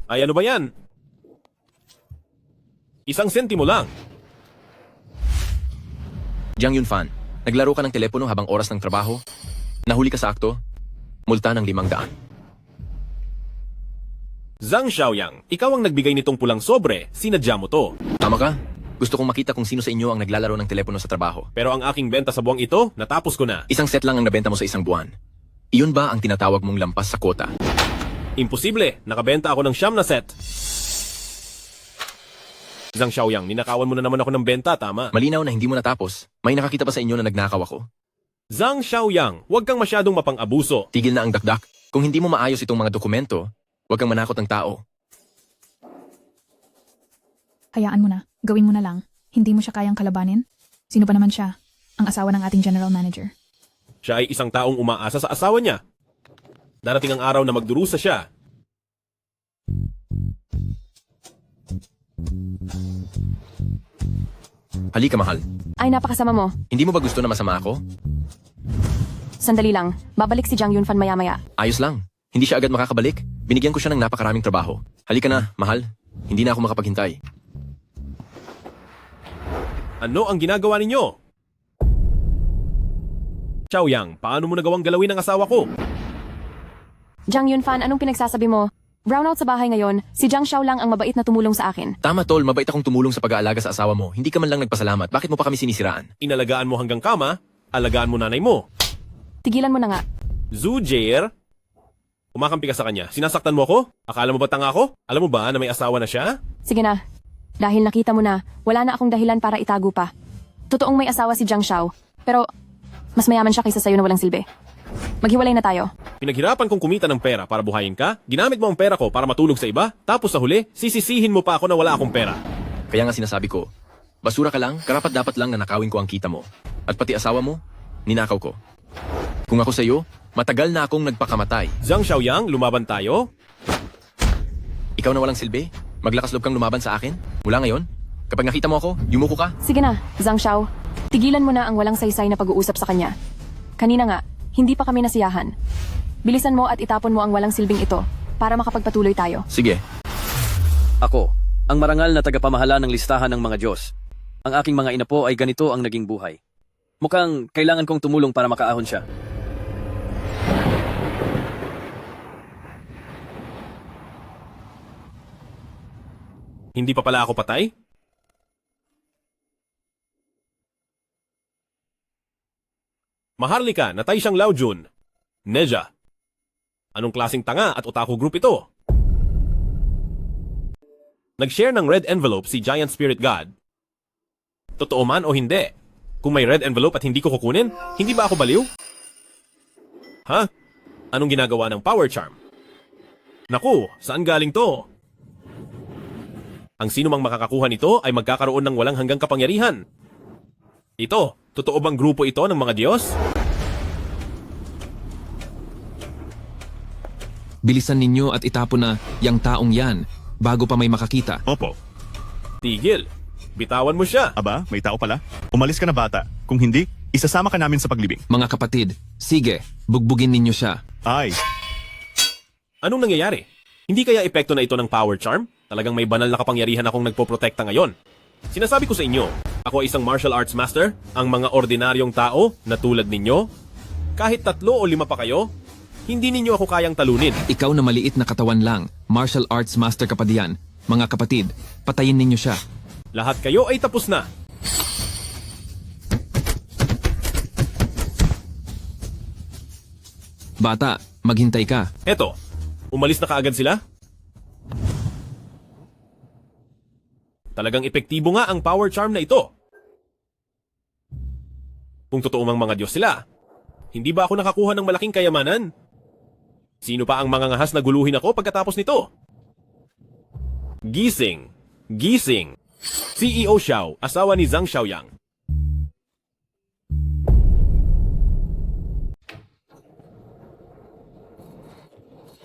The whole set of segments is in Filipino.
Ay ano ba yan? Isang sentimo lang. Jiang Yunfan, naglaro ka ng telepono habang oras ng trabaho? Nahuli ka sa akto? Multa ng 500. Zhang Xiaoyang, ikaw ang nagbigay nitong pulang sobre. Sinadya mo to. Tama ka? Gusto kong makita kung sino sa inyo ang naglalaro ng telepono sa trabaho. Pero ang aking benta sa buwang ito, natapos ko na. Isang set lang ang nabenta mo sa isang buwan. Iyon ba ang tinatawag mong lampas sa kwota? Imposible. Nakabenta ako ng 9 na set. Zhang Xiaoyang, ninakawan mo na naman ako ng benta, tama? Malinaw na hindi mo natapos. May nakakita pa sa inyo na nagnakaw ako. Zhang Xiaoyang, huwag kang masyadong mapang-abuso. Tigil na ang dakdak. Kung hindi mo maayos itong mga dokumento, huwag kang manakot ng tao. Hayaan mo na. Gawin mo na lang. Hindi mo siya kayang kalabanin? Sino pa naman siya? Ang asawa ng ating general manager. Siya ay isang taong umaasa sa asawa niya. Darating ang araw na magdurusa siya. Halika, mahal. Ay, napakasama mo. Hindi mo ba gusto na masama ako? Sandali lang. Babalik si Jiang Yunfan maya-maya. Ayos lang. Hindi siya agad makakabalik. Binigyan ko siya ng napakaraming trabaho. Halika na, mahal. Hindi na ako makapaghintay. Ano ang ginagawa ninyo? Xiaoyang, paano mo nagawang galawin ang asawa ko? Jiang Yunfan, anong pinagsasabi mo? Brownout sa bahay ngayon, si Jiang Xiao lang ang mabait na tumulong sa akin. Tama, tol. Mabait akong tumulong sa pag-aalaga sa asawa mo. Hindi ka man lang nagpasalamat. Bakit mo pa kami sinisiraan? Inalagaan mo hanggang kama, alagaan mo nanay mo. Tigilan mo na nga. Zhu Jie, kumakampi ka sa kanya. Sinasaktan mo ako? Akala mo ba tanga ako? Alam mo ba na may asawa na siya? Sige na. Dahil nakita mo na, wala na akong dahilan para itago pa. Totoong may asawa si Jiang Xiao, pero mas mayaman siya kaysa sayo na walang silbi. Maghiwalay na tayo. Pinaghirapan kong kumita ng pera para buhayin ka, ginamit mo ang pera ko para matulog sa iba, tapos sa huli, sisisihin mo pa ako na wala akong pera. Kaya nga sinasabi ko, basura ka lang, karapat dapat lang na nakawin ko ang kita mo. At pati asawa mo, ninakaw ko. Kung ako sa'yo, matagal na akong nagpakamatay. Zhang Xiaoyang, lumaban tayo? Ikaw na walang silbi? Maglakas loob kang lumaban sa akin? Mula ngayon? Kapag nakita mo ako, yumuko ka? Sige na, Jiang Xiao. Tigilan mo na ang walang saysay na pag-uusap sa kanya. Kanina nga, hindi pa kami nasiyahan. Bilisan mo at itapon mo ang walang silbing ito para makapagpatuloy tayo. Sige. Ako, ang marangal na tagapamahala ng listahan ng mga Diyos. Ang aking mga inapo ay ganito ang naging buhay. Mukhang kailangan kong tumulong para makaahon siya. Hindi pa pala ako patay? Maharlika, natay siyang Lao Jun. Neja. Anong klaseng tanga at otaku group ito? Nag-share ng red envelope si Giant Spirit God. Totoo man o hindi? Kung may red envelope at hindi ko kukunin, hindi ba ako baliw? Ha? Anong ginagawa ng power charm? Naku, saan galing to? Ang sino mang makakakuha nito ay magkakaroon ng walang hanggang kapangyarihan. Ito, totoo bang grupo ito ng mga Diyos? Bilisan ninyo at itapon na yang taong yan bago pa may makakita. Opo. Tigil. Bitawan mo siya. Aba, may tao pala. Umalis ka na bata. Kung hindi, isasama ka namin sa paglibing. Mga kapatid, sige, bugbugin ninyo siya. Ay, Anong nangyayari? Hindi kaya epekto na ito ng power charm? Talagang may banal na kapangyarihan akong nagpoprotekta ngayon. Sinasabi ko sa inyo, ako ay isang martial arts master, ang mga ordinaryong tao na tulad ninyo. Kahit 3 o 5 pa kayo, hindi ninyo ako kayang talunin. Ikaw na maliit na katawan lang, martial arts master ka pa diyan. Mga kapatid, patayin ninyo siya. Lahat kayo ay tapos na. Bata, maghintay ka. Eto, umalis na kaagad sila? Talagang epektibo nga ang power charm na ito. Kung totoo mang mga Diyos sila, hindi ba ako nakakuha ng malaking kayamanan? Sino pa ang mga ngahas na guluhin ako pagkatapos nito? Gising! Gising! CEO Xiao, asawa ni Zhang Xiaoyang.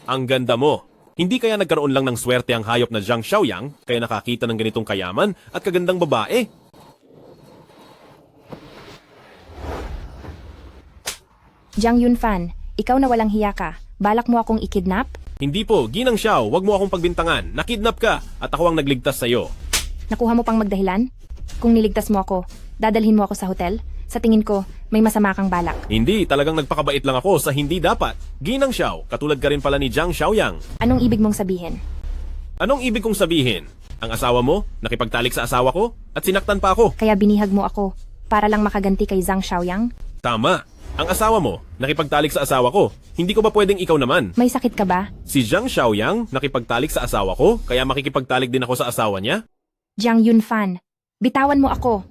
Ang ganda mo. Hindi kaya nagkaroon lang ng swerte ang hayop na Zhang Xiaoyang kaya nakakita ng ganitong kayaman at kagandang babae? Jiang Yunfan, ikaw na walang hiya ka. Balak mo akong ikidnap? Hindi po, Ginang Xiao, wag mo akong pagbintangan. Nakidnap ka at ako ang nagligtas sa'yo. Nakuha mo pang magdahilan? Kung niligtas mo ako, dadalhin mo ako sa hotel? Sa tingin ko, may masama kang balak. Hindi, talagang nagpakabait lang ako sa hindi dapat. Ginang Xiao, katulad ka rin pala ni Zhang Xiaoyang. Anong ibig mong sabihin? Anong ibig kong sabihin? Ang asawa mo, nakipagtalik sa asawa ko, at sinaktan pa ako. Kaya binihag mo ako para lang makaganti kay Zhang Xiaoyang? Tama. Ang asawa mo, nakipagtalik sa asawa ko. Hindi ko ba pwedeng ikaw naman? May sakit ka ba? Si Zhang Xiaoyang nakipagtalik sa asawa ko, kaya makikipagtalik din ako sa asawa niya? Jiang Yunfan, bitawan mo ako.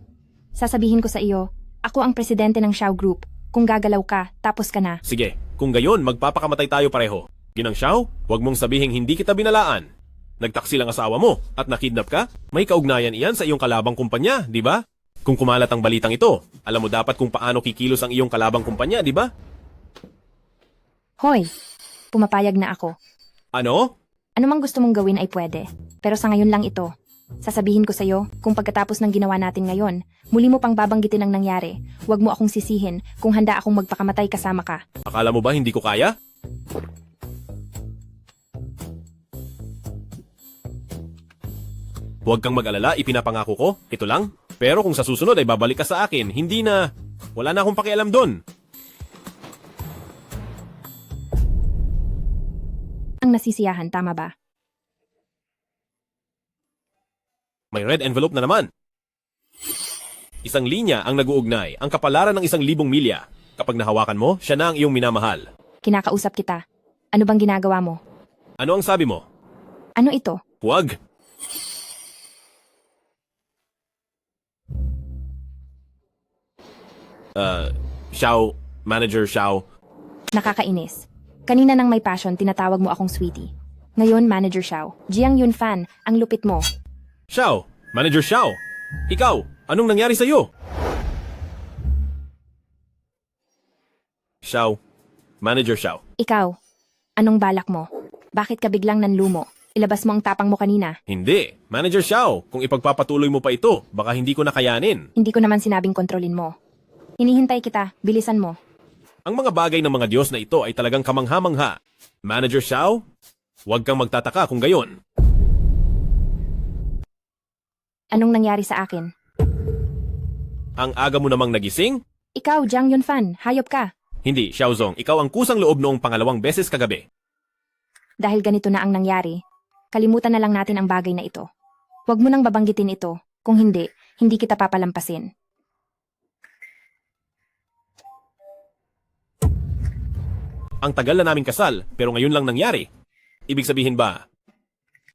Sasabihin ko sa iyo, ako ang presidente ng Xiao Group. Kung gagalaw ka, tapos ka na. Sige, kung gayon, magpapakamatay tayo pareho. Ginang Xiao, wag mong sabihing hindi kita binalaan. Nagtaksi lang asawa mo at nakidnap ka? May kaugnayan iyan sa iyong kalabang kumpanya, di ba? Kung kumalat ang balitang ito, alam mo dapat kung paano kikilos ang iyong kalabang kumpanya, di ba? Hoy, pumapayag na ako. Ano? Ano mang gusto mong gawin ay pwede. Pero sa ngayon lang ito. Sasabihin ko sa'yo, kung pagkatapos ng ginawa natin ngayon, muli mo pang babanggitin ang nangyari, huwag mo akong sisihin kung handa akong magpakamatay kasama ka. Akala mo ba hindi ko kaya? Huwag kang mag-alala, ipinapangako ko, ito lang. Pero kung sa susunod ay babalik ka sa akin, hindi na... Wala na akong pakialam doon. Ang nasisiyahan, tama ba? May red envelope na naman. Isang linya ang nag-uugnay, ang kapalaran ng 1,000 milya. Kapag nahawakan mo, siya na ang iyong minamahal. Kinakausap kita. Ano bang ginagawa mo? Ano ang sabi mo? Ano ito? Huwag. Xiao, Manager Xiao. Nakakainis. Kanina nang may passion, tinatawag mo akong sweetie. Ngayon, Manager Xiao. Jiang Yunfan, ang lupit mo. Xiao, Manager Xiao. Ikaw, anong nangyari sa'yo? Xiao, Manager Xiao. Ikaw, anong balak mo? Bakit ka biglang nanlumo? Ilabas mo ang tapang mo kanina. Hindi, Manager Xiao. Kung ipagpapatuloy mo pa ito, baka hindi ko na kayanin. Hindi ko naman sinabing kontrolin mo. Hinihintay kita, bilisan mo. Ang mga bagay ng mga Diyos na ito ay talagang kamangha-mangha. Manager Xiao, huwag kang magtataka kung gayon. Anong nangyari sa akin? Ang aga mo namang nagising? Ikaw, Jiang Yunfan, hayop ka. Hindi, Xiaozong, ikaw ang kusang loob noong pangalawang beses kagabi. Dahil ganito na ang nangyari, kalimutan na lang natin ang bagay na ito. Huwag mo nang babanggitin ito. Kung hindi, hindi kita papalampasin. Ang tagal na naming kasal, pero ngayon lang nangyari. Ibig sabihin ba,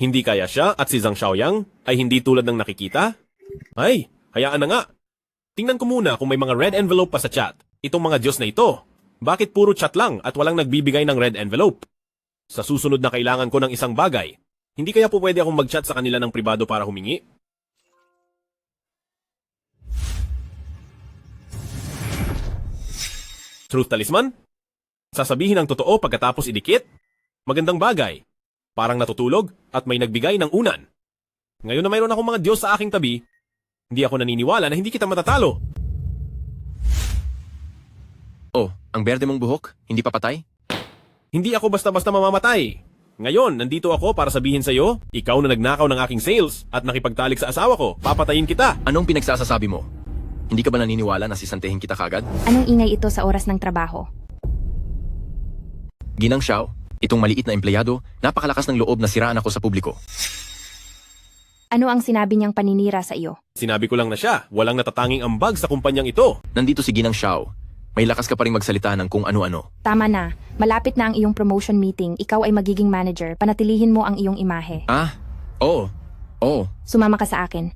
hindi kaya siya at si Zhang Xiaoyang ay hindi tulad ng nakikita? Ay, hayaan na nga. Tingnan ko muna kung may mga red envelope pa sa chat. Itong mga Diyos na ito. Bakit puro chat lang at walang nagbibigay ng red envelope? Sa susunod na kailangan ko ng isang bagay, hindi kaya po pwede akong mag-chat sa kanila ng pribado para humingi? Truth Talisman? Sasabihin ang totoo pagkatapos idikit? Magandang bagay. Parang natutulog at may nagbigay ng unan. Ngayon na mayroon akong mga Diyos sa aking tabi, hindi ako naniniwala na hindi kita matatalo. Oh, ang berde mong buhok, hindi pa patay? Hindi ako basta-basta mamamatay. Ngayon, nandito ako para sabihin sa'yo, ikaw na nagnakaw ng aking sales at nakipagtalik sa asawa ko, papatayin kita. Anong pinagsasasabi mo? Hindi ka ba naniniwala na sisantehin kita kagad? Anong ingay ito sa oras ng trabaho? Ginang Xiao, itong maliit na empleyado, napakalakas ng loob na siraan ako sa publiko. Ano ang sinabi niyang paninira sa iyo? Sinabi ko lang na siya, walang natatanging ambag sa kumpanyang ito. Nandito si Ginang Xiao. May lakas ka pa ring magsalita ng kung ano-ano. Tama na. Malapit na ang iyong promotion meeting. Ikaw ay magiging manager. Panatilihin mo ang iyong imahe. Ah, oo. Oo. Sumama ka sa akin.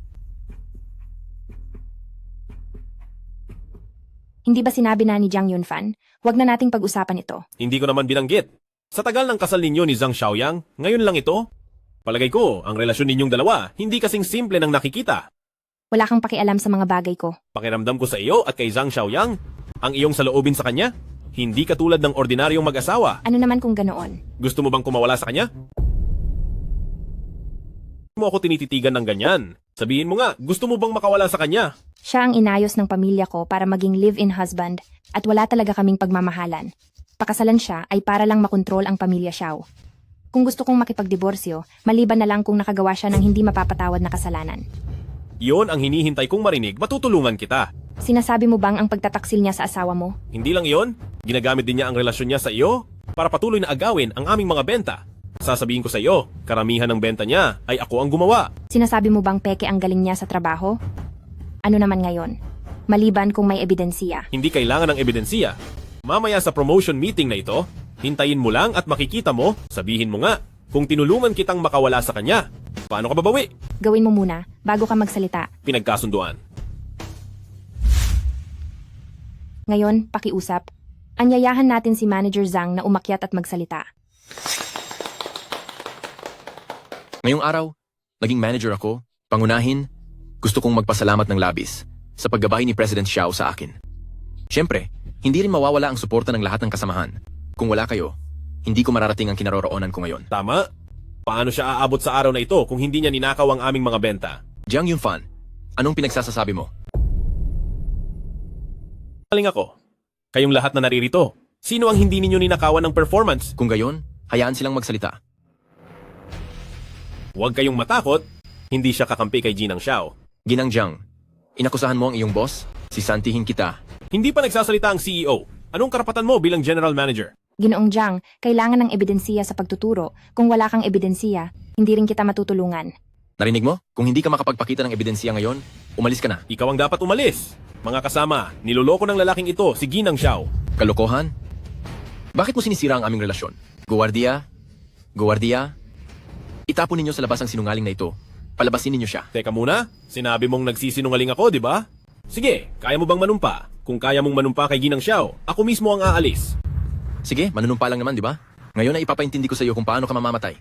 Hindi ba sinabi na ni Jiang Yunfan? Huwag na nating pag-usapan ito. Hindi ko naman binanggit. Sa tagal ng kasal ninyo ni Zhang Xiaoyang, ngayon lang ito. Palagay ko, ang relasyon ninyong dalawa, hindi kasing simple ng nakikita. Wala kang pakialam sa mga bagay ko. Pakiramdam ko sa iyo at kay Zhang Xiaoyang, ang iyong saloobin sa kanya, hindi katulad ng ordinaryong mag-asawa. Ano naman kung ganoon? Gusto mo bang kumawala sa kanya? Mo ako tinititigan ng ganyan. Sabihin mo nga, gusto mo bang makawala sa kanya? Siya ang inayos ng pamilya ko para maging live-in husband at wala talaga kaming pagmamahalan. nagpakasalan siya ay para lang makontrol ang pamilya Xiao. Kung gusto kong makipagdiborsyo, maliban na lang kung nakagawa siya ng hindi mapapatawad na kasalanan. Iyon ang hinihintay kong marinig, matutulungan kita. Sinasabi mo bang ang pagtataksil niya sa asawa mo? Hindi lang iyon, ginagamit din niya ang relasyon niya sa iyo para patuloy na agawin ang aming mga benta. Sasabihin ko sa iyo, karamihan ng benta niya ay ako ang gumawa. Sinasabi mo bang peke ang galing niya sa trabaho? Ano naman ngayon? Maliban kung may ebidensya. Hindi kailangan ng ebidensya. Mamaya sa promotion meeting na ito, hintayin mo lang at makikita mo, sabihin mo nga, kung tinulungan kitang makawala sa kanya. Paano ka babawi? Gawin mo muna, bago ka magsalita. Pinagkasunduan. Ngayon, pakiusap. Anyayahan natin si Manager Zhang na umakyat at magsalita. Ngayong araw, naging manager ako, pangunahin, gusto kong magpasalamat ng labis sa paggabay ni President Xiao sa akin. Siyempre, hindi rin mawawala ang suporta ng lahat ng kasamahan. Kung wala kayo, hindi ko mararating ang kinaroroonan ko ngayon. Tama? Paano siya aabot sa araw na ito kung hindi niya ninakaw ang aming mga benta? Jiang Yunfan, anong pinagsasasabi mo? Galing ako. Kayong lahat na naririto, sino ang hindi ninyo ninakawan ng performance? Kung gayon, hayaan silang magsalita. Huwag kayong matakot, hindi siya kakampi kay Ginang Xiao. Ginang Jiang, inakusahan mo ang iyong boss? Sisantihin kita. Hindi pa nagsasalita ang CEO. Anong karapatan mo bilang general manager? Ginoong Zhang, kailangan ng ebidensya sa pagtuturo. Kung wala kang ebidensya, hindi rin kita matutulungan. Narinig mo? Kung hindi ka makapagpakita ng ebidensya ngayon, umalis ka na. Ikaw ang dapat umalis. Mga kasama, niloloko ng lalaking ito si Ginang Xiao. Kalokohan? Bakit mo sinisira ang aming relasyon? Guwardiya? Guwardiya? Itapon ninyo sa labas ang sinungaling na ito. Palabasin ninyo siya. Teka muna, sinabi mong nagsisinungaling ako, di ba? Sige, kaya mo bang manumpa? Kung kaya mong manumpa kay Ginang Xiao, ako mismo ang aalis. Sige, manunumpa lang naman, di ba? Ngayon ay ipapaintindi ko sa iyo kung paano ka mamamatay.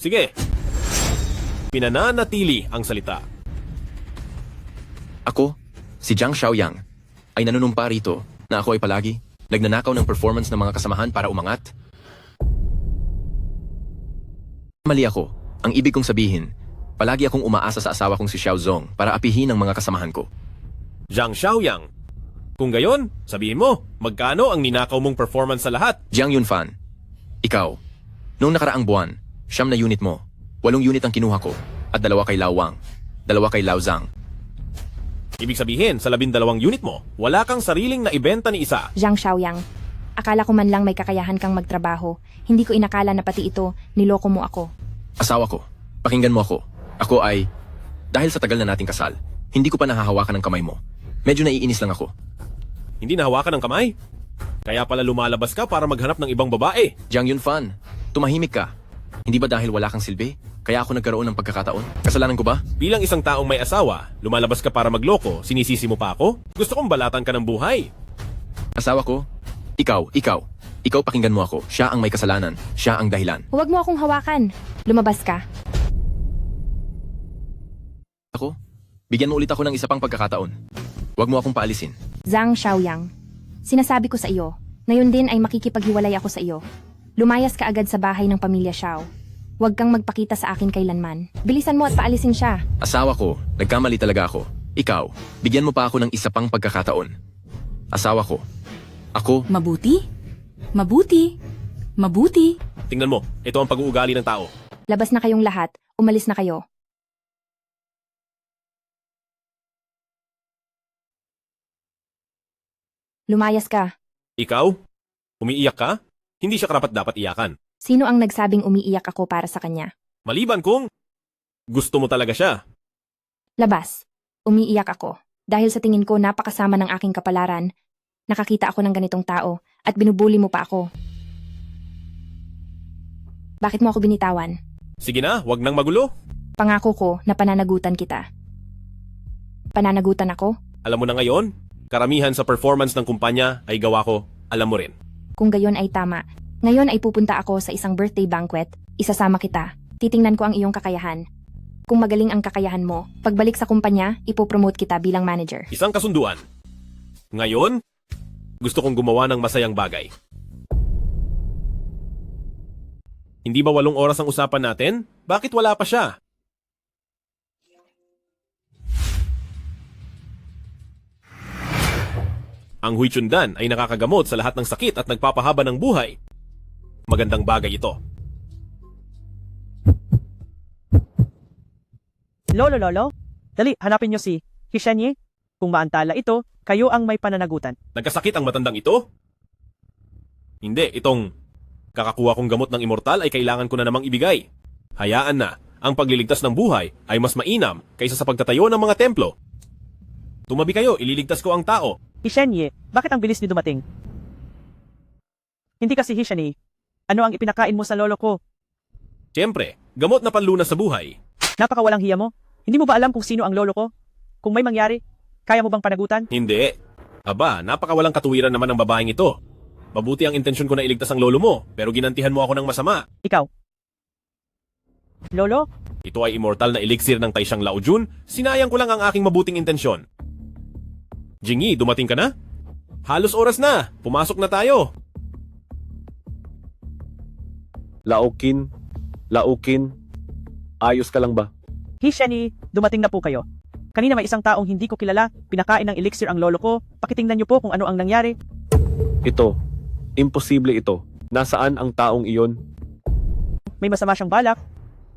Sige. Pinananatili ang salita. Ako, si Jiang Xiaoyang, ay nanunumpa rito na ako ay palagi nagnanakaw ng performance ng mga kasamahan para umangat. Mali ako. Ang ibig kong sabihin, palagi akong umaasa sa asawa kong si Xiao Zong para apihin ang mga kasamahan ko. Jiang Xiaoyang. Kung gayon, sabihin mo, magkano ang ninakaw mong performance sa lahat? Jiang Yunfan, ikaw, noong nakaraang buwan, 9 na unit mo, 8 unit ang kinuha ko, at 2 kay Lao Wang, 2 kay Lao Zhang. Ibig sabihin, sa 12 unit mo, wala kang sariling na ibenta ni isa. Zhang Xiaoyang, akala ko man lang may kakayahan kang magtrabaho. Hindi ko inakala na pati ito, niloko mo ako. Asawa ko, pakinggan mo ako. Ako ay, dahil sa tagal na nating kasal, hindi ko pa nahahawakan ng kamay mo. Medyo naiinis lang ako. Hindi nahawakan ng kamay? Kaya pala lumalabas ka para maghanap ng ibang babae. Jiang Yunfan, tumahimik ka. Hindi ba dahil wala kang silbi? Kaya ako nagkaroon ng pagkakataon? Kasalanan ko ba? Bilang isang taong may asawa, lumalabas ka para magloko, sinisisi mo pa ako? Gusto kong balatan ka ng buhay. Asawa ko, ikaw pakinggan mo ako. Siya ang may kasalanan. Siya ang dahilan. Huwag mo akong hawakan. Lumabas ka. Ako, bigyan mo ulit ako ng isa pang pagkakataon. Huwag mo akong paalisin. Zhang Xiaoyang, sinasabi ko sa iyo, ngayon din ay makikipaghiwalay ako sa iyo. Lumayas ka agad sa bahay ng pamilya Xiao. Huwag kang magpakita sa akin kailanman. Bilisan mo at paalisin siya. Asawa ko, nagkamali talaga ako. Ikaw, bigyan mo pa ako ng isa pang pagkakataon. Asawa ko, ako, Mabuti? Mabuti? Mabuti? Tingnan mo, ito ang pag-uugali ng tao. Labas na kayong lahat, umalis na kayo. Lumayas ka. Ikaw? Umiiyak ka? Hindi siya karapat-dapat iyakan. Sino ang nagsabing umiiyak ako para sa kanya? Maliban kung gusto mo talaga siya. Labas. Umiiyak ako. Dahil sa tingin ko napakasama ng aking kapalaran, nakakita ako ng ganitong tao at binubuli mo pa ako. Bakit mo ako binitawan? Sige na, wag nang magulo. Pangako ko na pananagutan kita. Pananagutan ako? Alam mo na ngayon, karamihan sa performance ng kumpanya ay gawa ko, alam mo rin. Kung gayon ay tama. Ngayon ay pupunta ako sa isang birthday banquet, isasama kita. Titingnan ko ang iyong kakayahan. Kung magaling ang kakayahan mo, pagbalik sa kumpanya, ipopromote kita bilang manager. Isang kasunduan. Ngayon, gusto kong gumawa ng masayang bagay. Hindi ba 8 oras ang usapan natin? Bakit wala pa siya? Ang Huichundan ay nakakagamot sa lahat ng sakit at nagpapahaba ng buhay. Magandang bagay ito. Lolo, dali, hanapin niyo si Hishenye. Kung maantala ito, kayo ang may pananagutan. Nagkasakit ang matandang ito? Hindi, itong kakakuha kong gamot ng immortal ay kailangan ko na namang ibigay. Hayaan na, ang pagliligtas ng buhay ay mas mainam kaysa sa pagtatayo ng mga templo. Tumabi kayo, ililigtas ko ang tao. Hishenye, bakit ang bilis ni dumating? Hindi kasi Hishenye. Ano ang ipinakain mo sa lolo ko? Siyempre, gamot na panlunas sa buhay. Napakawalang hiya mo. Hindi mo ba alam kung sino ang lolo ko? Kung may mangyari, kaya mo bang panagutan? Hindi. Aba, napakawalang katuwiran naman ng babaeng ito. Mabuti ang intensyon ko na iligtas ang lolo mo, pero ginantihan mo ako ng masama. Ikaw. Lolo? Ito ay immortal na elixir ng Taisang Laojun, sinayang ko lang ang aking mabuting intensyon. Jingy, dumating ka na? Halos oras na, pumasok na tayo. Laokin, ayos ka lang ba? Hishenye, dumating na po kayo. Kanina may isang taong hindi ko kilala, pinakain ng elixir ang lolo ko. Pakitingnan niyo po kung ano ang nangyari. Ito, imposible ito. Nasaan ang taong iyon? May masama siyang balak.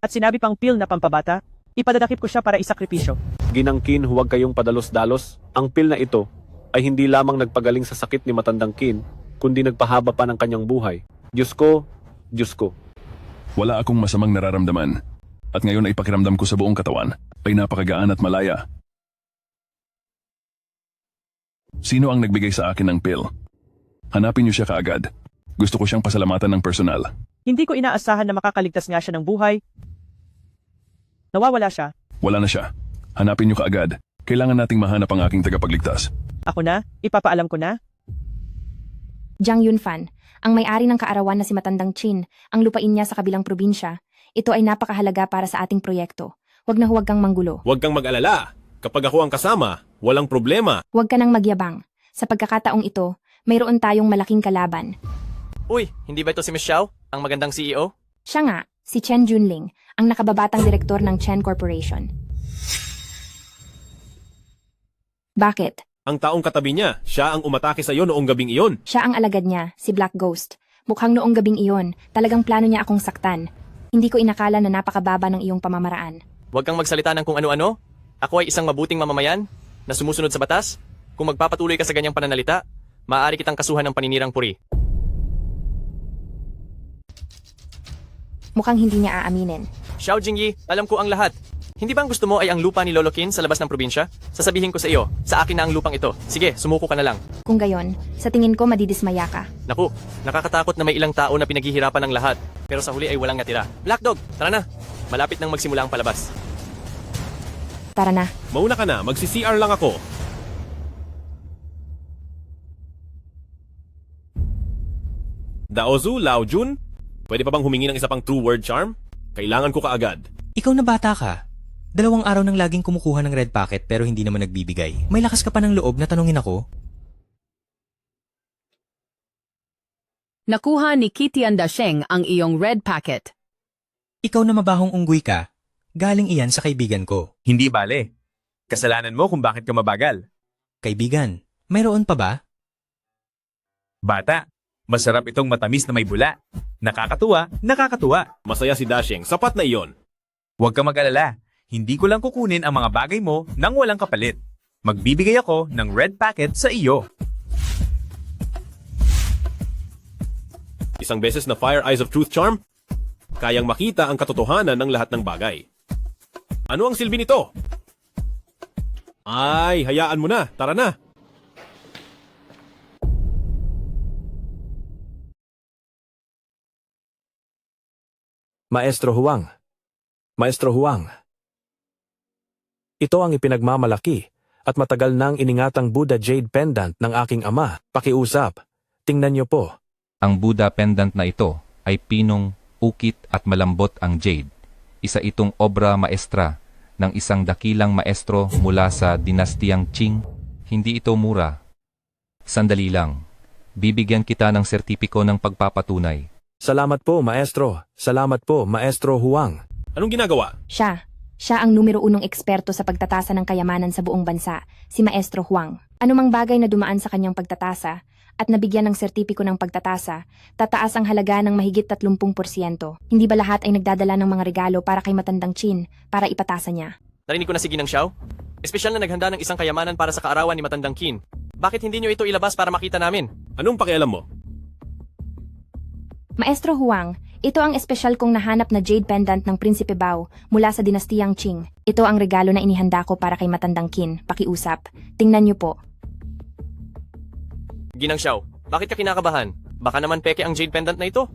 At sinabi pang pil na pampabata. Ipadadakip ko siya para isakripisyo. Ginang Qin, huwag kayong padalos-dalos. Ang pil na ito ay hindi lamang nagpagaling sa sakit ni matandang Qin, kundi nagpahaba pa ng kanyang buhay. Diyos ko. Wala akong masamang nararamdaman. At ngayon ay pakiramdam ko sa buong katawan ay napakagaan at malaya. Sino ang nagbigay sa akin ng pill? Hanapin niyo siya kaagad. Gusto ko siyang pasalamatan ng personal. Hindi ko inaasahan na makakaligtas nga siya ng buhay. Nawawala siya. Wala na siya. Hanapin niyo kaagad. Kailangan nating mahanap ang aking tagapagligtas. Ako na, ipapaalam ko na. Jiang Yunfan, ang may-ari ng kaarawan na si Matandang Qin, ang lupain niya sa kabilang probinsya. Ito ay napakahalaga para sa ating proyekto. Huwag na huwag kang manggulo. Huwag kang mag-alala. Kapag ako ang kasama, walang problema. Huwag ka nang magyabang. Sa pagkakataong ito, mayroon tayong malaking kalaban. Uy, hindi ba ito si Miss Xiao, ang magandang CEO? Siya nga, si Chen Junling, ang nakababatang direktor ng Chen Corporation. Bakit? Ang taong katabi niya, siya ang umatake sa iyo noong gabing iyon. Siya ang alagad niya, si Black Ghost. Mukhang noong gabing iyon, talagang plano niya akong saktan. Hindi ko inakala na napakababa ng iyong pamamaraan. Huwag kang magsalita ng kung ano-ano. Ako ay isang mabuting mamamayan na sumusunod sa batas. Kung magpapatuloy ka sa ganyang pananalita, maaari kitang kasuhan ng paninirang puri. Mukhang hindi niya aaminin. Xiao Jingyi, alam ko ang lahat. Hindi ba ang gusto mo ay ang lupa ni Lolo Qin sa labas ng probinsya? Sasabihin ko sa iyo, sa akin na ang lupang ito. Sige, sumuko ka na lang. Kung gayon, sa tingin ko madidismaya ka. Naku, nakakatakot na may ilang tao na pinaghihirapan ng lahat. Pero sa huli ay walang natira. Black Dog, tara na. Malapit nang magsimula ang palabas. Tara na. Mauna ka na, magsi-CR lang ako. Daozu, Laojun, pwede pa bang humingi ng isa pang true word charm? Kailangan ko kaagad. Ikaw na bata ka. 2 araw nang laging kumukuha ng red packet pero hindi naman nagbibigay. May lakas ka pa ng loob na tanungin ako? Nakuha ni Kitian Dasheng ang iyong red packet. Ikaw na mabahong unggoy ka. Galing iyan sa kaibigan ko. Hindi bale. Kasalanan mo kung bakit ka mabagal. Kaibigan, mayroon pa ba? Bata, masarap itong matamis na may bula. Nakakatuwa. Masaya si Dasheng, sapat na iyon. Huwag ka mag-alala. Hindi ko lang kukunin ang mga bagay mo nang walang kapalit. Magbibigay ako ng red packet sa iyo. Isang beses na Fire Eyes of Truth charm, kayang makita ang katotohanan ng lahat ng bagay. Ano ang silbi nito? Ay, hayaan mo na. Tara na. Maestro Huang. Ito ang ipinagmamalaki at matagal nang iningatang Buddha Jade Pendant ng aking ama. Pakiusap. Tingnan niyo po. Ang Buddha pendant na ito ay pinong, ukit at malambot ang jade. Isa itong obra maestra ng isang dakilang maestro mula sa dinastiyang Qing. Hindi ito mura. Sandali lang. Bibigyan kita ng sertipiko ng pagpapatunay. Salamat po, Maestro. Salamat po, Maestro Huang. Anong ginagawa? Siya ang numero 1 eksperto sa pagtatasa ng kayamanan sa buong bansa, si Maestro Huang. Anumang bagay na dumaan sa kanyang pagtatasa at nabigyan ng sertipiko ng pagtatasa, tataas ang halaga ng mahigit 30%. Hindi ba lahat ay nagdadala ng mga regalo para kay Matandang Chin para ipatasa niya? Narinig ko na si Ginang Xiao. Espesyal na naghanda ng isang kayamanan para sa kaarawan ni Matandang Qin. Bakit hindi nyo ito ilabas para makita namin? Anong pakialam mo? Maestro Huang, ito ang espesyal kong nahanap na jade pendant ng Prinsipe Bao mula sa dinastiyang Qing. Ito ang regalo na inihanda ko para kay Matandang Qin. Pakiusap. Tingnan niyo po. Ginang Xiao, bakit ka kinakabahan? Baka naman peke ang jade pendant na ito.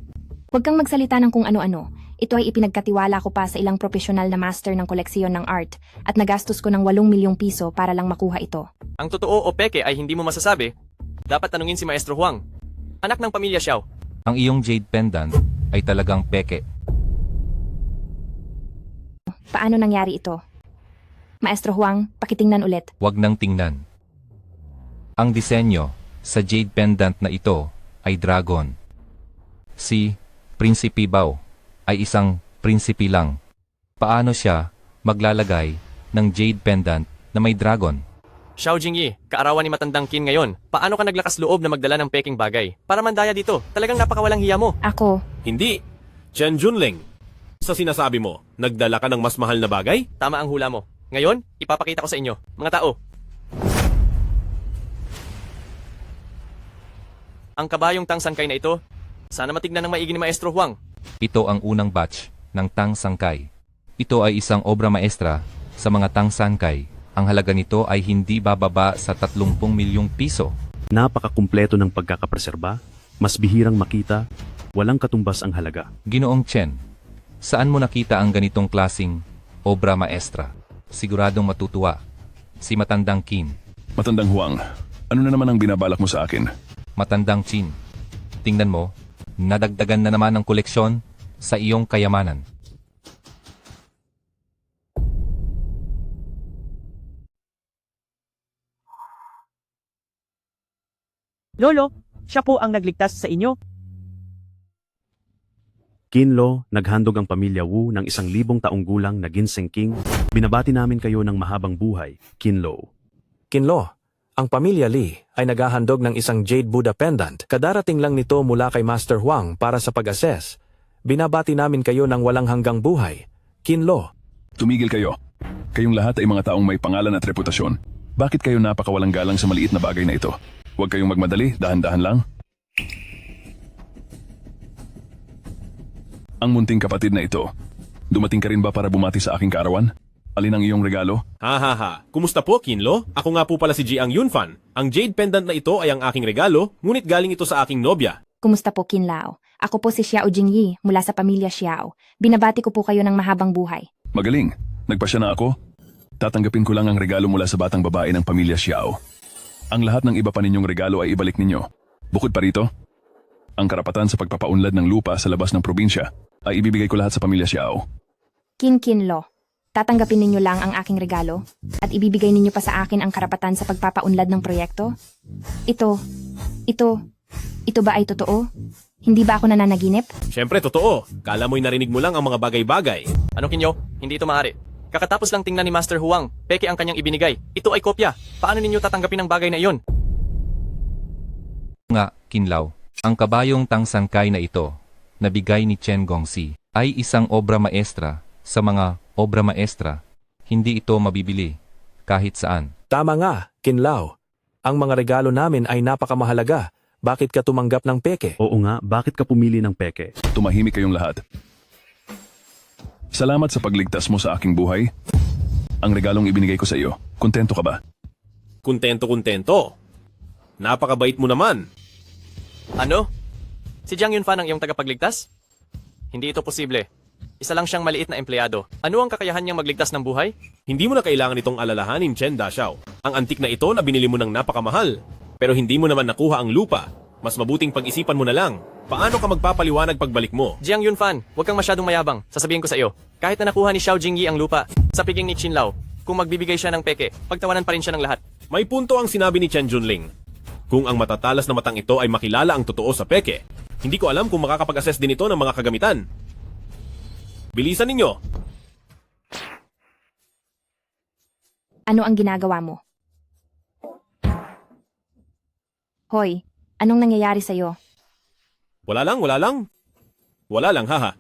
Huwag kang magsalita ng kung ano-ano. Ito ay ipinagkatiwala ko pa sa ilang profesional na master ng koleksiyon ng art at nagastos ko ng 8 milyong piso para lang makuha ito. Ang totoo o peke ay hindi mo masasabi. Dapat tanungin si Maestro Huang, anak ng pamilya Xiao. Ang iyong jade pendant ay talagang peke. Paano nangyari ito? Maestro Huang, pakitingnan ulit. Huwag nang tingnan. Ang disenyo sa jade pendant na ito ay dragon. Si Prinsipe Bao ay isang prinsipe lang. Paano siya maglalagay ng jade pendant na may dragon? Xiao Jingyi, kaarawan ni Matandang Qin ngayon. Paano ka naglakas loob na magdala ng peking bagay? Para mandaya dito, talagang napakawalang hiya mo. Ako. Hindi. Chen Junling. Sa sinasabi mo, nagdala ka ng mas mahal na bagay? Tama ang hula mo. Ngayon, ipapakita ko sa inyo, mga tao. Ang kabayong Tang Sangkay na ito, sana matignan ng maigi ni Maestro Huang. Ito ang unang batch ng Tang Sangkay. Ito ay isang obra maestra sa mga Tang Sangkay. Ang halaga nito ay hindi bababa sa 30 milyong piso. Napakakumpleto ng pagkakapreserba, mas bihirang makita, walang katumbas ang halaga. Ginoong Chen, saan mo nakita ang ganitong klasing obra maestra? Siguradong matutuwa. Si Matandang Qin. Matandang Huang, ano na naman ang binabalak mo sa akin? Matandang Qin, tingnan mo, nadagdagan na naman ang koleksyon sa iyong kayamanan. Lolo, siya po ang nagligtas sa inyo. Qinlo, naghandog ang pamilya Wu ng 1,000 taong gulang na Ginseng King. Binabati namin kayo ng mahabang buhay, Qinlo. Qinlo, ang pamilya Li ay naghahandog ng isang jade Buddha pendant. Kadarating lang nito mula kay Master Huang para sa pag-assess. Binabati namin kayo ng walang hanggang buhay, Qinlo. Tumigil kayo. Kayong lahat ay mga taong may pangalan at reputasyon. Bakit kayo napakawalang galang sa maliit na bagay na ito? Huwag kayong magmadali, dahan-dahan lang. Ang munting kapatid na ito, dumating ka rin ba para bumati sa aking kaarawan? Alin ang iyong regalo? Ha. Kumusta po, Qinlo? Ako nga po pala si Jiang Yunfan. Ang jade pendant na ito ay ang aking regalo, ngunit galing ito sa aking nobya. Kumusta po, Qinlao? Ako po si Xiao Jingyi mula sa pamilya Xiao. Binabati ko po kayo ng mahabang buhay. Magaling. Nagpasya na ako. Tatanggapin ko lang ang regalo mula sa batang babae ng pamilya Xiao. Ang lahat ng iba pa ninyong regalo ay ibalik ninyo. Bukod pa rito, ang karapatan sa pagpapaunlad ng lupa sa labas ng probinsya ay ibibigay ko lahat sa pamilya Xiao. Qinlo, tatanggapin ninyo lang ang aking regalo at ibibigay ninyo pa sa akin ang karapatan sa pagpapaunlad ng proyekto? Ito ba ay totoo? Hindi ba ako nananaginip? Siyempre, totoo. Kala mo'y narinig mo lang ang mga bagay-bagay. Ano Kinyo? Hindi ito maaari. Kakatapos lang tingnan ni Master Huang, peke ang kanyang ibinigay. Ito ay kopya. Paano ninyo tatanggapin ang bagay na iyon? Nga, Qinlao, ang kabayong Tang Sangkay na ito, nabigay ni Chen Gongxi, ay isang obra maestra sa mga obra maestra. Hindi ito mabibili kahit saan. Tama nga, Qinlao. Ang mga regalo namin ay napakamahalaga. Bakit ka tumanggap ng peke? Oo nga, bakit ka pumili ng peke? Tumahimik kayong lahat. Salamat sa pagligtas mo sa aking buhay. Ang regalong ibinigay ko sa iyo, kontento ka ba? Kontento. Napakabait mo naman. Ano? Si Jiang Yunfan ang iyong tagapagligtas? Hindi ito posible. Isa lang siyang maliit na empleyado. Ano ang kakayahan niyang magligtas ng buhay? Hindi mo na kailangan itong alalahanin, Chen Daxiao. Ang antik na ito na binili mo ng napakamahal. Pero hindi mo naman nakuha ang lupa. Mas mabuting pag-isipan mo na lang. Paano ka magpapaliwanag pagbalik mo? Jiang Yunfan, huwag kang masyadong mayabang. Sasabihin ko sa iyo, kahit na nakuha ni Xiao Jingyi ang lupa, sa piging ni Qinlao, kung magbibigay siya ng peke, pagtawanan pa rin siya ng lahat. May punto ang sinabi ni Chen Junling. Kung ang matatalas na matang ito ay makilala ang totoo sa peke, hindi ko alam kung makakapag-assess din ito ng mga kagamitan. Bilisan ninyo! Ano ang ginagawa mo? Hoy, anong nangyayari sa'yo? Wala lang, wala lang. Wala lang, haha.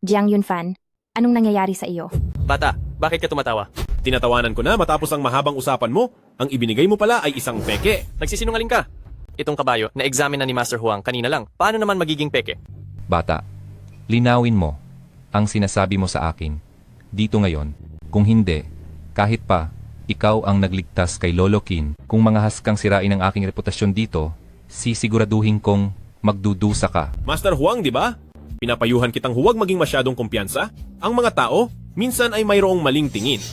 Jiang Yunfan, anong nangyayari sa iyo? Bata, bakit ka tumatawa? Tinatawanan ko na matapos ang mahabang usapan mo. Ang ibinigay mo pala ay isang peke. Nagsisinungaling ka. Itong kabayo, na-examine na ni Master Huang kanina lang. Paano naman magiging peke? Bata, linawin mo ang sinasabi mo sa akin dito ngayon. Kung hindi, kahit pa ikaw ang nagligtas kay Lolo Qin, kung mangahas kang sirain ang aking reputasyon dito, sisiguraduhin kong magdudusa ka. Master Huang, di ba? Pinapayuhan kitang huwag maging masyadong kumpiyansa. Ang mga tao, minsan ay mayroong maling tingin.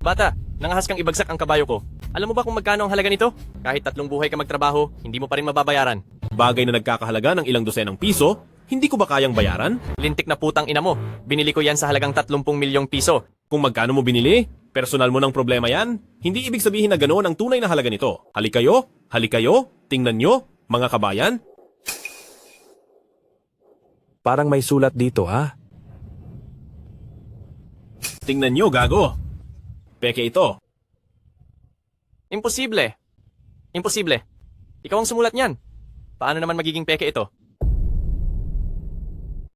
Bata, nangahas kang ibagsak ang kabayo ko. Alam mo ba kung magkano ang halaga nito? Kahit 3 buhay ka magtrabaho, hindi mo pa rin mababayaran. Bagay na nagkakahalaga ng ilang dosenang piso, hindi ko ba kayang bayaran? Lintik na putang ina mo. Binili ko yan sa halagang 30 milyong piso. Kung magkano mo binili, personal mo ng problema yan. Hindi ibig sabihin na ganoon ang tunay na halaga nito. Halikayo, tingnan nyo, mga kabayan. Parang may sulat dito, ha? Tingnan nyo, gago. Peke ito. Imposible. Imposible. Ikaw ang sumulat niyan. Paano naman magiging peke ito?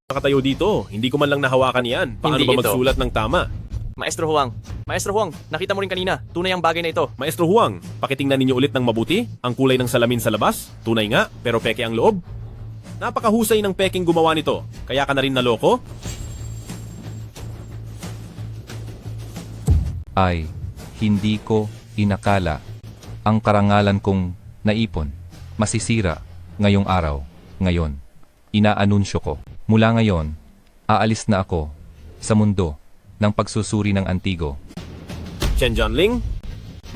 Nakatayo dito, hindi ko man lang nahawakan yan. Paano Hindi ba ito. magsulat ng tama? Maestro Huang, nakita mo rin kanina, tunay ang bagay na ito. Maestro Huang, pakitingnan ninyo ulit ng mabuti. Ang kulay ng salamin sa labas, tunay nga, pero peke ang loob. Napakahusay ng peking gumawa nito. Kaya ka na rin naloko? Ay, hindi ko inakala ang karangalan kong naipon, masisira ngayong araw, ngayon. Inaanunsyo ko, mula ngayon, aalis na ako sa mundo ng pagsusuri ng antigo. Chen Jianling,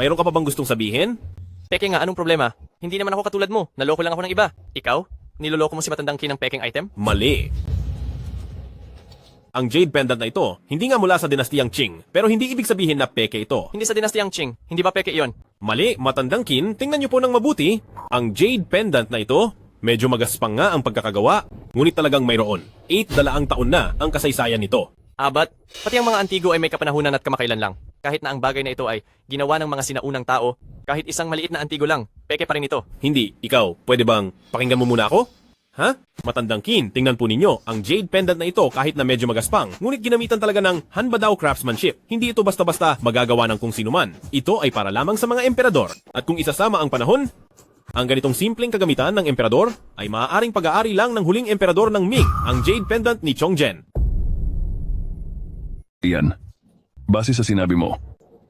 mayroon ka pa bang gustong sabihin? Peke nga, anong problema? Hindi naman ako katulad mo, naloko lang ako ng iba. Ikaw? Niloloko mo si Matandang Qin ng peking item? Mali. Ang jade pendant na ito, hindi nga mula sa dinastiyang Qing, pero hindi ibig sabihin na peke ito. Hindi sa dinastiyang Qing, hindi ba peke iyon? Mali, Matandang Qin, tingnan niyo po ng mabuti. Ang jade pendant na ito, medyo magaspang nga ang pagkakagawa, ngunit talagang mayroon. 800 taon na ang kasaysayan nito. Abat, pati ang mga antigo ay may kapanahunan at kamakailan lang. Kahit na ang bagay na ito ay ginawa ng mga sinaunang tao, kahit isang maliit na antigo lang, peke pa rin ito. Hindi, ikaw, pwede bang pakinggan mo muna ako? Ha? Matandang Qin, tingnan po ninyo, ang jade pendant na ito kahit na medyo magaspang, ngunit ginamitan talaga ng Hanbadao craftsmanship. Hindi ito basta-basta magagawa ng kung sino man. Ito ay para lamang sa mga emperador. At kung isasama ang panahon, ang ganitong simpleng kagamitan ng emperador ay maaaring pag-aari lang ng huling emperador ng Ming, ang jade pendant ni Chongzhen. Iyan. Base sa sinabi mo,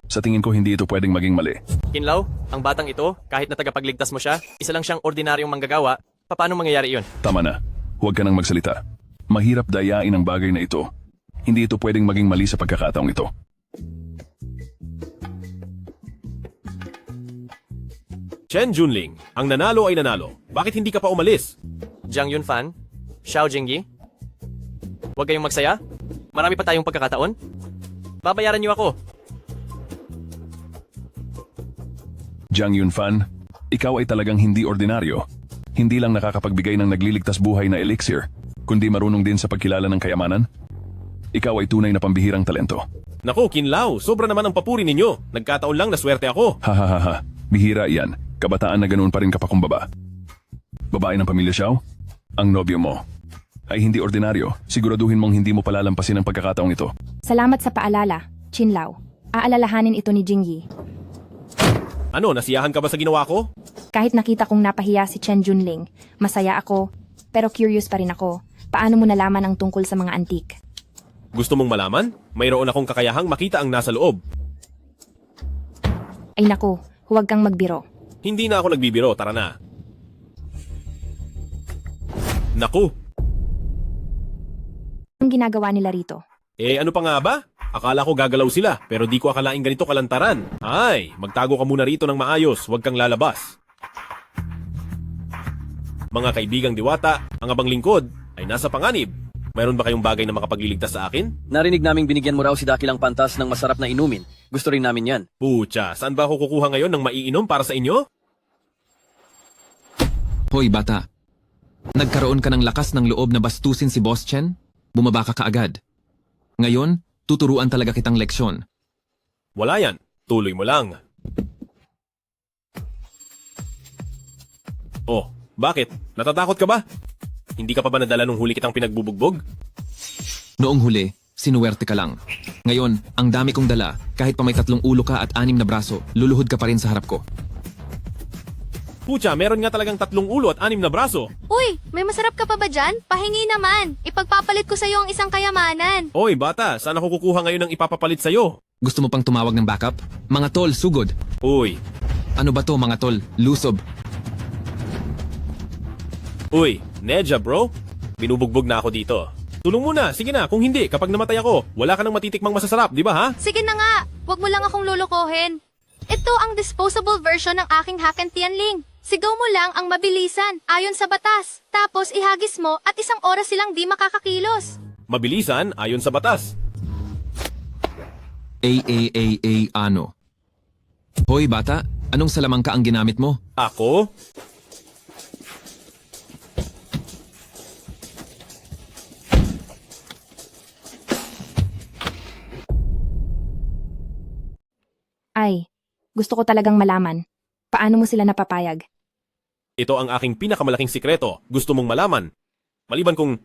sa tingin ko hindi ito pwedeng maging mali. Kinlaw, ang batang ito, kahit na tagapagligtas mo siya, isa lang siyang ordinaryong manggagawa, paano mangyayari iyon? Tama na. Huwag ka nang magsalita. Mahirap dayain ang bagay na ito. Hindi ito pwedeng maging mali sa pagkakataong ito. Chen Junling, ang nanalo ay nanalo. Bakit hindi ka pa umalis? Jiang Yunfan? Xiao Jingyi? Huwag kayong magsaya? Marami pa tayong pagkakataon? Babayaran niyo ako. Jiang Yunfan, ikaw ay talagang hindi ordinaryo. Hindi lang nakakapagbigay ng nagliligtas buhay na elixir, kundi marunong din sa pagkilala ng kayamanan. Ikaw ay tunay na pambihirang talento. Naku, Kinlaw, sobra naman ang papuri ninyo. Nagkataon lang na swerte ako. Ha. Bihira iyan. Kabataan na ganoon pa rin kapakumbaba. Babae ng pamilya Xiao? Ang nobyo mo ay hindi ordinaryo. Siguraduhin mong hindi mo palalampasin ang pagkakataong ito. Salamat sa paalala, Qinlao. Aalalahanin ito ni Jingyi. Ano, nasiyahan ka ba sa ginawa ko? Kahit nakita kong napahiya si Chen Junling, masaya ako, pero curious pa rin ako. Paano mo nalaman ang tungkol sa mga antique? Gusto mong malaman? Mayroon akong kakayahang makita ang nasa loob. Ay naku, huwag kang magbiro. Hindi na ako nagbibiro, tara na. Naku, Anong ginagawa nila rito? ano pa nga ba? Akala ko gagalaw sila, pero di ko akalaing ganito kalantaran. Ay, magtago ka muna rito ng maayos, huwag kang lalabas. Mga kaibigang diwata, ang abang lingkod ay nasa panganib. Mayroon ba kayong bagay na makapagliligtas sa akin? Narinig naming binigyan mo raw si Dakilang Pantas ng masarap na inumin. Gusto rin namin yan. Pucha, saan ba ako kukuha ngayon ng maiinom para sa inyo? Hoy bata, nagkaroon ka ng lakas ng loob na bastusin si Boss Chen? Bumaba ka kaagad. Ngayon, tuturuan talaga kitang leksyon. Wala yan. Tuloy mo lang. Oh, bakit? Natatakot ka ba? Hindi ka pa ba nadala nung huli kitang pinagbubugbog? Noong huli, sinuwerte ka lang. Ngayon, ang dami kong dala, kahit pa may 3 ulo ka at 6 na braso, luluhod ka pa rin sa harap ko. Pucha, meron nga talagang 3 ulo at 6 na braso. Uy, may masarap ka pa ba dyan? Pahingi naman. Ipagpapalit ko sa'yo ang isang kayamanan. Oy, bata, saan ako kukuha ngayon ng ipapapalit sa'yo? Gusto mo pang tumawag ng backup? Mga tol, sugod. Uy. Ano ba to mga tol? Lusob. Uy, Nedja bro. Binubugbog na ako dito. Tulong muna, sige na, kung hindi, kapag namatay ako, wala ka nang matitikmang masasarap, di ba ha? Sige na nga, wag mo lang akong lulukohin. Ito ang disposable version ng aking Hack and Tianling. Sigaw mo lang ang mabilisan, ayon sa batas. Tapos ihagis mo at 1 oras silang di makakakilos. Mabilisan ayon sa batas. Ano? Hoy bata, anong salamangka ang ginamit mo? Ako? Ay, gusto ko talagang malaman. Paano mo sila napapayag? Ito ang aking pinakamalaking sikreto. Gusto mong malaman? Maliban kung...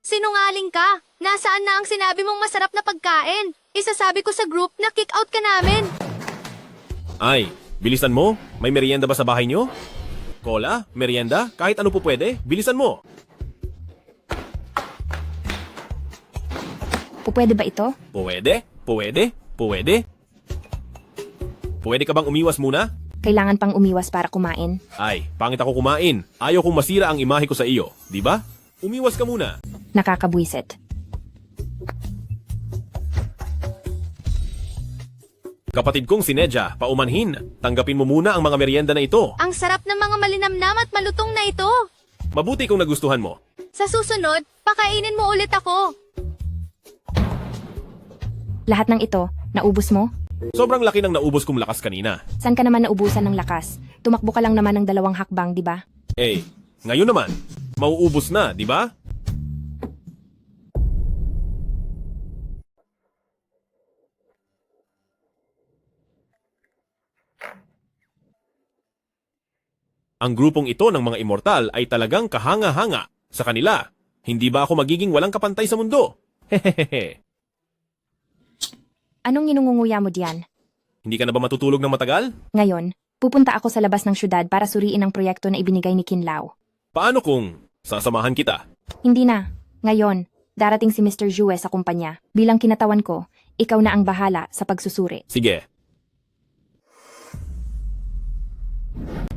Sinungaling ka. Nasaan na ang sinabi mong masarap na pagkain? Isasabi ko sa group na kick out ka namin. Ay, bilisan mo. May merienda ba sa bahay nyo? Cola? Merienda? Kahit ano po pwede? Bilisan mo. Pwede ba ito? Pwede? Pwede? Pwede? Pwede ka bang umiwas muna? Kailangan pang umiwas para kumain. Ay, pangit ako kumain. Ayaw kong masira ang imahe ko sa iyo. Di ba? Umiwas ka muna. Nakakabwisit. Kapatid kong si Nedja, paumanhin. Tanggapin mo muna ang mga merienda na ito. Ang sarap ng mga malinamnam at malutong na ito. Mabuti kung nagustuhan mo. Sa susunod, pakainin mo ulit ako. Lahat ng ito, naubos mo? Sobrang laki ng naubos kong lakas kanina. Saan ka naman naubusan ng lakas? Tumakbo ka lang naman ng 2 hakbang, di ba? Eh, ngayon naman, mauubos na, di ba? Ang grupong ito ng mga immortal ay talagang kahanga-hanga. Sa kanila, hindi ba ako magiging walang kapantay sa mundo? Hehehehe. Anong inungunguya mo diyan? Hindi ka na ba matutulog ng matagal? Ngayon, pupunta ako sa labas ng syudad para suriin ang proyekto na ibinigay ni Kinlao. Paano kung sasamahan kita? Hindi na. Ngayon, darating si Mr. Jue sa kumpanya. Bilang kinatawan ko, ikaw na ang bahala sa pagsusuri. Sige.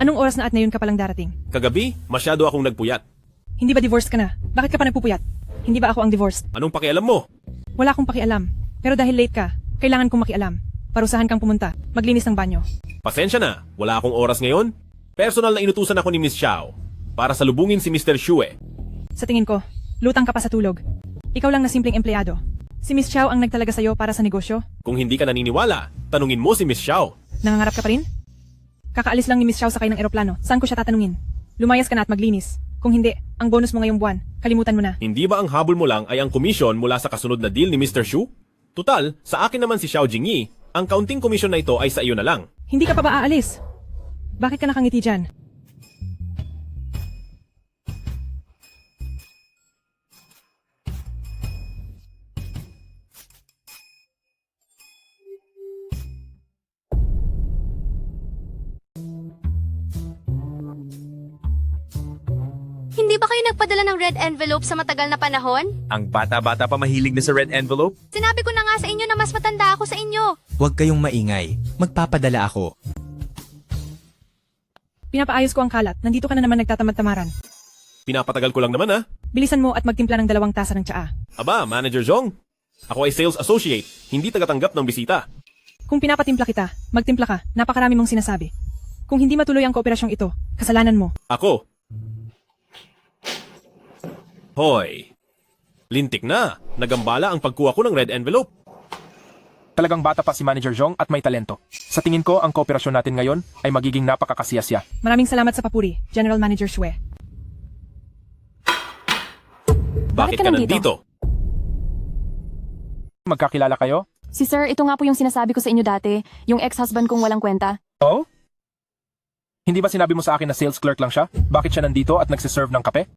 Anong oras na at ngayon ka palang darating? Kagabi, masyado akong nagpuyat. Hindi ba divorced ka na? Bakit ka pa nagpupuyat? Hindi ba ako ang divorced? Anong pakialam mo? Wala akong pakialam. Pero dahil late ka, kailangan kong makialam. Parusahan kang pumunta, maglinis ng banyo. Pasensya na, wala akong oras ngayon. Personal na inutusan ako ni Miss Xiao para salubungin si Mr. Xue. Sa tingin ko, lutang ka pa sa tulog. Ikaw lang na simpleng empleyado. Si Miss Xiao ang nagtalaga sa'yo para sa negosyo? Kung hindi ka naniniwala, tanungin mo si Miss Xiao. Nangangarap ka pa rin? Kakaalis lang ni Miss Xiao sakay ng eroplano. Saan ko siya tatanungin? Lumayas ka na at maglinis. Kung hindi, ang bonus mo ngayong buwan, kalimutan mo na. Hindi ba ang habol mo lang ay ang komisyon mula sa kasunod na deal ni Mr. Xu? Tutal, sa akin naman si Xiao Jingyi, ang kaunting komisyon na ito ay sa iyo na lang. Hindi ka pa ba aalis? Bakit ka nakangiti dyan? Hindi ba kayo nagpadala ng red envelope sa matagal na panahon? Ang bata-bata pa mahilig na sa red envelope? Sinabi ko na nga sa inyo na mas matanda ako sa inyo. Huwag kayong maingay. Magpapadala ako. Pinapaayos ko ang kalat. Nandito ka na naman nagtatamad-tamaran. Pinapatagal ko lang naman Bilisan mo at magtimpla ng 2 tasa ng tsaa. Aba, Manager Zhong. Ako ay sales associate, hindi tagatanggap ng bisita. Kung pinapatimpla kita, magtimpla ka. Napakarami mong sinasabi. Kung hindi matuloy ang kooperasyong ito, kasalanan mo. Ako. Hoy, lintik na. Nagambala ang pagkuha ko ng red envelope. Talagang bata pa si Manager Zhong at may talento. Sa tingin ko, ang kooperasyon natin ngayon ay magiging napakakasiyasya. Maraming salamat sa papuri, General Manager Shue. Bakit ka nandito? Magkakilala kayo? Si Sir, ito nga po yung sinasabi ko sa inyo dati, yung ex-husband kong walang kwenta. Oh? Hindi ba sinabi mo sa akin na sales clerk lang siya? Bakit siya nandito at nagsiserve ng kape?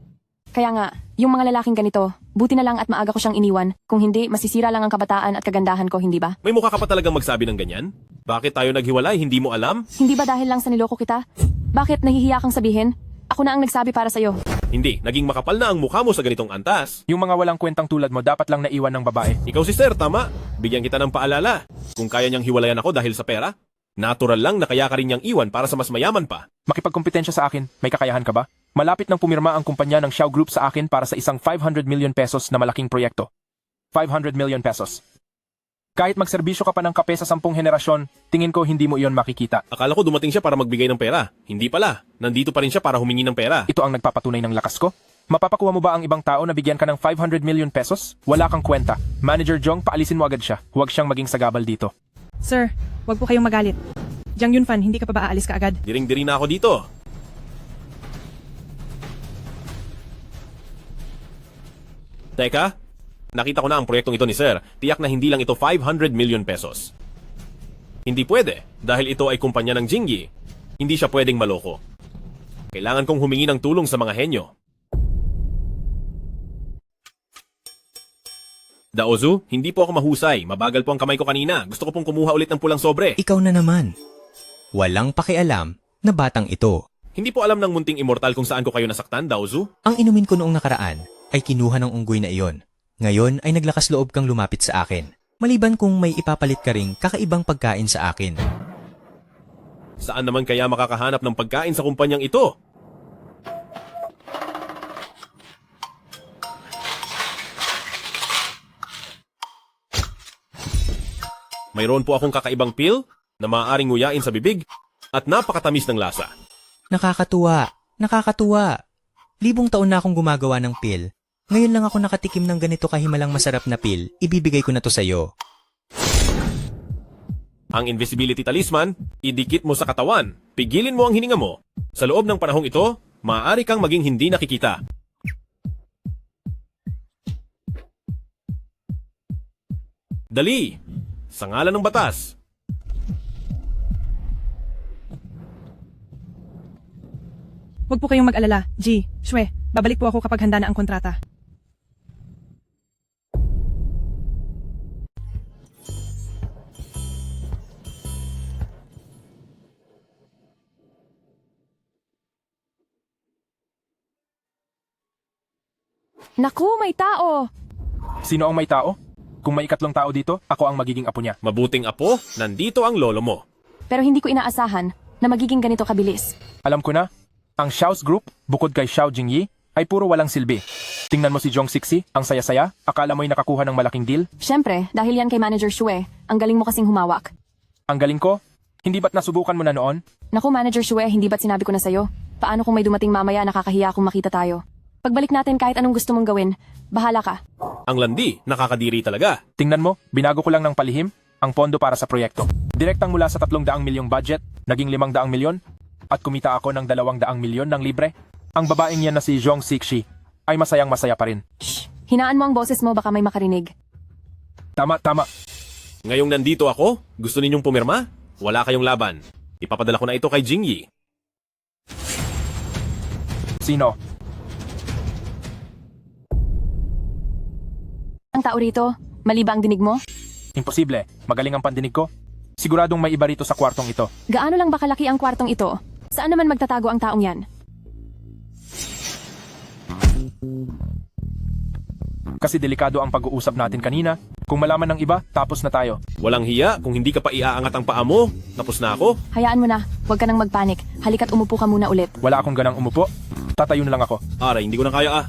Kaya nga, yung mga lalaking ganito, buti na lang at maaga ko siyang iniwan. Kung hindi, masisira lang ang kabataan at kagandahan ko, hindi ba? May mukha ka pa talagang magsabi ng ganyan? Bakit tayo naghiwalay? Hindi mo alam? Hindi ba dahil lang sa niloko kita? Bakit nahihiya kang sabihin? Ako na ang nagsabi para sa'yo. Hindi, naging makapal na ang mukha mo sa ganitong antas. Yung mga walang kwentang tulad mo dapat lang naiwan ng babae. Ikaw si Sir, tama. Bigyan kita ng paalala. Kung kaya niyang hiwalayan ako dahil sa pera, natural lang na kaya ka rin niyang iwan para sa mas mayaman pa. Makipagkompetensya sa akin, may kakayahan ka ba? Malapit nang pumirma ang kumpanya ng Xiao Group sa akin para sa isang 500 million pesos na malaking proyekto. 500 million pesos. Kahit magserbisyo ka pa ng kape sa 10 henerasyon, tingin ko hindi mo iyon makikita. Akala ko dumating siya para magbigay ng pera. Hindi pala. Nandito pa rin siya para humingi ng pera. Ito ang nagpapatunay ng lakas ko. Mapapakuha mo ba ang ibang tao na bigyan ka ng 500 million pesos? Wala kang kwenta. Manager Zhong, paalisin mo agad siya. Huwag siyang maging sagabal dito. Sir, wag po kayong magalit. Jiang Yunfan, hindi ka pa ba aalis ka agad? Diring-diri na ako dito. Teka, nakita ko na ang proyektong ito ni Sir. Tiyak na hindi lang ito 500 million pesos. Hindi pwede, dahil ito ay kumpanya ng Jingyi. Hindi siya pwedeng maloko. Kailangan kong humingi ng tulong sa mga henyo. Daozu, hindi po ako mahusay. Mabagal po ang kamay ko kanina. Gusto ko pong kumuha ulit ng pulang sobre. Ikaw na naman. Walang pakialam na batang ito. Hindi po alam ng munting immortal kung saan ko kayo nasaktan, Daozu. Ang inumin ko noong nakaraan ay kinuha ng unggoy na iyon. Ngayon ay naglakas loob kang lumapit sa akin. Maliban kung may ipapalit ka ring kakaibang pagkain sa akin. Saan naman kaya makakahanap ng pagkain sa kumpanyang ito? Mayroon po akong kakaibang pill na maaaring nguyain sa bibig at napakatamis ng lasa. Nakakatuwa. Nakakatuwa. Libong taon na akong gumagawa ng pill. Ngayon lang ako nakatikim ng ganito kahimalang masarap na pill. Ibibigay ko na to sa'yo. Ang invisibility talisman, idikit mo sa katawan. Pigilin mo ang hininga mo. Sa loob ng panahong ito, maaari kang maging hindi nakikita. Dali! Sa ngalan ng batas. Huwag po kayong mag-alala. G, Shue, babalik po ako kapag handa na ang kontrata. Naku, may tao! Sino ang may tao? Kung may ikatlong tao dito, ako ang magiging apo niya. Mabuting apo, nandito ang lolo mo. Pero hindi ko inaasahan na magiging ganito kabilis. Alam ko na, ang Xiao's group, bukod kay Xiao Jingyi, ay puro walang silbi. Tingnan mo si Zhong Sixi, ang saya-saya, akala mo'y nakakuha ng malaking deal. Siyempre, dahil yan kay Manager Shue, ang galing mo kasing humawak. Ang galing ko? Hindi ba't nasubukan mo na noon? Naku, Manager Shue, hindi ba't sinabi ko na sa'yo? Paano kung may dumating mamaya nakakahiya kung makita tayo? Pagbalik natin kahit anong gusto mong gawin, bahala ka. Ang landi, nakakadiri talaga. Tingnan mo, binago ko lang ng palihim ang pondo para sa proyekto. Direktang mula sa 300 milyong budget, naging 500 milyon, at kumita ako ng 200 milyon ng libre. Ang babaeng yan na si Zhong Sixi ay masayang-masaya pa rin. Shh! Hinaan mo ang boses mo, baka may makarinig. Tama. Ngayong nandito ako, gusto ninyong pumirma? Wala kayong laban. Ipapadala ko na ito kay Jingyi. Sino? Ang tao rito, mali ba ang dinig mo? Imposible. Magaling ang pandinig ko. Siguradong may iba rito sa kwartong ito. Gaano lang ba kalaki ang kwartong ito? Saan naman magtatago ang taong yan? Kasi delikado ang pag-uusap natin kanina. Kung malaman ng iba, tapos na tayo. Walang hiya, kung hindi ka pa iaangat ang paa mo, tapos na ako. Hayaan mo na, huwag ka nang magpanik. Halika't umupo ka muna ulit. Wala akong ganang umupo. Tatayo na lang ako. Aray, hindi ko na kaya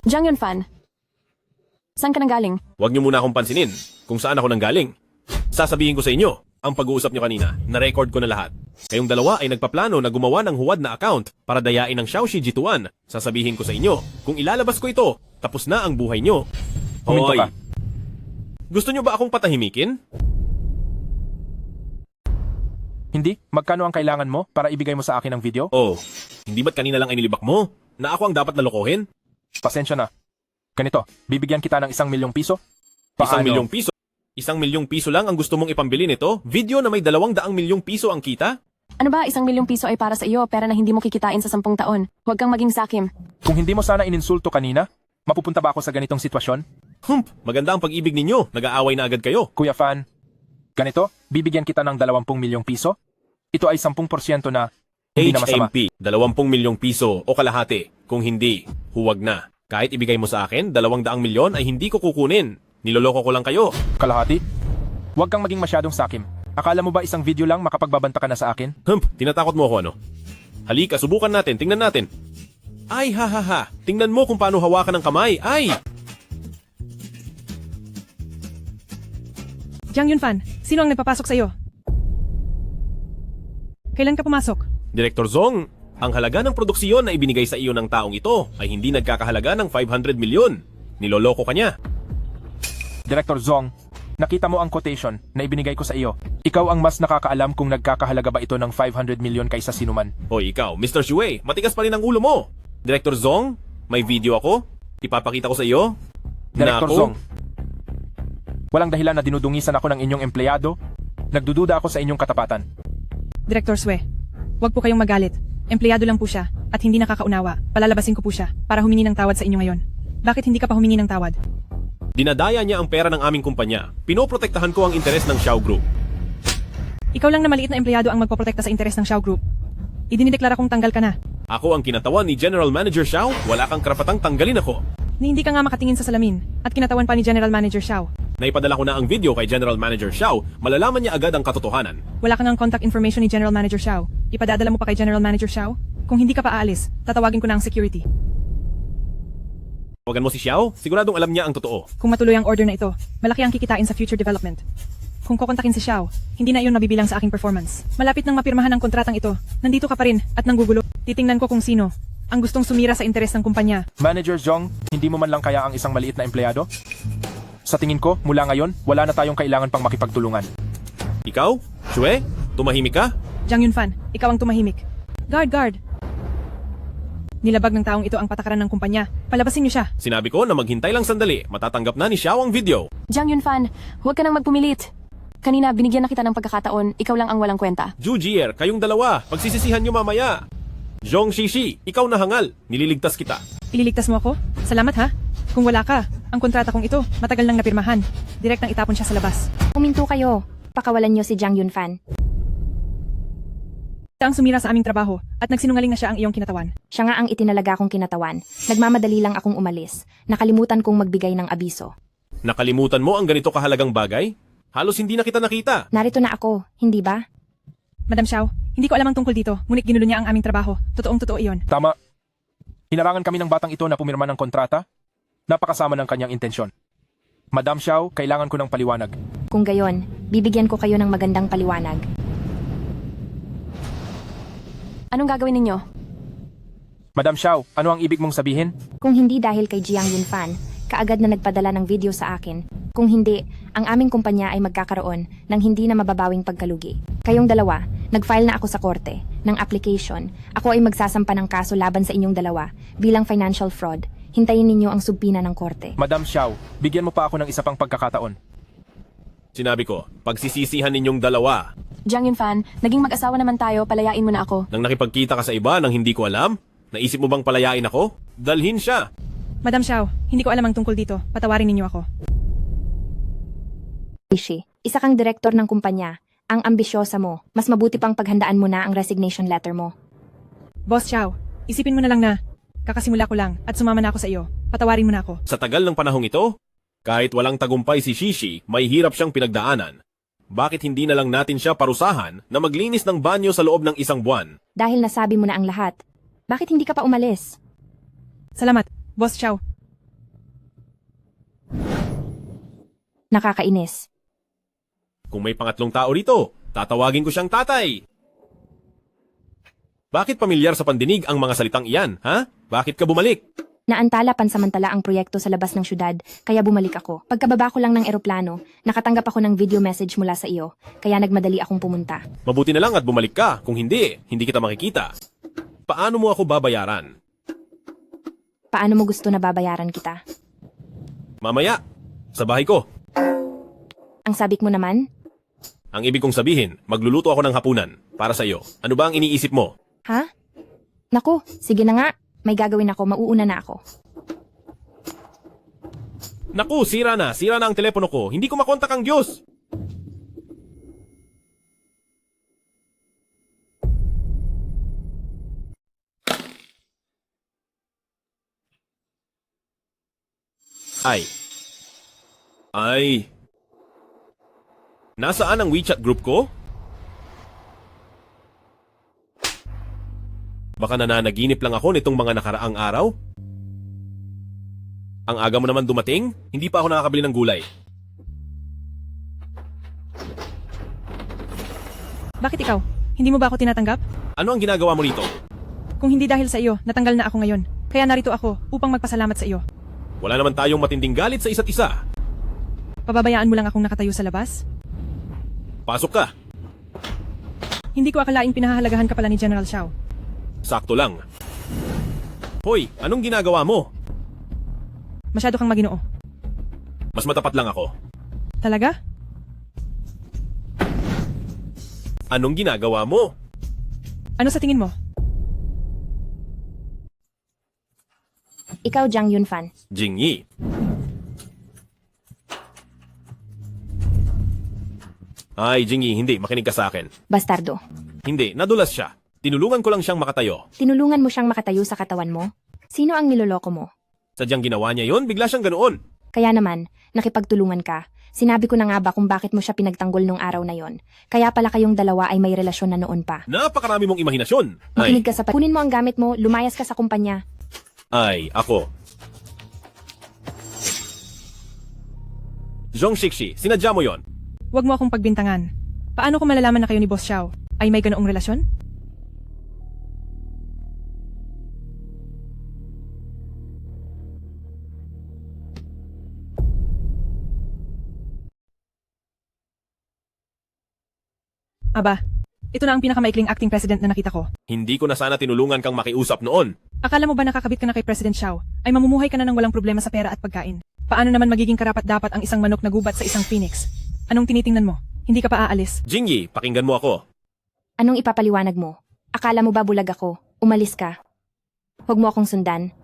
Jiang Yunfan, saan ka nang galing? Huwag niyo muna akong pansinin kung saan ako nanggaling. Sasabihin ko sa inyo, ang pag-uusap niyo kanina, na-record ko na lahat. Kayong dalawa ay nagpaplano na gumawa ng huwad na account para dayain ng Xiaoxi Jituan. Sasabihin ko sa inyo, kung ilalabas ko ito, tapos na ang buhay nyo. Huminto ka. Gusto nyo ba akong patahimikin? Hindi? Magkano ang kailangan mo para ibigay mo sa akin ang video? Oh, hindi ba't kanina lang ay nilibak mo? Na ako ang dapat nalokohin? Pasensya na. Ganito, bibigyan kita ng 1 milyong piso? 1 milyong piso? 1 milyong piso lang ang gusto mong ipambili nito? Video na may 200 milyong piso ang kita? Ano ba, 1 milyong piso ay para sa iyo, pera na hindi mo kikitain sa 10 taon. Huwag kang maging sakim. Kung hindi mo sana ininsulto kanina, mapupunta ba ako sa ganitong sitwasyon? Maganda ang pag-ibig ninyo. Nag-aaway na agad kayo. Kuya Fan, ganito, bibigyan kita ng 20 milyong piso. Ito ay 10% na hindi na masama. HMP, 20 milyong piso o kalahati. Kung hindi, huwag na. Kahit ibigay mo sa akin, 200 milyon ay hindi ko kukunin. Niloloko ko lang kayo. Kalahati? Huwag kang maging masyadong sakim. Akala mo ba isang video lang makapagbabanta ka na sa akin? Tinatakot mo ako ano? Halika, subukan natin, tingnan natin. Ay, ha. Tingnan mo kung paano hawakan ng kamay. Ay! Jiang Yunfan, sino ang nagpapasok sa iyo? Kailan ka pumasok? Director Zong, ang halaga ng produksiyon na ibinigay sa iyo ng taong ito ay hindi nagkakahalaga ng 500 milyon. Niloloko ka niya. Director Zong, nakita mo ang quotation na ibinigay ko sa iyo. Ikaw ang mas nakakaalam kung nagkakahalaga ba ito ng 500 milyon kaysa sinuman. Hoy, ikaw, Mr. Shui, matigas pa rin ang ulo mo. Director Zong, may video ako. Ipapakita ko sa iyo. Director na ako... Zong, walang dahilan na dinudungisan ako ng inyong empleyado. Nagdududa ako sa inyong katapatan. Director Sue, huwag po kayong magalit. Empleyado lang po siya at hindi nakakaunawa. Palalabasin ko po siya para humingi ng tawad sa inyo ngayon. Bakit hindi ka pa humingi ng tawad? Dinadaya niya ang pera ng aming kumpanya. Pinoprotektahan ko ang interes ng Xiao Group. Ikaw lang na maliit na empleyado ang magpoprotekta sa interes ng Xiao Group. Idinideklara kong tanggal ka na. Ako ang kinatawan ni General Manager Xiao. Wala kang karapatang tanggalin ako. Ni hindi ka nga makatingin sa salamin at kinatawan pa ni General Manager Xiao. Naipadala ko na ang video kay General Manager Xiao. Malalaman niya agad ang katotohanan. Wala kang ang contact information ni General Manager Xiao. Ipadadala mo pa kay General Manager Xiao? Kung hindi ka pa aalis, tatawagin ko na ang security. Tawagan mo si Xiao? Siguradong alam niya ang totoo. Kung matuloy ang order na ito, malaki ang kikitain sa future development. Kung kukontakin si Xiao, hindi na iyon mabibilang sa aking performance. Malapit nang mapirmahan ang kontratang ito. Nandito ka pa rin at nanggugulo. Titingnan ko kung sino ang gustong sumira sa interes ng kumpanya. Manager Zong, hindi mo man lang kaya ang isang maliit na empleyado? Sa tingin ko, mula ngayon, wala na tayong kailangan pang makipagtulungan. Ikaw? Shue? Tumahimik ka? Jiang Yunfan, ikaw ang tumahimik. Guard! Nilabag ng taong ito ang patakaran ng kumpanya. Palabasin niyo siya. Sinabi ko na maghintay lang sandali. Matatanggap na ni Xiao ang video. Jiang Yunfan, huwag ka nang magpumilit. Kanina, binigyan na kita ng pagkakataon, ikaw lang ang walang kwenta. Zhu Jier, kayong dalawa. Pagsisisihan niyo mamaya. Zhong Shishi, ikaw na hangal. Nililigtas kita. Ililigtas mo ako? Salamat ha. Kung wala ka, ang kontrata kong ito, matagal nang napirmahan. Direct nang itapon siya sa labas. Huminto kayo. Pakawalan niyo si Jiang Yunfan. Siya ang sumira sa aming trabaho at nagsinungaling na siya ang iyong kinatawan. Siya nga ang itinalaga kong kinatawan. Nagmamadali lang akong umalis. Nakalimutan kong magbigay ng abiso. Nakalimutan mo ang ganito kahalagang bagay? Halos hindi na kita nakita. Narito na ako, hindi ba? Madam Xiao, hindi ko alam ang tungkol dito, ngunit ginulo niya ang aming trabaho. Totoong-totoo iyon. Tama. Hinarangan kami ng batang ito na pumirma ng kontrata. Napakasama ng kanyang intensyon. Madam Xiao, kailangan ko ng paliwanag. Kung gayon, bibigyan ko kayo ng magandang paliwanag. Anong gagawin ninyo? Madam Xiao, ano ang ibig mong sabihin? Kung hindi dahil kay Jiang Yunfan, kaagad na nagpadala ng video sa akin. Kung hindi, ang aming kumpanya ay magkakaroon ng hindi na mababawing pagkalugi. Kayong dalawa, nag-file na ako sa korte ng application. Ako ay magsasampa ng kaso laban sa inyong dalawa bilang financial fraud. Hintayin ninyo ang subpina ng korte. Madam Xiao, bigyan mo pa ako ng isa pang pagkakataon. Sinabi ko, pagsisisihan ninyong dalawa. Jiang Yunfan, naging mag-asawa naman tayo, palayain mo na ako. Nang nakipagkita ka sa iba nang hindi ko alam? Naisip mo bang palayain ako? Dalhin siya. Madam Xiao, hindi ko alam ang tungkol dito. Patawarin ninyo ako. Isa kang direktor ng kumpanya. Ang ambisyosa mo. Mas mabuti pang paghandaan mo na ang resignation letter mo. Boss Xiao, isipin mo na lang na kakasimula ko lang at sumama na ako sa iyo. Patawarin mo na ako. Sa tagal ng panahong ito, kahit walang tagumpay si Shishi, may hirap siyang pinagdaanan. Bakit hindi na lang natin siya parusahan na maglinis ng banyo sa loob ng 1 buwan? Dahil nasabi mo na ang lahat. Bakit hindi ka pa umalis? Salamat, Boss Xiao. Nakakainis. Kung may pangatlong tao rito, tatawagin ko siyang tatay. Bakit pamilyar sa pandinig ang mga salitang iyan, ha? Bakit ka bumalik? Naantala pansamantala ang proyekto sa labas ng syudad, kaya bumalik ako. Pagkababa ko lang ng eroplano, nakatanggap ako ng video message mula sa iyo, kaya nagmadali akong pumunta. Mabuti na lang at bumalik ka. Kung hindi, hindi kita makikita. Paano mo ako babayaran? Paano mo gusto na babayaran kita? Mamaya, sa bahay ko. Ang sabik mo naman? Ang ibig kong sabihin, magluluto ako ng hapunan para sa iyo. Ano ba ang iniisip mo? Ha? Naku, sige na nga. May gagawin ako, mauuna na ako. Naku, sira na ang telepono ko. Hindi ko makontak ang Diyos. Ay. Nasaan ang WeChat group ko? Baka nananaginip lang ako nitong mga nakaraang araw? Ang aga mo naman dumating, hindi pa ako nakakabili ng gulay. Bakit ikaw? Hindi mo ba ako tinatanggap? Ano ang ginagawa mo rito? Kung hindi dahil sa iyo, natanggal na ako ngayon. Kaya narito ako upang magpasalamat sa iyo. Wala naman tayong matinding galit sa isa't isa. Pababayaan mo lang akong nakatayo sa labas? Pasok ka. Hindi ko akalaing pinahahalagahan ka pala ni General Xiao. Sakto lang. Hoy, anong ginagawa mo? Masyado kang maginoo. Mas matapat lang ako. Talaga? Anong ginagawa mo? Ano sa tingin mo? Ikaw, Jiang Yunfan. Jingyi. Ay, Jingyi, hindi. Makinig ka sa akin. Bastardo. Hindi, nadulas siya. Tinulungan ko lang siyang makatayo. Tinulungan mo siyang makatayo sa katawan mo? Sino ang niloloko mo? Sadyang ginawa niya yon, bigla siyang ganoon. Kaya naman, nakipagtulungan ka. Sinabi ko na nga ba kung bakit mo siya pinagtanggol nung araw na yon. Kaya pala kayong dalawa ay may relasyon na noon pa. Napakarami mong imahinasyon. Makinig ka sa kunin mo ang gamit mo, lumayas ka sa kumpanya. Ay, ako. Zhong Shixi, sinadya mo yon. Huwag mo akong pagbintangan. Paano ko malalaman na kayo ni Boss Xiao ay may ganoong relasyon? Aba, ito na ang pinakamaikling acting president na nakita ko. Hindi ko na sana tinulungan kang makiusap noon. Akala mo ba nakakabit ka na kay President Xiao ay mamumuhay ka na ng walang problema sa pera at pagkain? Paano naman magiging karapat-dapat ang isang manok na gubat sa isang phoenix? Anong tinitingnan mo? Hindi ka pa aalis. Jingyi, pakinggan mo ako. Anong ipapaliwanag mo? Akala mo ba bulag ako? Umalis ka. Huwag mo akong sundan.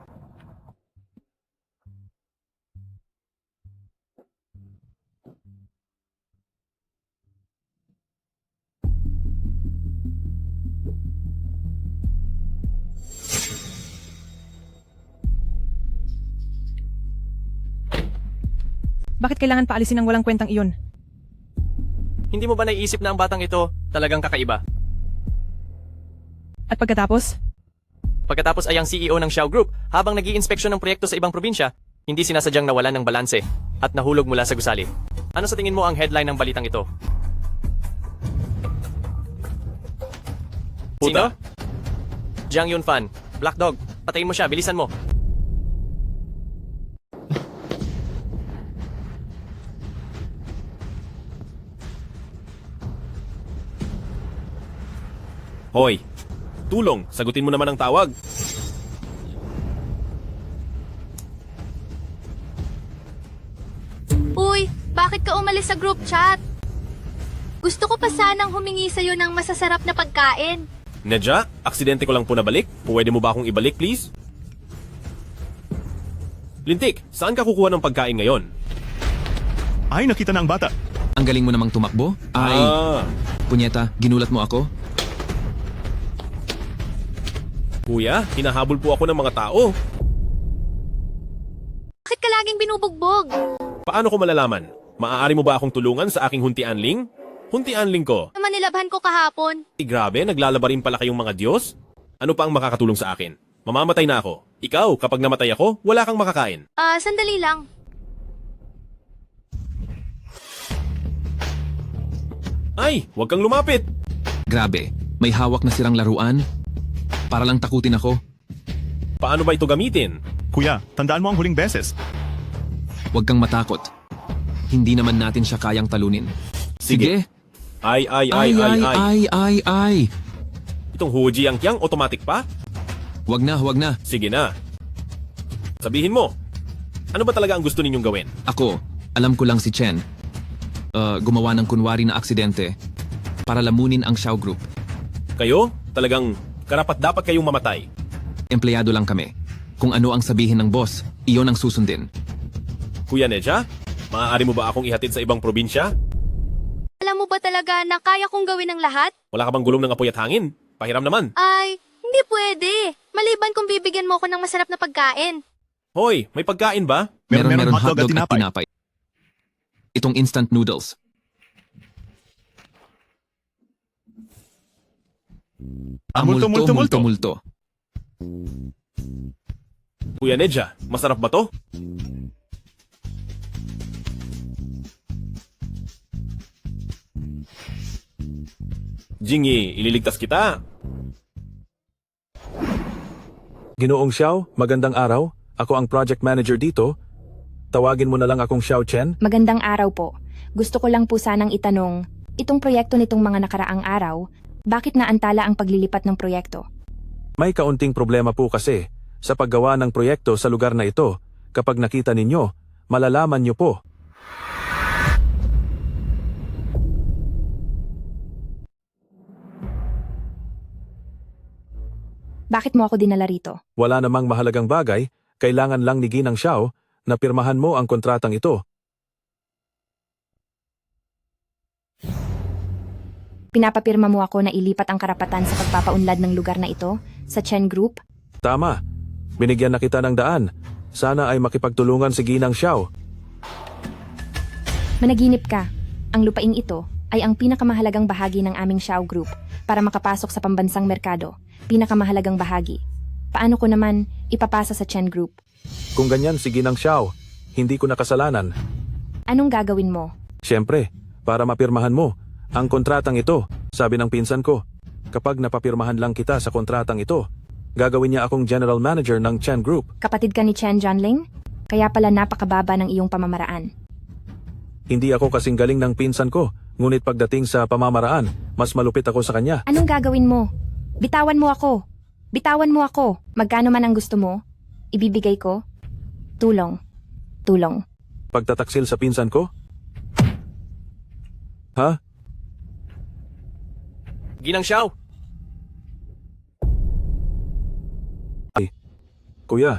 Bakit kailangan paalisin ang walang kwentang iyon? Hindi mo ba naiisip na ang batang ito talagang kakaiba? At pagkatapos? Pagkatapos ay ang CEO ng Xiao Group habang nag-iinspeksyon ng proyekto sa ibang probinsya, hindi sinasadyang nawalan ng balanse at nahulog mula sa gusali. Ano sa tingin mo ang headline ng balitang ito? Sino? Jiang Yunfan. Black Dog. Patayin mo siya, bilisan mo. Hoy, tulong, sagutin mo naman ang tawag. Uy, bakit ka umalis sa group chat? Gusto ko pa sanang humingi sa'yo ng masasarap na pagkain. Nedja, aksidente ko lang po nabalik. Pwede mo ba akong ibalik, please? Lintik, saan ka kukuha ng pagkain ngayon? Ay, nakita na ang bata. Ang galing mo namang tumakbo? Ay, punyeta, ginulat mo ako? Kuya, hinahabol po ako ng mga tao. Bakit ka laging binubugbog? Paano ko malalaman? Maaari mo ba akong tulungan sa aking hunti-anling? Hunti-anling ko. Manilabhan ko kahapon. Grabe, naglalaba rin pala kayong mga Diyos? Ano pa ang makakatulong sa akin? Mamamatay na ako. Ikaw, kapag namatay ako, wala kang makakain. Sandali lang. Ay, huwag kang lumapit! Grabe, may hawak na sirang laruan? Para lang takutin ako. Paano ba ito gamitin? Kuya, tandaan mo ang huling beses. Huwag kang matakot. Hindi naman natin siya kayang talunin. Sige. Ay. Ay. Itong Huji ang Kyang, automatic pa? Huwag na. Sige na. Sabihin mo, ano ba talaga ang gusto ninyong gawin? Ako, alam ko lang si Chen. Gumawa ng kunwari na aksidente para lamunin ang Xiao Group. Kayo, talagang karapat dapat kayong mamatay. Empleyado lang kami. Kung ano ang sabihin ng boss, iyon ang susundin. Kuya Neja, maaari mo ba akong ihatid sa ibang probinsya? Alam mo ba talaga na kaya kong gawin ang lahat? Wala ka bang gulong ng apoy at hangin? Pahiram naman. Ay, hindi pwede. Maliban kung bibigyan mo ako ng masarap na pagkain. Hoy, may pagkain ba? Meron hotdog at tinapay. Itong instant noodles. Multo. Kuya Neja, masarap ba to? Jingy, ililigtas kita. Ginoong Xiao, magandang araw. Ako ang project manager dito. Tawagin mo na lang akong Xiao Chen. Magandang araw po. Gusto ko lang po sanang itanong, itong proyekto nitong mga nakaraang araw, bakit naantala ang paglilipat ng proyekto? May kaunting problema po kasi sa paggawa ng proyekto sa lugar na ito. Kapag nakita ninyo, malalaman nyo po. Bakit mo ako dinala rito? Wala namang mahalagang bagay, kailangan lang ni Ginang Xiao na pirmahan mo ang kontratang ito. Pinapapirma mo ako na ilipat ang karapatan sa pagpapaunlad ng lugar na ito sa Chen Group? Tama. Binigyan na kita ng daan. Sana ay makipagtulungan si Ginang Xiao. Managinip ka. Ang lupaing ito ay ang pinakamahalagang bahagi ng aming Xiao Group para makapasok sa pambansang merkado. Pinakamahalagang bahagi. Paano ko naman ipapasa sa Chen Group? Kung ganyan si Ginang Xiao, hindi ko na kasalanan. Anong gagawin mo? Siyempre, para mapirmahan mo ang kontratang ito, sabi ng pinsan ko. Kapag napapirmahan lang kita sa kontratang ito, gagawin niya akong general manager ng Chen Group. Kapatid ka ni Chen Jianling? Kaya pala napakababa ng iyong pamamaraan. Hindi ako kasing galing ng pinsan ko, ngunit pagdating sa pamamaraan, mas malupit ako sa kanya. Anong gagawin mo? Bitawan mo ako. Bitawan mo ako. Magkano man ang gusto mo, ibibigay ko. Tulong. Pagtataksil sa pinsan ko? Ha? Ginang Xiao! Kuya,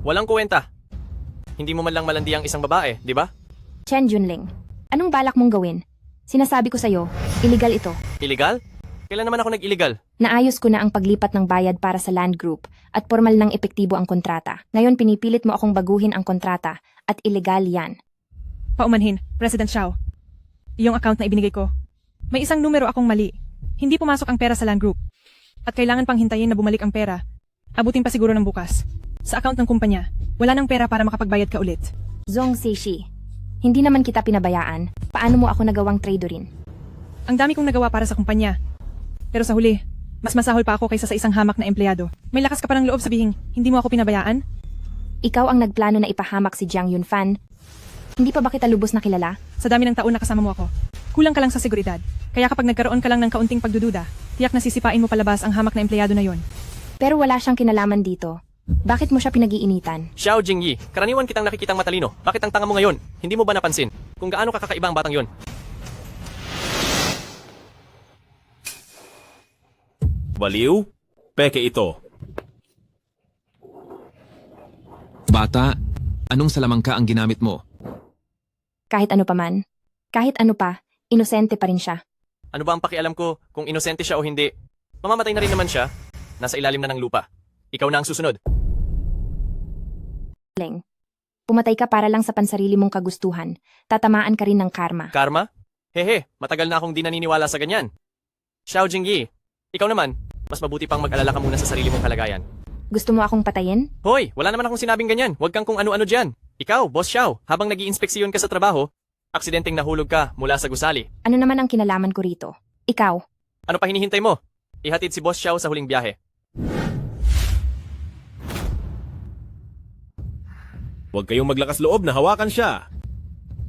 Walang kwenta. Hindi mo man lang malandi ang isang babae, di ba? Chen Junling, anong balak mong gawin? Sinasabi ko sa'yo, illegal ito. Illegal? Kailan naman ako nag-illegal? Naayos ko na ang paglipat ng bayad para sa land group at formal ng epektibo ang kontrata. Ngayon pinipilit mo akong baguhin ang kontrata at illegal yan. Paumanhin, President Xiao. Iyong account na ibinigay ko. May isang numero akong mali. Hindi pumasok ang pera sa land group. At kailangan pang hintayin na bumalik ang pera. Abutin pa siguro ng bukas. Sa account ng kumpanya, wala nang pera para makapagbayad ka ulit. Zong Seishi, hindi naman kita pinabayaan. Paano mo ako nagawang tradorin? Ang dami kong nagawa para sa kumpanya. Pero sa huli, mas masahol pa ako kaysa sa isang hamak na empleyado. May lakas ka pa ng loob sabihin, hindi mo ako pinabayaan? Ikaw ang nagplano na ipahamak si Jiang Yunfan. Hindi pa ba kita lubos na kilala? Sa dami ng taon na kasama mo ako, kulang ka lang sa seguridad. Kaya kapag nagkaroon ka lang ng kaunting pagdududa, tiyak na sisipain mo palabas ang hamak na empleyado na yon. Pero wala siyang kinalaman dito. Bakit mo siya pinag-iinitan? Xiao Jingyi, karaniwan kitang nakikitang matalino. Bakit ang tanga mo ngayon? Hindi mo ba napansin? Kung gaano kakakaiba ang batang yon? Baliw? Peke ito. Bata, anong salamangka ang ginamit mo? Kahit ano pa man. Kahit ano pa, inosente pa rin siya. Ano ba ang pakialam ko kung inosente siya o hindi? Mamamatay na rin naman siya. Nasa ilalim na ng lupa. Ikaw na ang susunod. Leng, pumatay ka para lang sa pansarili mong kagustuhan. Tatamaan ka rin ng karma. Karma? Hehe, matagal na akong di naniniwala sa ganyan. Xiao Jingyi, ikaw naman, mas mabuti pang mag-alala ka muna sa sarili mong kalagayan. Gusto mo akong patayin? Hoy, wala naman akong sinabing ganyan. Huwag kang kung ano-ano dyan. Ikaw, Boss Xiao, habang nag-iinspeksyon ka sa trabaho, aksidenteng nahulog ka mula sa gusali. Ano naman ang kinalaman ko rito? Ikaw? Ano pa hinihintay mo? Ihatid si Boss Xiao sa huling biyahe. Huwag kayong maglakas loob na hawakan siya.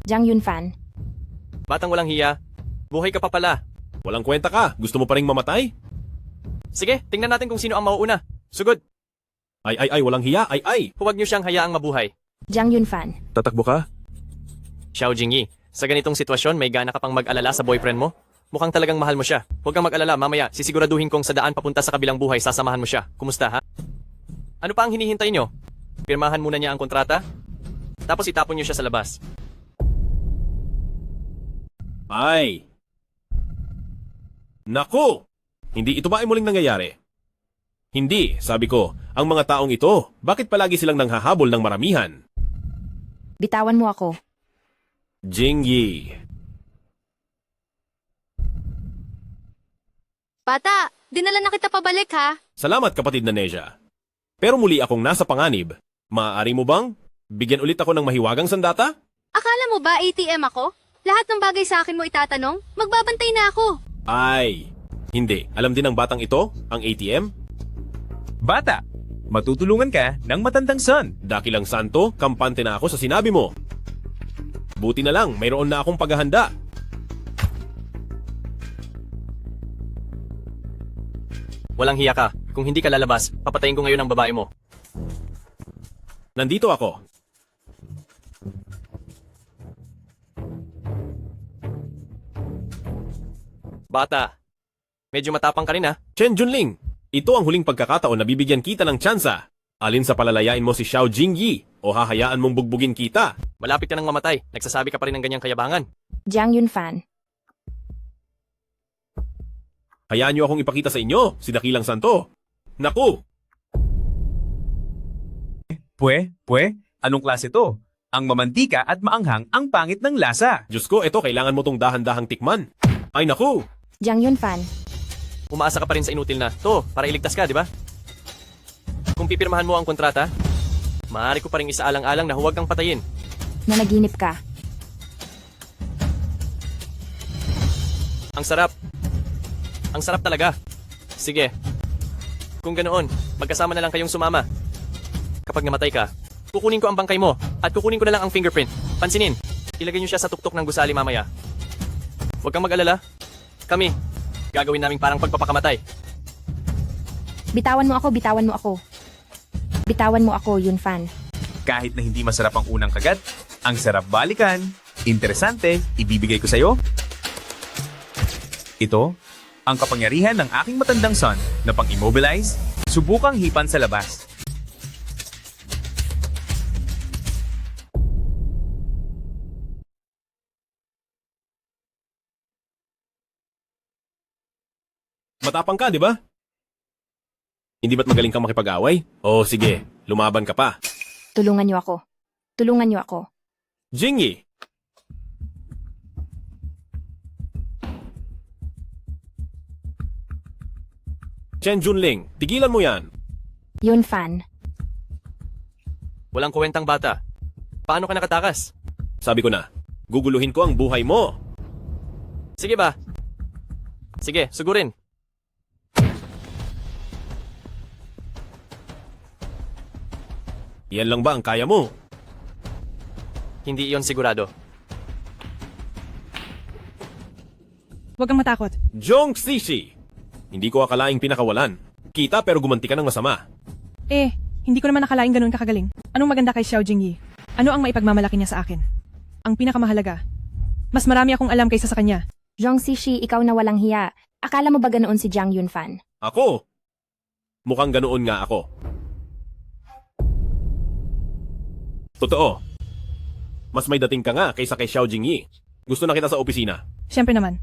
Jiang Yunfan, Batang walang hiya. Buhay ka pa pala. Walang kwenta ka. Gusto mo pa ring mamatay? Sige, tingnan natin kung sino ang mauuna. Sugod. Ay, walang hiya. Ay. Huwag niyo siyang hayaang mabuhay. Jiang Yunfan, Tatakbo ka? Xiao Jingyi, sa ganitong sitwasyon may gana ka pang mag-alala sa boyfriend mo? Mukhang talagang mahal mo siya. Huwag kang mag-alala, mamaya sisiguraduhin kong sa daan papunta sa kabilang buhay sasamahan mo siya. Kumusta ha? Ano pa ang hinihintay nyo? Pirmahan muna niya ang kontrata? Tapos itapon niyo siya sa labas. Ay. Naku! Hindi ito ba ay muling nangyayari? Hindi, sabi ko. Ang mga taong ito, bakit palagi silang nanghahabol ng maramihan? bitawan mo ako. Jingyi. Bata, dinala na kita pabalik ha. Salamat kapatid na Neja. Pero muli akong nasa panganib. Maaari mo bang bigyan ulit ako ng mahiwagang sandata? Akala mo ba ATM ako? Lahat ng bagay sa akin mo itatanong? Magbabantay na ako. Ay, hindi. Alam din ng batang ito, ang ATM? Bata, matutulungan ka ng matandang son. Dakilang santo, kampante na ako sa sinabi mo. Buti na lang, mayroon na akong paghahanda. Walang hiya ka. Kung hindi ka lalabas, papatayin ko ngayon ang babae mo. Nandito ako. Bata, medyo matapang ka rin ha. Chen Junling, ito ang huling pagkakataon na bibigyan kita ng tsansa. Alin sa palalayain mo si Xiao Jingyi o hahayaan mong bugbugin kita? Malapit ka nang mamatay. Nagsasabi ka pa rin ng ganyang kayabangan. Jiang Yunfan, Hayaan niyo akong ipakita sa inyo, si Dakilang Santo. Naku! Anong klase to? Ang mamantika at maanghang ang pangit ng lasa. Diyos ko, ito kailangan mo tong dahan-dahang tikman. Ay naku! Jiang Yunfan, Umaasa ka pa rin sa inutil na. To, para iligtas ka, di ba? Kung pipirmahan mo ang kontrata, maaari ko pa rin isaalang-alang na huwag kang patayin. nanaginip ka. Ang sarap. Ang sarap talaga. Sige. Kung ganoon, magkasama na lang kayong sumama. Kapag namatay ka, kukunin ko ang bangkay mo at kukunin ko na lang ang fingerprint. Pansinin, ilagay niyo siya sa tuktok ng gusali mamaya. Huwag kang mag-alala. Kami, gagawin naming parang pagpapakamatay. Bitawan mo ako, bitawan mo ako. Bitawan mo ako, Yunfan. Kahit na hindi masarap ang unang kagat, ang sarap balikan. Interesante, ibibigay ko sa'yo. Ito, ang kapangyarihan ng aking matandang son na pang-immobilize, subukang hipan sa labas. Matapang ka, di ba? Hindi ba't magaling kang makipag-away? Oh, sige, lumaban ka pa. Tulungan niyo ako. Tulungan niyo ako. Jingyi! Chen Junling, tigilan mo yan. Yunfan, Walang kwentang bata. Paano ka nakatakas? Sabi ko na, guguluhin ko ang buhay mo. Sige ba? Sige, sugurin. Yan lang ba ang kaya mo? Hindi iyon sigurado. Huwag kang matakot. Jong Sishi! Hindi ko akalaing pinakawalan. Kita pero gumanti ka ng masama. Hindi ko naman nakalaing ganun kakagaling. Anong maganda kay Xiao Jingyi? Ano ang maipagmamalaki niya sa akin? Ang pinakamahalaga. Mas marami akong alam kaysa sa kanya. Zhong Sishi, ikaw na walang hiya. Akala mo ba ganoon si Jiang Yunfan? Ako? Mukhang ganoon nga ako. Totoo. Mas may dating ka nga kaysa kay Xiao Jingyi. Gusto na kita sa opisina. Siyempre naman.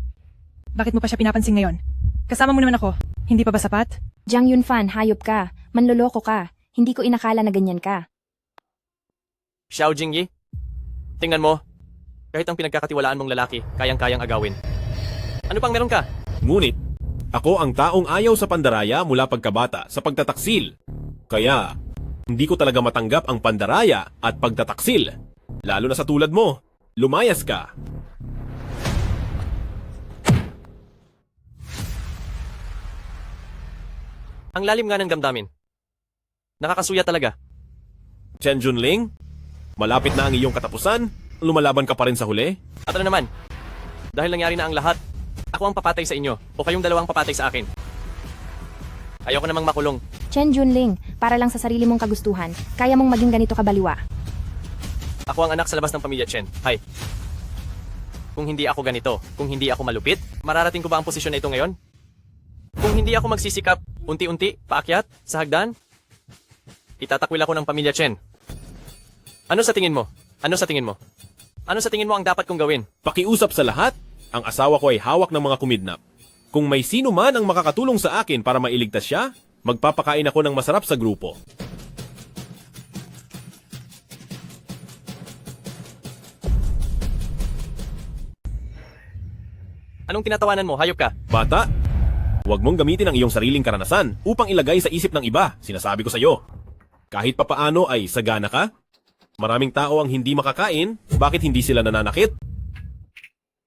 Bakit mo pa siya pinapansin ngayon? Kasama mo naman ako. Hindi pa ba sapat? Jiang Yunfan, hayop ka. Manloloko ka. Hindi ko inakala na ganyan ka. Xiao Jingyi, tingnan mo. Kahit ang pinagkakatiwalaan mong lalaki, kayang-kayang agawin. Ano pang meron ka? Ngunit, ako ang taong ayaw sa pandaraya mula pagkabata sa pagtataksil. Kaya, hindi ko talaga matanggap ang pandaraya at pagtataksil. Lalo na sa tulad mo. Lumayas ka. Ang lalim nga ng damdamin. Nakakasuya talaga. Chen Junling, malapit na ang iyong katapusan, lumalaban ka pa rin sa huli? At ano naman? Dahil nangyari na ang lahat, ako ang papatay sa inyo o kayong dalawang papatay sa akin. Ayoko namang makulong. Chen Junling, para lang sa sarili mong kagustuhan, kaya mong maging ganito kabaliwa. Ako ang anak sa labas ng pamilya Chen. Hi. Kung hindi ako ganito, kung hindi ako malupit, mararating ko ba ang posisyon na ito ngayon? Kung hindi ako magsisikap, unti-unti, paakyat, sa hagdan, itatakwil ako ng pamilya Chen. Ano sa tingin mo? Ano sa tingin mo? Ano sa tingin mo ang dapat kong gawin? Pakiusap sa lahat, ang asawa ko ay hawak ng mga kumidnap. Kung may sino man ang makakatulong sa akin para mailigtas siya, magpapakain ako ng masarap sa grupo. Anong tinatawanan mo? Hayop ka. Bata, huwag mong gamitin ang iyong sariling karanasan upang ilagay sa isip ng iba, sinasabi ko sa iyo. Kahit papaano ay sagana ka? Maraming tao ang hindi makakain, bakit hindi sila nananakit?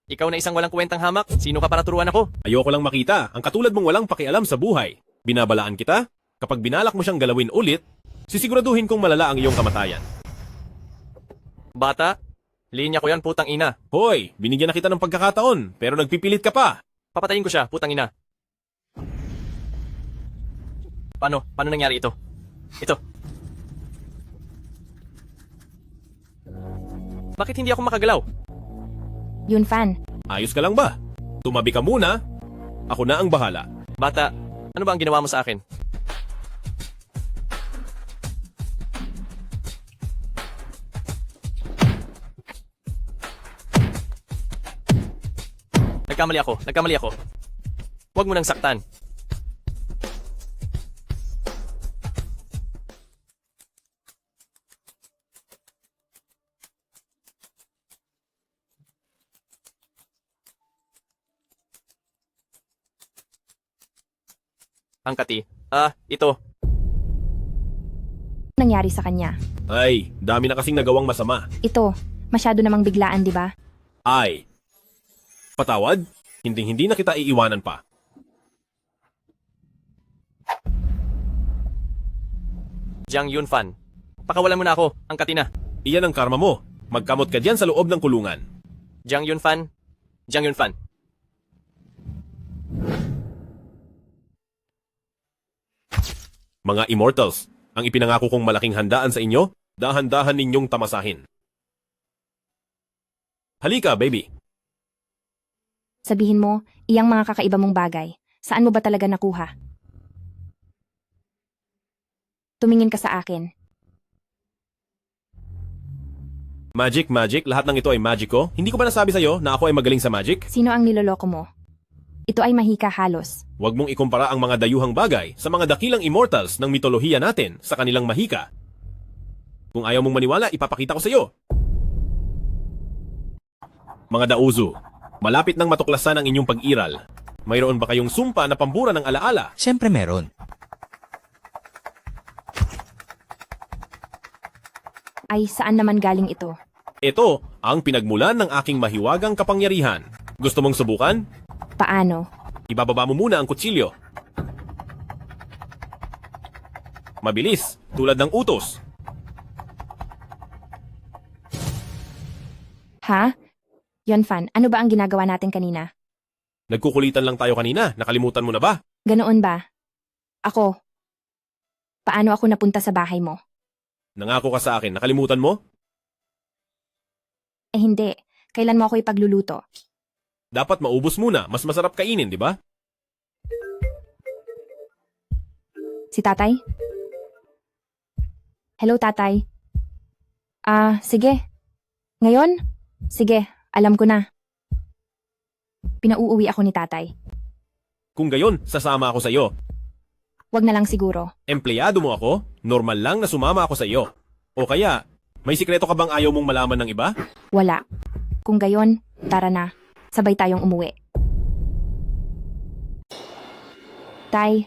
Ikaw na isang walang kwentang hamak, sino ka para turuan ako? Ayoko lang makita, ang katulad mong walang pakialam sa buhay. Binabalaan kita? Kapag binalak mo siyang galawin ulit, sisiguraduhin kong malala ang iyong kamatayan. Bata, linya ko yan, putang ina. Hoy, binigyan na kita ng pagkakataon, pero nagpipilit ka pa. Papatayin ko siya, putang ina. Paano? Paano nangyari ito? Ito. Bakit hindi ako makagalaw? Yunfan, Ayos ka lang ba? Tumabi ka muna. Ako na ang bahala. Bata, ano ba ang ginawa mo sa akin? Nagkamali ako. Huwag mo nang saktan. Ang kati. Ito. nangyari sa kanya? Ay, dami na kasing nagawang masama. Ito, masyado namang biglaan, di ba? Ay, patawad? Hindi na kita iiwanan pa. Jiang Yunfan, pakawalan mo na ako, ang katina. Iyan ang karma mo. Magkamot ka diyan sa loob ng kulungan. Jiang Yunfan. Mga Immortals, ang ipinangako kong malaking handaan sa inyo, dahan-dahan ninyong tamasahin. Halika, baby. Sabihin mo, iyang mga kakaiba mong bagay, saan mo ba talaga nakuha? Tumingin ka sa akin. Magic, lahat ng ito ay magic ko. Hindi ko ba nasabi sa'yo na ako ay magaling sa magic? Sino ang niloloko mo? Ito ay mahika halos. Huwag mong ikumpara ang mga dayuhang bagay sa mga dakilang immortals ng mitolohiya natin sa kanilang mahika. Kung ayaw mong maniwala, ipapakita ko sa iyo. Mga Dauzu, malapit nang matuklasan ang inyong pag-iral. Mayroon ba kayong sumpa na pambura ng alaala? Siyempre meron. Ay, saan naman galing ito? Ito ang pinagmulan ng aking mahiwagang kapangyarihan. Gusto mong subukan? Paano? Ibababa mo muna ang kutsilyo. Mabilis, tulad ng utos. Ha? Yunfan, ano ba ang ginagawa natin kanina? Nagkukulitan lang tayo kanina, nakalimutan mo na ba? Ganoon ba? Ako. Paano ako napunta sa bahay mo? Nangako ka sa akin, nakalimutan mo? Eh hindi. Kailan mo ako ipagluluto? Dapat maubos muna, mas masarap kainin, di ba? Si tatay? Hello, tatay. Sige. Ngayon? Sige, alam ko na. Pinauuwi ako ni tatay. Kung gayon, sasama ako sa iyo. Wag na lang siguro. Empleyado mo ako, normal lang na sumama ako sa iyo. O kaya, may sikreto ka bang ayaw mong malaman ng iba? Wala. Kung gayon, tara na. Sabay tayong umuwi. Tay.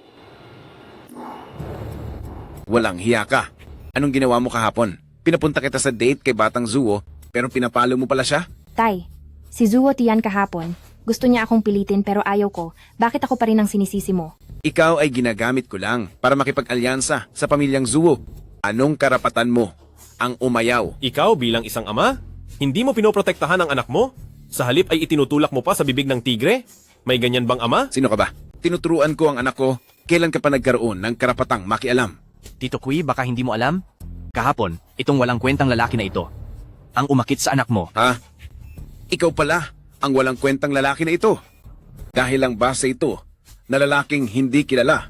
Walang hiya ka. Anong ginawa mo kahapon? Pinapunta kita sa date kay Batang Zuo, pero pinapalo mo pala siya? Tay, si Zuo Tian kahapon. Gusto niya akong pilitin pero ayaw ko. Bakit ako pa rin ang sinisisi mo? Ikaw ay ginagamit ko lang para makipag-alyansa sa pamilyang Zuo. Anong karapatan mo ang umayaw? Ikaw bilang isang ama, hindi mo pinoprotektahan ang anak mo? Sa halip ay itinutulak mo pa sa bibig ng tigre? May ganyan bang ama? Sino ka ba? Tinuturuan ko ang anak ko. Kailan ka pa nagkaroon ng karapatang makialam? Tito Kui, baka hindi mo alam? Kahapon, itong walang kwentang lalaki na ito, ang umakit sa anak mo. Ha? Ikaw pala ang walang kwentang lalaki na ito. Dahil lang ba sa ito na lalaking hindi kilala,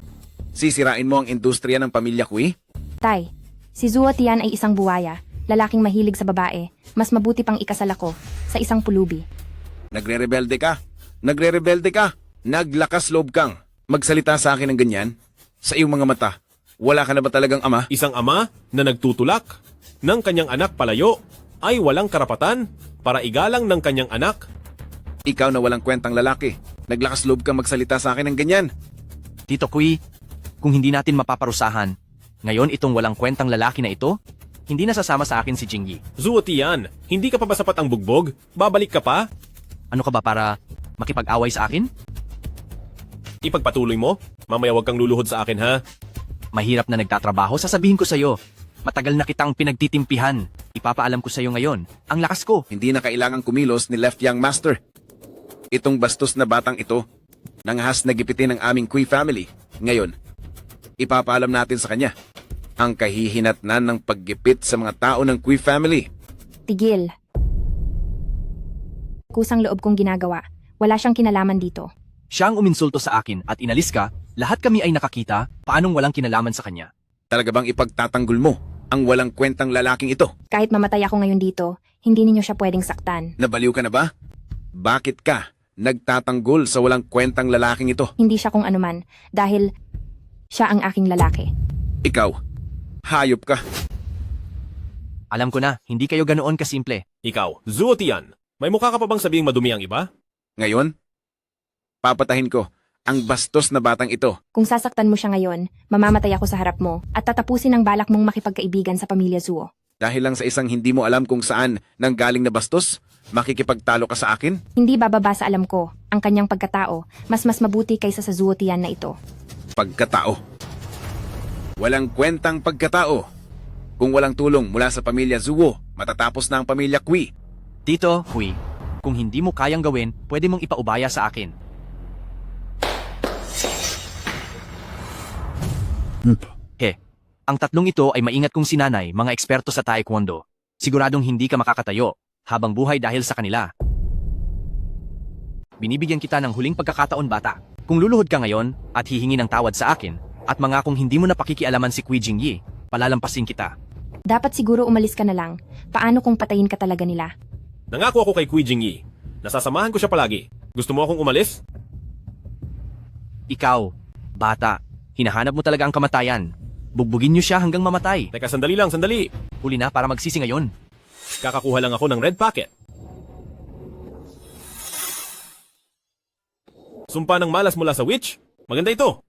sisirain mo ang industriya ng pamilya Kui? Tay, si Zuo Tian ay isang buwaya, lalaking mahilig sa babae. Mas mabuti pang ikasal ako sa isang pulubi. Nagre-rebelde ka? Nagre-rebelde ka? Naglakas loob kang magsalita sa akin ng ganyan? Sa iyong mga mata, wala ka na ba talagang ama? Isang ama na nagtutulak ng kanyang anak palayo ay walang karapatan para igalang ng kanyang anak. Ikaw na walang kwentang lalaki, naglakas loob kang magsalita sa akin ng ganyan? Tito Kui, kung hindi natin mapaparusahan, ngayon itong walang kwentang lalaki na ito, hindi na sasama sa akin si Jingyi. Zuo Tian, hindi ka pa ba sapat ang bugbog? Babalik ka pa? Ano ka ba para makipag-away sa akin? Ipagpatuloy mo? Mamaya wag kang luluhod sa akin ha? Mahirap na nagtatrabaho, sasabihin ko sa'yo. Matagal na kitang pinagtitimpihan. Ipapaalam ko sa'yo ngayon, ang lakas ko. Hindi na kailangang kumilos ni Left Young Master. Itong bastos na batang ito, nanghas na gipitin ng aming Kui family. Ngayon, ipapaalam natin sa kanya ang kahihinatnan ng paggipit sa mga tao ng Kui family. Tigil. Kusang loob kong ginagawa. Wala siyang kinalaman dito. Siya ang uminsulto sa akin at inalis ka, lahat kami ay nakakita, paanong walang kinalaman sa kanya? Talaga bang ipagtatanggol mo ang walang kwentang lalaking ito? Kahit mamatay ako ngayon dito, hindi ninyo siya pwedeng saktan. Nabaliw ka na ba? Bakit ka nagtatanggol sa walang kwentang lalaking ito? Hindi siya kung anuman, dahil siya ang aking lalaki. Ikaw, hayop ka. Alam ko na, hindi kayo ganoon kasimple. Ikaw, Zuo Tian, may mukha ka pa bang sabihing madumi ang iba? Ngayon, papatahin ko ang bastos na batang ito. Kung sasaktan mo siya ngayon, mamamatay ako sa harap mo at tatapusin ang balak mong makipagkaibigan sa pamilya Zuo. Dahil lang sa isang hindi mo alam kung saan nanggaling na bastos, makikipagtalo ka sa akin? Hindi bababa sa alam ko ang kanyang pagkatao, mas mabuti kaysa sa Zuo Tian na ito. Pagkatao. Walang kwentang pagkatao. Kung walang tulong mula sa pamilya Zuo, matatapos na ang pamilya Kui. Tito, Kui, kung hindi mo kayang gawin, pwede mong ipaubaya sa akin. He, ang tatlong ito ay maingat kong sinanay, mga eksperto sa taekwondo. Siguradong hindi ka makakatayo, habang buhay dahil sa kanila. Binibigyan kita ng huling pagkakataon, bata. Kung luluhod ka ngayon at hihingi ng tawad sa akin, at mga kung hindi mo na pakikialaman si Kui Jingyi, palalampasin kita. Dapat siguro umalis ka na lang. Paano kung patayin ka talaga nila? Nangako ako kay Kui Jingyi. Nasasamahan ko siya palagi. Gusto mo akong umalis? Ikaw, bata, hinahanap mo talaga ang kamatayan. Bugbugin niyo siya hanggang mamatay. Teka, sandali lang, sandali. Huli na para magsisi ngayon. Kakakuha lang ako ng red packet. Sumpa ng malas mula sa witch? Maganda ito.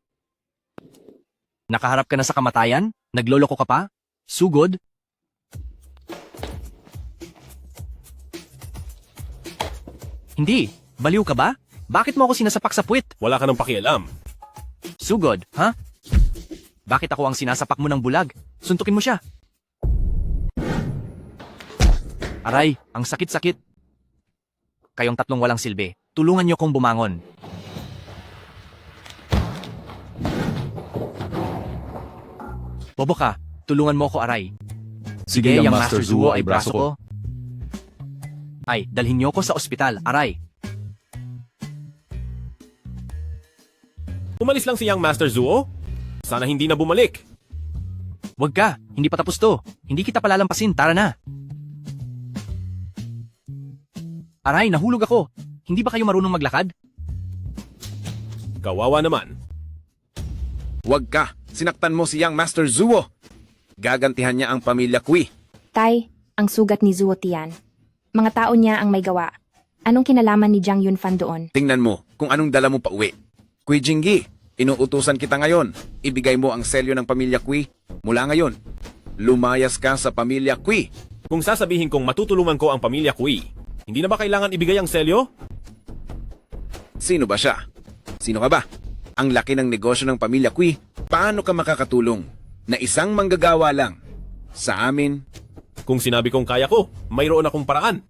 Nakaharap ka na sa kamatayan? Nagloloko ka pa? Sugod? Hindi. Baliw ka ba? Bakit mo ako sinasapak sa puwit? Wala ka ng pakialam. Sugod, ha? Bakit ako ang sinasapak mo ng bulag? Suntukin mo siya. Aray, ang sakit-sakit. Kayong tatlong walang silbi, tulungan niyo kong bumangon. Bobo ka, tulungan mo ko, Aray. Sige, Yang ang Master Zuo ay braso ko. Ay, dalhin niyo ko sa ospital, Aray. Umalis lang si Young Master Zuo? Sana hindi na bumalik. Wag ka, hindi pa tapos to. Hindi kita palalampasin, tara na. Aray, nahulog ako. Hindi ba kayo marunong maglakad? Kawawa naman. Wag ka, sinaktan mo si Young Master Zuo. Gagantihan niya ang pamilya Kui. Tay, ang sugat ni Zuo Tian. Mga tao niya ang may gawa. Anong kinalaman ni Jiang Yunfan doon? Tingnan mo kung anong dala mo pa uwi. Kui Jingyi, inuutusan kita ngayon. Ibigay mo ang selyo ng pamilya Kui. Mula ngayon, lumayas ka sa pamilya Kui. Kung sasabihin kong matutulungan ko ang pamilya Kui, hindi na ba kailangan ibigay ang selyo? Sino ba siya? Sino ka ba? Ang laki ng negosyo ng pamilya Kui, paano ka makakatulong na isang manggagawa lang sa amin? Kung sinabi kong kaya ko, mayroon akong paraan.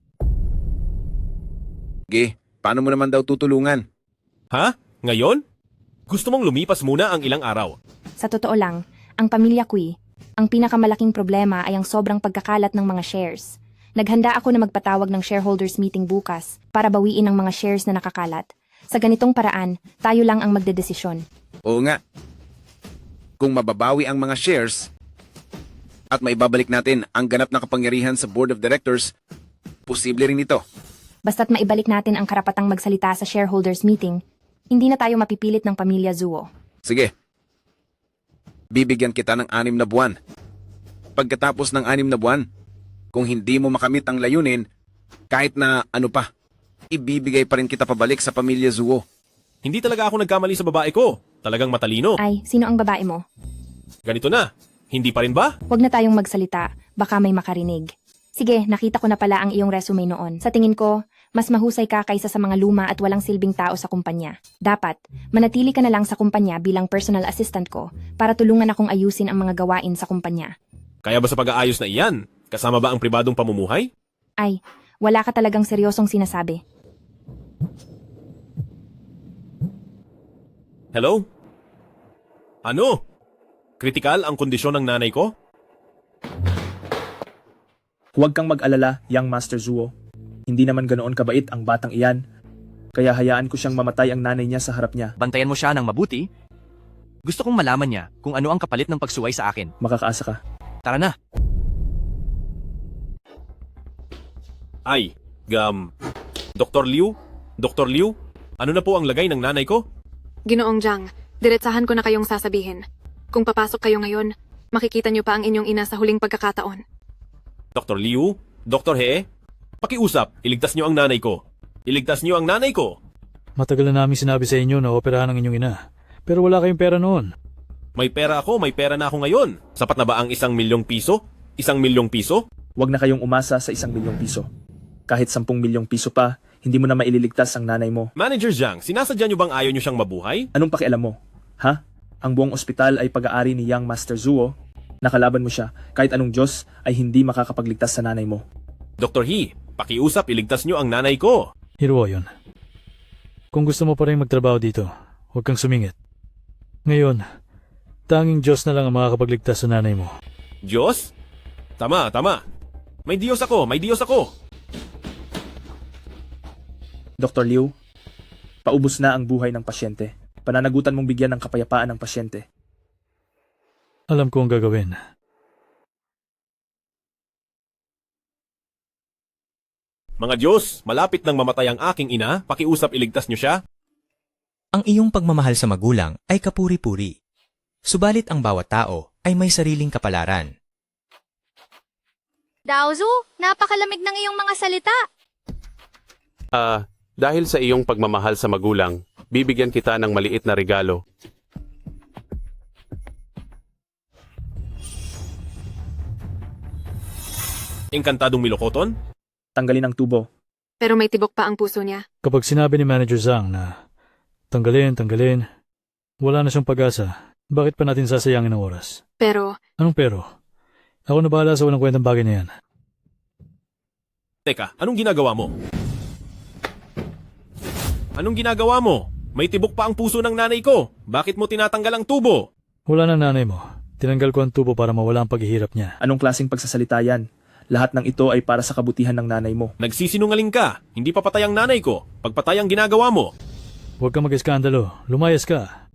Ge, paano mo naman daw tutulungan? Ha? Ngayon? Gusto mong lumipas muna ang ilang araw. Sa totoo lang, ang pamilya Kui, ang pinakamalaking problema ay ang sobrang pagkakalat ng mga shares. Naghanda ako na magpatawag ng shareholders meeting bukas para bawiin ang mga shares na nakakalat. Sa ganitong paraan, tayo lang ang magdedesisyon. Oo nga. Kung mababawi ang mga shares at maibabalik natin ang ganap na kapangyarihan sa board of directors, posible rin ito. Basta't maibalik natin ang karapatang magsalita sa shareholders meeting, hindi na tayo mapipilit ng pamilya Zuo. Sige. Bibigyan kita ng 6 na buwan. Pagkatapos ng 6 na buwan, kung hindi mo makamit ang layunin, kahit na ano pa, ibibigay pa rin kita pabalik sa pamilya Zuo. Hindi talaga ako nagkamali sa babae ko. Talagang matalino. Ay, sino ang babae mo? Ganito na. Hindi pa rin ba? Huwag na tayong magsalita, baka may makarinig. Sige, nakita ko na pala ang iyong resume noon. Sa tingin ko, mas mahusay ka kaysa sa mga luma at walang silbing tao sa kumpanya. Dapat, manatili ka na lang sa kumpanya bilang personal assistant ko para tulungan akong ayusin ang mga gawain sa kumpanya. Kaya ba sa pag-aayos na iyan, kasama ba ang pribadong pamumuhay? Ay, wala ka talagang seryosong sinasabi. Hello? Ano? Kritikal ang kondisyon ng nanay ko? Huwag kang mag-alala, young Master Zuo. Hindi naman ganoon kabait ang batang iyan, kaya hayaan ko siyang mamatay ang nanay niya sa harap niya. Bantayan mo siya ng mabuti. Gusto kong malaman niya kung ano ang kapalit ng pagsuway sa akin. Makakaasa ka. Tara na. Ay, Dr. Liu? Dr. Liu? Ano na po ang lagay ng nanay ko? Ginoong Jiang, diretsahan ko na kayong sasabihin. Kung papasok kayo ngayon, makikita niyo pa ang inyong ina sa huling pagkakataon. Dr. Liu? Dr. He? Pakiusap, iligtas niyo ang nanay ko. Iligtas niyo ang nanay ko. Matagal na namin sinabi sa inyo na operahan ng inyong ina. Pero wala kayong pera noon. May pera ako, may pera na ako ngayon. Sapat na ba ang 1 milyong piso? 1 milyong piso? Huwag na kayong umasa sa 1 milyong piso. Kahit 10 milyong piso pa, hindi mo na maililigtas ang nanay mo. Manager Jiang, sinasadya niyo bang ayaw niyo siyang mabuhay? Anong pakialam mo? Ha? Ang buong ospital ay pag-aari ni Young Master Zuo. Nakalaban mo siya, kahit anong Diyos ay hindi makakapagligtas sa nanay mo. Dr. He, pakiusap, iligtas niyo ang nanay ko. Hiruo yun. Kung gusto mo pa rin magtrabaho dito, huwag kang sumingit. Ngayon, tanging Diyos na lang ang makakapagligtas sa nanay mo. Diyos? Tama. May Diyos ako, may Diyos ako. Dr. Liu, paubos na ang buhay ng pasyente. Pananagutan mong bigyan ng kapayapaan ng pasyente. Alam ko ang gagawin. Mga Diyos, malapit nang mamatay ang aking ina, pakiusap iligtas niyo siya. Ang iyong pagmamahal sa magulang ay kapuri-puri. Subalit ang bawat tao ay may sariling kapalaran. Daozu, napakalamig ng iyong mga salita. Dahil sa iyong pagmamahal sa magulang, bibigyan kita ng maliit na regalo. Engkantadong Milokoton? Tanggalin ang tubo. Pero may tibok pa ang puso niya. Kapag sinabi ni Manager Zhang na tanggalin, wala na siyang pag-asa, bakit pa natin sasayangin ang oras? Pero, Anong pero? Ako na bahala sa walang kwentang bagay na yan. Teka, anong ginagawa mo? Anong ginagawa mo? May tibok pa ang puso ng nanay ko. Bakit mo tinatanggal ang tubo? Wala na nanay mo. Tinanggal ko ang tubo para mawala ang paghihirap niya. Anong klaseng pagsasalita yan? Lahat ng ito ay para sa kabutihan ng nanay mo. Nagsisinungaling ka. Hindi pa patay ang nanay ko. Pagpatay ang ginagawa mo. Huwag kang mag-eskandalo. Lumayas ka.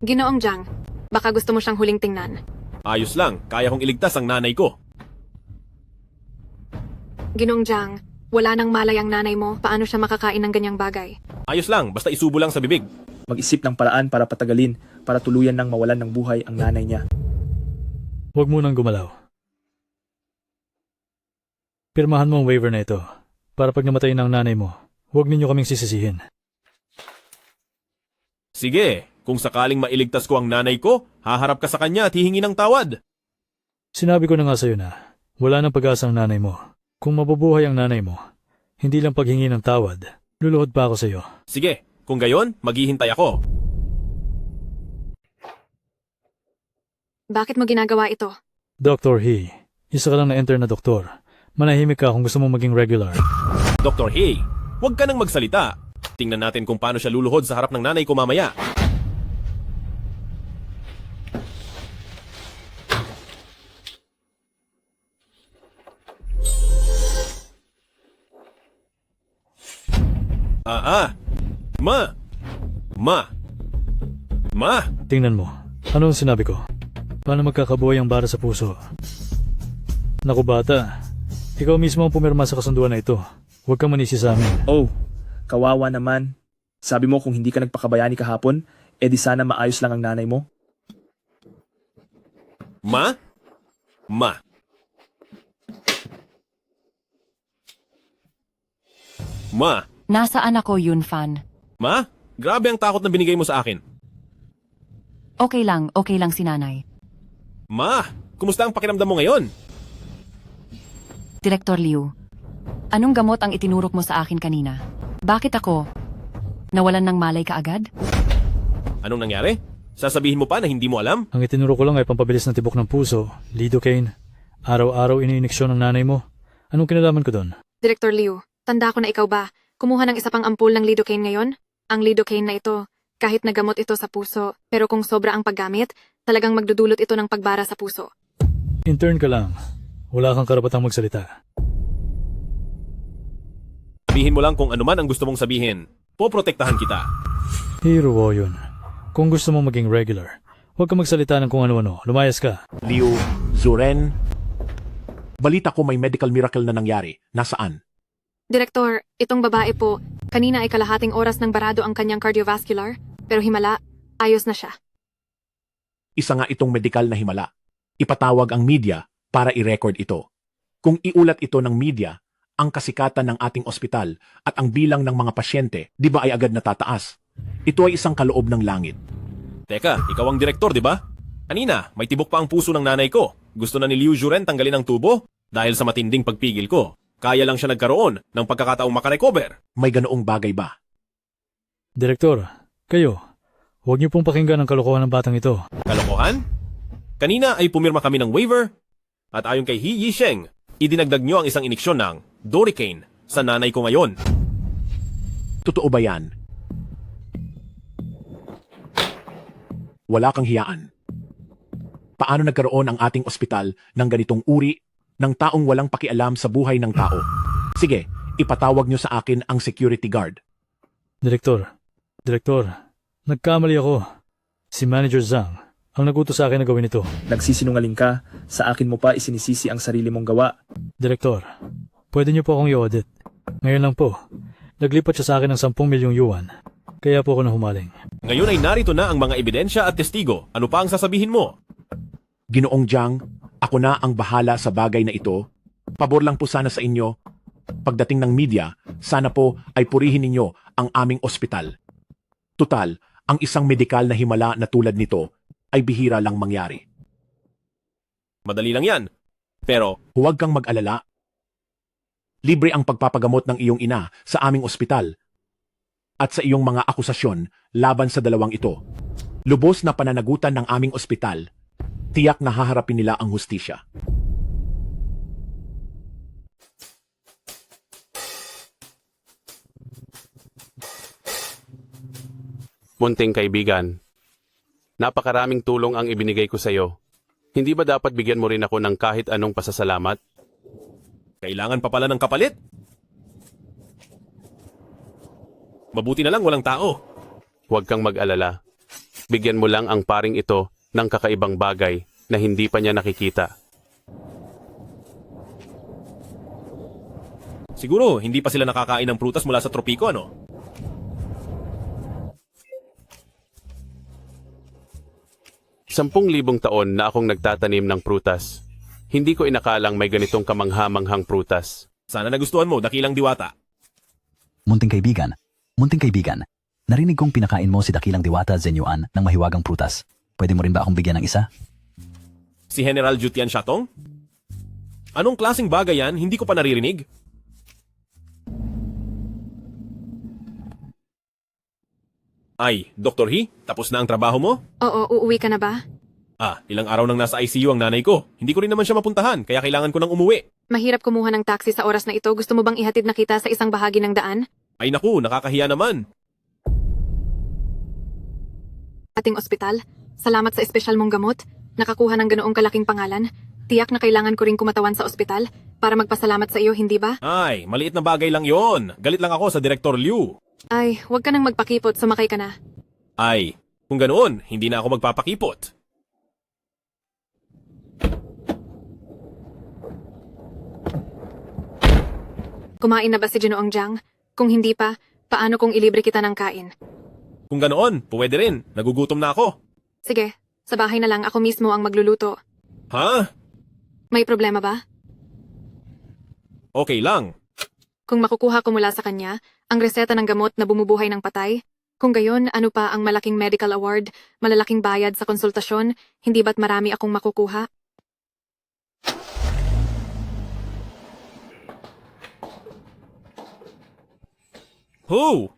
Ginoong Jiang, baka gusto mo siyang huling tingnan. Ayos lang. Kaya kong iligtas ang nanay ko. Ginoong Jiang, wala nang malay ang nanay mo. Paano siya makakain ng ganyang bagay? Ayos lang. Basta isubo lang sa bibig. Mag-isip ng paraan para patagalin, para tuluyan ng mawalan ng buhay ang nanay niya. Huwag mo nang gumalaw. Pirmahan mo ang waiver na ito para pag namatay na ang nanay mo, huwag ninyo kaming sisisihin. Sige, kung sakaling mailigtas ko ang nanay ko, haharap ka sa kanya at hihingi ng tawad. Sinabi ko na nga sa'yo na wala nang pag-asa ang nanay mo. Kung mabubuhay ang nanay mo, hindi lang paghingi ng tawad, luluhod pa ako sa'yo. Sige, kung gayon, maghihintay ako. Bakit mo ginagawa ito? Dr. He, isa ka lang na-enter na doktor. Manahimik ka kung gusto mong maging regular. Dr. Hey, huwag ka nang magsalita. Tingnan natin kung paano siya luluhod sa harap ng nanay ko mamaya. Ma! Tingnan mo. Ano ang sinabi ko? Paano magkakabuhay ang bara sa puso? Naku bata, ikaw mismo ang pumirma sa kasunduan na ito. Huwag kang manisi sa amin. Oh, kawawa naman. Sabi mo kung hindi ka nagpakabayani kahapon, edi sana maayos lang ang nanay mo. Ma? Nasaan ako, Yunfan? Ma? Grabe ang takot na binigay mo sa akin. Okay lang si nanay. Ma, kumusta ang pakiramdam mo ngayon? Director Liu, anong gamot ang itinurok mo sa akin kanina? Bakit ako? Nawalan ng malay kaagad? Anong nangyari? Sasabihin mo pa na hindi mo alam? Ang itinuro ko lang ay pampabilis ng tibok ng puso, lidocaine. Araw-araw iniiniksyon ng nanay mo. Anong kinalaman ko doon? Director Liu, tanda ko na ikaw ba? Kumuha ng isa pang ampul ng lidocaine ngayon? Ang lidocaine na ito, kahit nagamot ito sa puso, pero kung sobra ang paggamit, talagang magdudulot ito ng pagbara sa puso. Intern ka lang. Wala kang karapatang magsalita. Sabihin mo lang kung ano man ang gusto mong sabihin. Poprotektahan kita. Hero wo yun. Kung gusto mong maging regular, huwag kang magsalita ng kung ano-ano. Lumayas ka. Liu, Zuren, balita ko may medical miracle na nangyari. Nasaan? Direktor, itong babae po, kanina ay kalahating oras nang barado ang kanyang cardiovascular, pero himala, ayos na siya. Isa nga itong medical na himala. Ipatawag ang media para i-record ito. Kung iulat ito ng media, ang kasikatan ng ating ospital at ang bilang ng mga pasyente, di ba ay agad natataas? Ito ay isang kaloob ng langit. Teka, ikaw ang direktor, di ba? Kanina, may tibok pa ang puso ng nanay ko. Gusto na ni Liu Juren tanggalin ang tubo dahil sa matinding pagpigil ko. Kaya lang siya nagkaroon ng pagkakataong makarecover. May ganoong bagay ba? Direktor, kayo, huwag niyo pong pakinggan ang kalokohan ng batang ito. Kalokohan? Kanina ay pumirma kami ng waiver at ayon kay He Yisheng, idinagdag niyo ang isang iniksyon ng Doricaine sa nanay ko ngayon. Totoo ba yan? Wala kang hiyaan. Paano nagkaroon ang ating ospital ng ganitong uri ng taong walang pakialam sa buhay ng tao? Sige, ipatawag niyo sa akin ang security guard. Direktor, nagkamali ako. Si Manager Zhang ang nagutos sa akin na gawin ito. Nagsisinungaling ka, sa akin mo pa isinisisi ang sarili mong gawa. Direktor, pwede niyo po akong i-audit. Ngayon lang po, naglipat siya sa akin ng 10 milyong yuan. Kaya po ako nahumaling. Ngayon ay narito na ang mga ebidensya at testigo. Ano pa ang sasabihin mo? Ginoong Jiang, ako na ang bahala sa bagay na ito. Pabor lang po sana sa inyo. Pagdating ng media, sana po ay purihin ninyo ang aming ospital. Tutal, ang isang medikal na himala na tulad nito ay bihira lang mangyari. Madali lang yan. Pero, huwag kang mag-alala. Libre ang pagpapagamot ng iyong ina sa aming ospital at sa iyong mga akusasyon laban sa dalawang ito. Lubos na pananagutan ng aming ospital. Tiyak na haharapin nila ang hustisya. Munting kaibigan, napakaraming tulong ang ibinigay ko sa iyo. Hindi ba dapat bigyan mo rin ako ng kahit anong pasasalamat? Kailangan pa pala ng kapalit? Mabuti na lang walang tao. Huwag kang mag-alala. Bigyan mo lang ang paring ito ng kakaibang bagay na hindi pa niya nakikita. Siguro, hindi pa sila nakakain ng prutas mula sa tropiko, ano? Sampung libong taon na akong nagtatanim ng prutas. Hindi ko inakalang may ganitong kamangha-manghang prutas. Sana nagustuhan mo, dakilang diwata. Munting kaibigan, narinig kong pinakain mo si dakilang diwata Zenyuan ng mahiwagang prutas. Pwede mo rin ba akong bigyan ng isa? Si General Jutian Shatong? Anong klaseng bagay yan? Hindi ko pa naririnig. Ay, Dr. He, tapos na ang trabaho mo? Oo, uuwi ka na ba? Ilang araw nang nasa ICU ang nanay ko. Hindi ko rin naman siya mapuntahan, kaya kailangan ko nang umuwi. Mahirap kumuha ng taxi sa oras na ito. Gusto mo bang ihatid na kita sa isang bahagi ng daan? Ay naku, nakakahiya naman. Ating ospital, salamat sa espesyal mong gamot. Nakakuha ng ganoong kalaking pangalan. Tiyak na kailangan ko ring kumatawan sa ospital para magpasalamat sa iyo, hindi ba? Ay, maliit na bagay lang yon. Galit lang ako sa Direktor Liu. Ay, huwag ka nang magpakipot, sumakay ka na. Ay, kung ganoon, hindi na ako magpapakipot. Kumain na ba si Ginoong Jiang? Kung hindi pa, paano kung ilibre kita ng kain? Kung ganoon, pwede rin. Nagugutom na ako. Sige, sa bahay na lang ako mismo ang magluluto. Ha? May problema ba? Okay lang. Kung makukuha ko mula sa kanya, ang reseta ng gamot na bumubuhay ng patay, kung gayon, ano pa ang malaking medical award, malalaking bayad sa konsultasyon, hindi ba't marami akong makukuha? Who?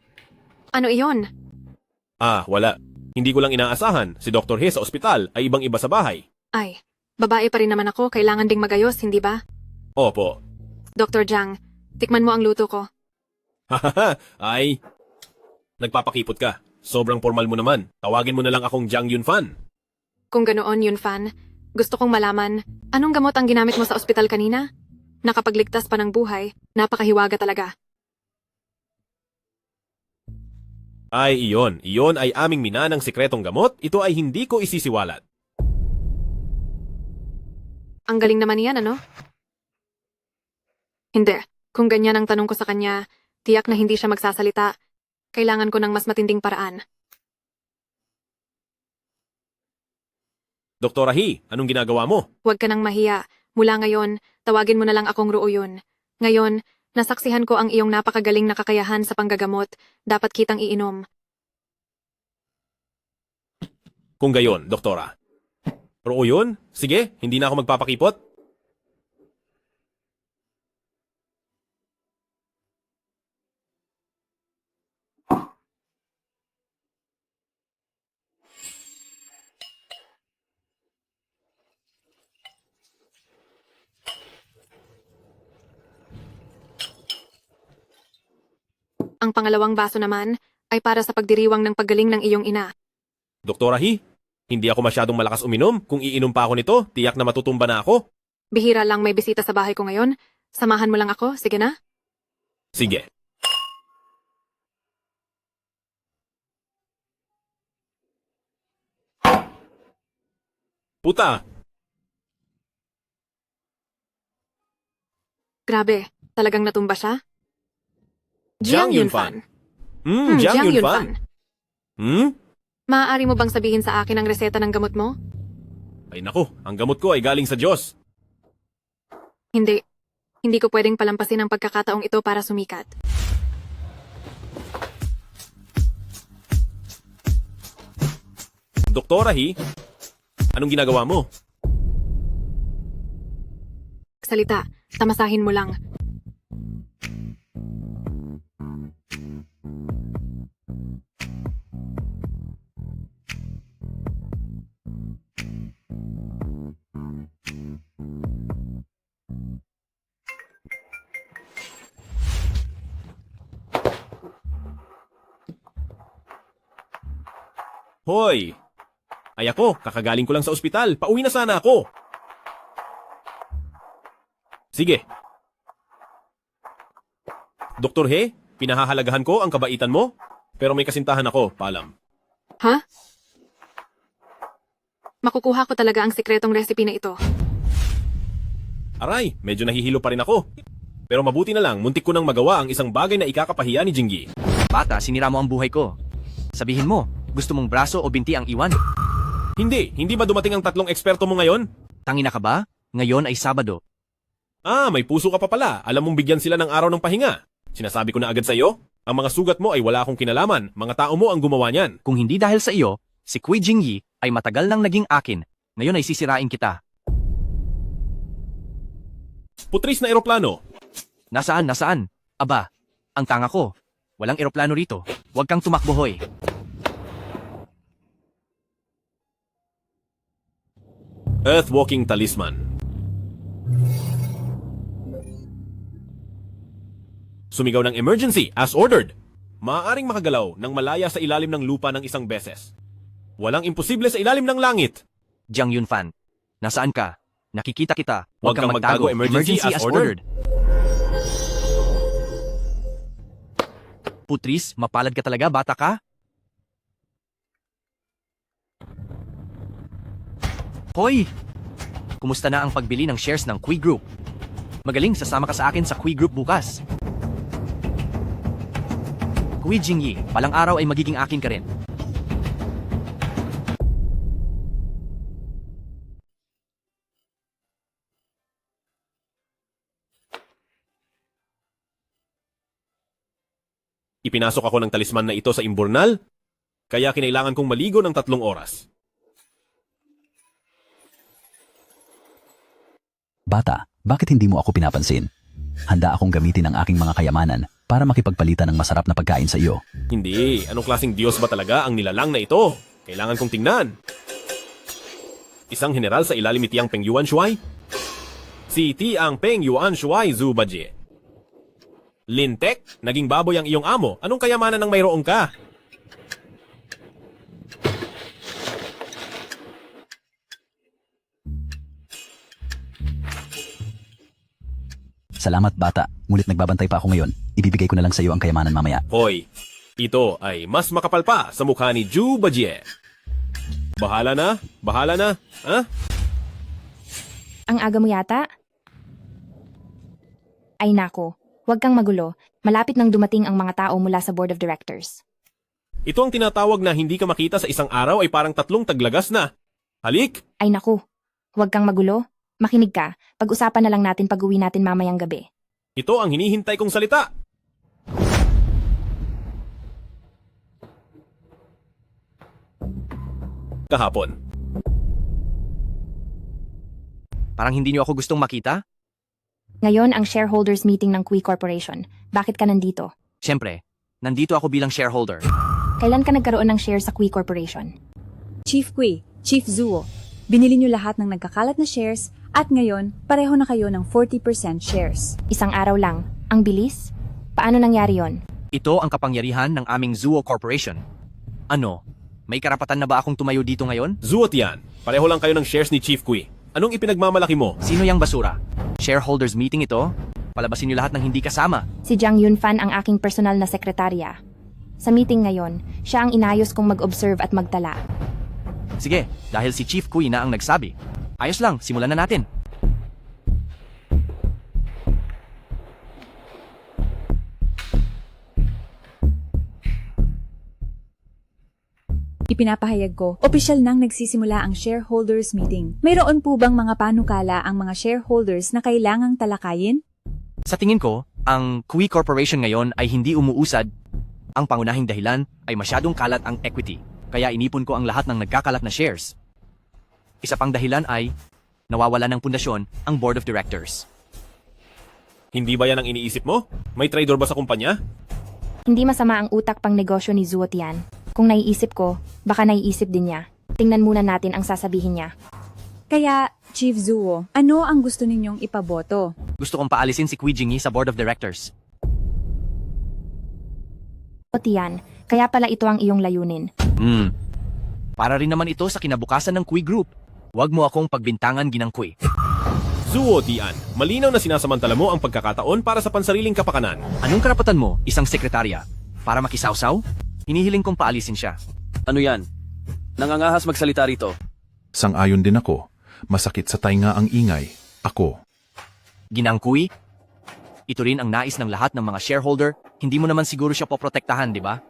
Ano iyon? Wala. Hindi ko lang inaasahan. Si Dr. He sa ospital ay ibang-iba sa bahay. Ay, babae pa rin naman ako, kailangan ding magayos, hindi ba? Opo. Dr. Jiang, tikman mo ang luto ko. Ay, nagpapakipot ka. Sobrang formal mo naman. Tawagin mo na lang akong Jiang Yunfan. Kung ganoon, Yunfan, gusto kong malaman, anong gamot ang ginamit mo sa ospital kanina? Nakapagligtas pa ng buhay, napakahiwaga talaga. Ay, iyon. Iyon ay aming minanang sikretong gamot. Ito ay hindi ko isisiwalat. Ang galing naman yan, ano? Hindi. Kung ganyan ang tanong ko sa kanya, tiyak na hindi siya magsasalita. Kailangan ko ng mas matinding paraan. Doktora He, anong ginagawa mo? Huwag ka nang mahiya. Mula ngayon, tawagin mo na lang akong Ruoyun. Ngayon, nasaksihan ko ang iyong napakagaling na kakayahan sa panggagamot. Dapat kitang iinom. Kung gayon, doktora. Oo yun? Sige, hindi na ako magpapakipot. Ang pangalawang baso naman ay para sa pagdiriwang ng paggaling ng iyong ina. Doktora He, hindi ako masyadong malakas uminom. Kung iinom pa ako nito, tiyak na matutumba na ako. Bihira lang may bisita sa bahay ko ngayon. Samahan mo lang ako, sige na? Sige. Puta! Grabe, talagang natumba siya? Jiang Yunfan. Jiang Yunfan. Maaari mo bang sabihin sa akin ang reseta ng gamot mo? Ay naku, ang gamot ko ay galing sa Diyos. Hindi. Hindi ko pwedeng palampasin ang pagkakataong ito para sumikat. Doktora He, anong ginagawa mo? Salita, tamasahin mo lang. Hoy! Ay ako, kakagaling ko lang sa ospital. Pauwi na sana ako. Sige. Dr. He, pinahahalagahan ko ang kabaitan mo, pero may kasintahan ako, paalam. Ha? Makukuha ko talaga ang sikretong recipe na ito. Aray, medyo nahihilo pa rin ako. Pero mabuti na lang, muntik ko nang magawa ang isang bagay na ikakapahiya ni Jingyi. Bata, sinira mo ang buhay ko. Sabihin mo, gusto mong braso o binti ang iwan? Hindi ba dumating ang 3 eksperto mo ngayon? Tangina ka ba? Ngayon ay Sabado. May puso ka pa pala. Alam mong bigyan sila ng araw ng pahinga. Sinasabi ko na agad sa iyo, ang mga sugat mo ay wala akong kinalaman. Mga tao mo ang gumawa niyan. Kung hindi dahil sa iyo, si Kui Jingyi ay matagal nang naging akin. Ngayon ay sisirain kita. Putris na eroplano. Nasaan? Aba, ang tanga ko. Walang eroplano rito. Huwag kang tumakbo, hoy. Earthwalking Talisman. Sumigaw ng emergency as ordered. Maaaring makagalaw ng malaya sa ilalim ng lupa ng isang beses. Walang imposible sa ilalim ng langit. Jiang Yunfan, nasaan ka? Nakikita kita. Huwag kang magtago. Emergency as ordered. Putris, mapalad ka talaga, bata ka? Hoy! Kumusta na ang pagbili ng shares ng Kui Group? Magaling, sasama ka sa akin sa Kui Group bukas. Kui Jingyi, palang araw ay magiging akin ka rin. Ipinasok ako ng talisman na ito sa imburnal, kaya kinailangan kong maligo ng 3 oras. Bata, bakit hindi mo ako pinapansin? Handa akong gamitin ang aking mga kayamanan para makipagpalitan ng masarap na pagkain sa iyo. Hindi, anong klaseng Diyos ba talaga ang nilalang na ito? Kailangan kong tingnan. Isang general sa ilalim ni Tiang Peng Yuan Shuai? Si Tiang Peng Yuan Shuai Zubaji. Lintek, naging baboy ang iyong amo. Anong kayamanan ng mayroong ka? Salamat bata, ngunit nagbabantay pa ako ngayon. Ibibigay ko na lang sa iyo ang kayamanan mamaya. Hoy, ito ay mas makapal pa sa mukha ni Zhu Bajie. Bahala na, ha? Ang aga mo yata? Ay nako, huwag kang magulo. Malapit nang dumating ang mga tao mula sa Board of Directors. Ito ang tinatawag na hindi ka makita sa isang araw ay parang 3 taglagas na. Halik! Ay naku, huwag kang magulo. Makinig ka, pag-usapan na lang natin pag-uwi natin mamayang gabi. Ito ang hinihintay kong salita. Kahapon. Parang hindi niyo ako gustong makita? Ngayon ang shareholders meeting ng Kui Corporation. Bakit ka nandito? Siyempre, nandito ako bilang shareholder. Kailan ka nagkaroon ng share sa Kui Corporation? Chief Kui, Chief Zuo, binili niyo lahat ng nagkakalat na shares at ngayon pareho na kayo ng 40% shares. Isang araw lang. Ang bilis? Paano nangyari yon? Ito ang kapangyarihan ng aming Zuo Corporation. Ano? May karapatan na ba akong tumayo dito ngayon? Zuot yan. Pareho lang kayo ng shares ni Chief Kui. Anong ipinagmamalaki mo? Sino yang basura? Shareholders meeting ito? Palabasin niyo lahat ng hindi kasama. Si Jiang Yunfan ang aking personal na sekretarya. Sa meeting ngayon, siya ang inayos kong mag-observe at magtala. Sige, dahil si Chief Kui na ang nagsabi. Ayos lang, simulan na natin. Ipinapahayag ko, opisyal nang nagsisimula ang shareholders meeting. Mayroon po bang mga panukala ang mga shareholders na kailangang talakayin? Sa tingin ko, ang Kui Corporation ngayon ay hindi umuusad. Ang pangunahing dahilan ay masyadong kalat ang equity, kaya inipon ko ang lahat ng nagkakalat na shares. Isa pang dahilan ay nawawala ng pundasyon ang Board of Directors. Hindi ba yan ang iniisip mo? May trader ba sa kumpanya? Hindi masama ang utak pang negosyo ni Zuo Tian. Kung naiisip ko, baka naiisip din niya. Tingnan muna natin ang sasabihin niya. Kaya, Chief Zuo, ano ang gusto ninyong ipaboto? Gusto kong paalisin si Kui Jingyi sa Board of Directors. O Tian, kaya pala ito ang iyong layunin. Para rin naman ito sa kinabukasan ng Kui Group. Huwag mo akong pagbintangan, Ginang Kui. Zuo Tian, malinaw na sinasamantala mo ang pagkakataon para sa pansariling kapakanan. Anong karapatan mo, isang sekretarya? Para makisawsaw? Hinihiling kong paalisin siya. Ano yan? Nangangahas magsalita rito. Sang-ayon din ako. Masakit sa tainga ang ingay. Ako. Ginang Kui, ito rin ang nais ng lahat ng mga shareholder. Hindi mo naman siguro siya poprotektahan, di ba?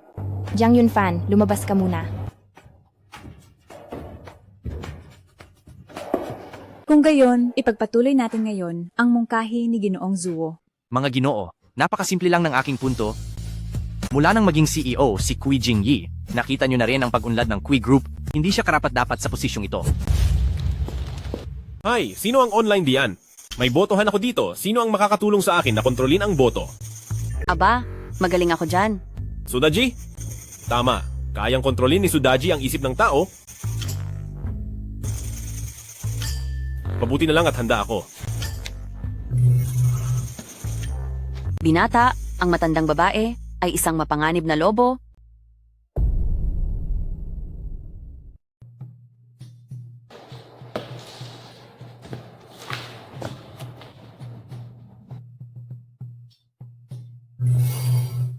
Jiang Yunfan, lumabas ka muna. Kung gayon, ipagpatuloy natin ngayon ang mungkahi ni Ginoong Zuo. Mga Ginoo, napakasimple lang ng aking punto. Mula nang maging CEO si Kui Jingyi, nakita nyo na rin ang pag-unlad ng Kui Group, hindi siya karapat-dapat sa posisyong ito. Hay, sino ang online diyan? May botohan ako dito. Sino ang makakatulong sa akin na kontrolin ang boto? Aba, magaling ako dyan. Sudaji? Tama. Kayang kontrolin ni Sudaji ang isip ng tao. Mabuti na lang at handa ako. Binata, ang matandang babae, ay isang mapanganib na lobo.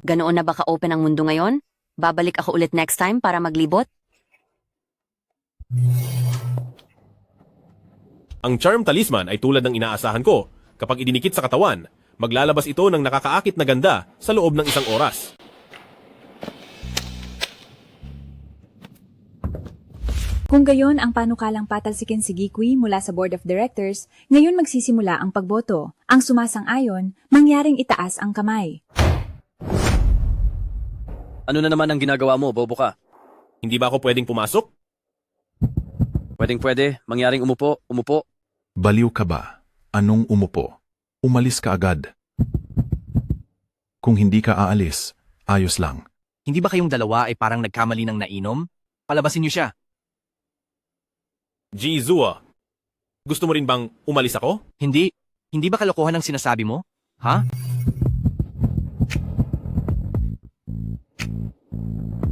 Ganoon na ba ka-open ang mundo ngayon? Babalik ako ulit next time para maglibot? Ang charm talisman ay tulad ng inaasahan ko. Kapag idinikit sa katawan, maglalabas ito ng nakakaakit na ganda sa loob ng isang oras. Kung gayon ang panukalang patalsikin si Gikwi mula sa Board of Directors, ngayon magsisimula ang pagboto. Ang sumasang-ayon, mangyaring itaas ang kamay. Ano na naman ang ginagawa mo, bobo ka? Hindi ba ako pwedeng pumasok? Pwede, mangyaring umupo. Baliw ka ba? Anong umupo? Umalis ka agad. Kung hindi ka aalis, ayos lang. Hindi ba kayong dalawa ay parang nagkamali ng nainom? Palabasin niyo siya. G. Zua, gusto mo rin bang umalis ako? Hindi ba kalokohan ang sinasabi mo? Ha?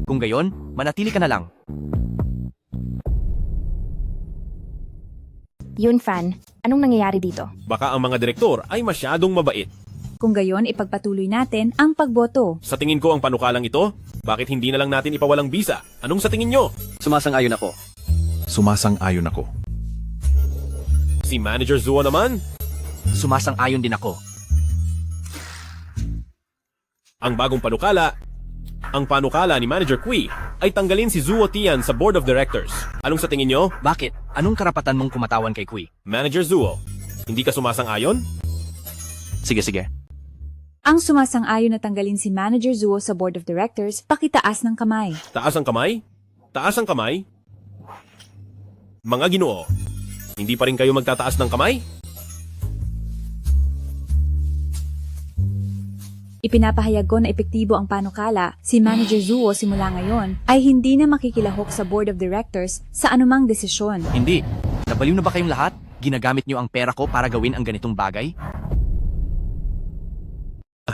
Kung gayon, manatili ka na lang. Yun, Fan. Anong nangyayari dito? Baka ang mga direktor ay masyadong mabait. Kung gayon, ipagpatuloy natin ang pagboto. Sa tingin ko ang panukalang ito, bakit hindi na lang natin ipawalang bisa? Anong sa tingin nyo? Sumasang-ayon ako. Sumasang-ayon ako. Si Manager Zua naman? Sumasang-ayon din ako. Ang bagong panukala, ang panukala ni Manager Kui ay tanggalin si Zuo Tian sa Board of Directors. Anong sa tingin nyo? Bakit? Anong karapatan mong kumatawan kay Kui? Manager Zuo, hindi ka sumasang-ayon? Sige. Ang sumasang-ayon na tanggalin si Manager Zuo sa Board of Directors, pakitaas ng kamay. Taas ang kamay? Taas ang kamay? Mga Ginoo, hindi pa rin kayo magtataas ng kamay? Ipinapahayag ko na epektibo ang panukala, si Manager Zuo simula ngayon ay hindi na makikilahok sa Board of Directors sa anumang desisyon. Hindi. Nabaliw na ba kayong lahat? Ginagamit niyo ang pera ko para gawin ang ganitong bagay?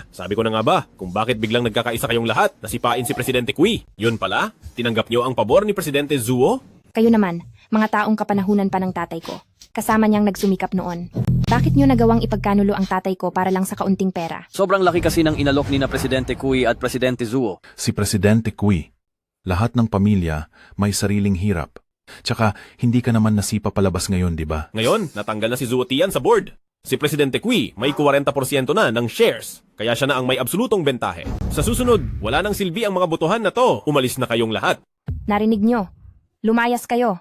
Sabi ko na nga ba, kung bakit biglang nagkakaisa kayong lahat na sipain si Presidente Kui? Yun pala, tinanggap nyo ang pabor ni Presidente Zuo? Kayo naman, mga taong kapanahunan pa ng tatay ko. Kasama niyang nagsumikap noon. Bakit niyo nagawang ipagkanulo ang tatay ko para lang sa kaunting pera? Sobrang laki kasi ng inalok ni na Presidente Kui at Presidente Zuo. Si Presidente Kui, lahat ng pamilya may sariling hirap. Tsaka, hindi ka naman nasipa palabas ngayon, di ba? Ngayon, natanggal na si Zuo Tian sa board. Si Presidente Kui may 40% na ng shares, kaya siya na ang may absolutong bentahe. Sa susunod, wala nang silbi ang mga botohan na to. Umalis na kayong lahat. Narinig niyo. Lumayas kayo.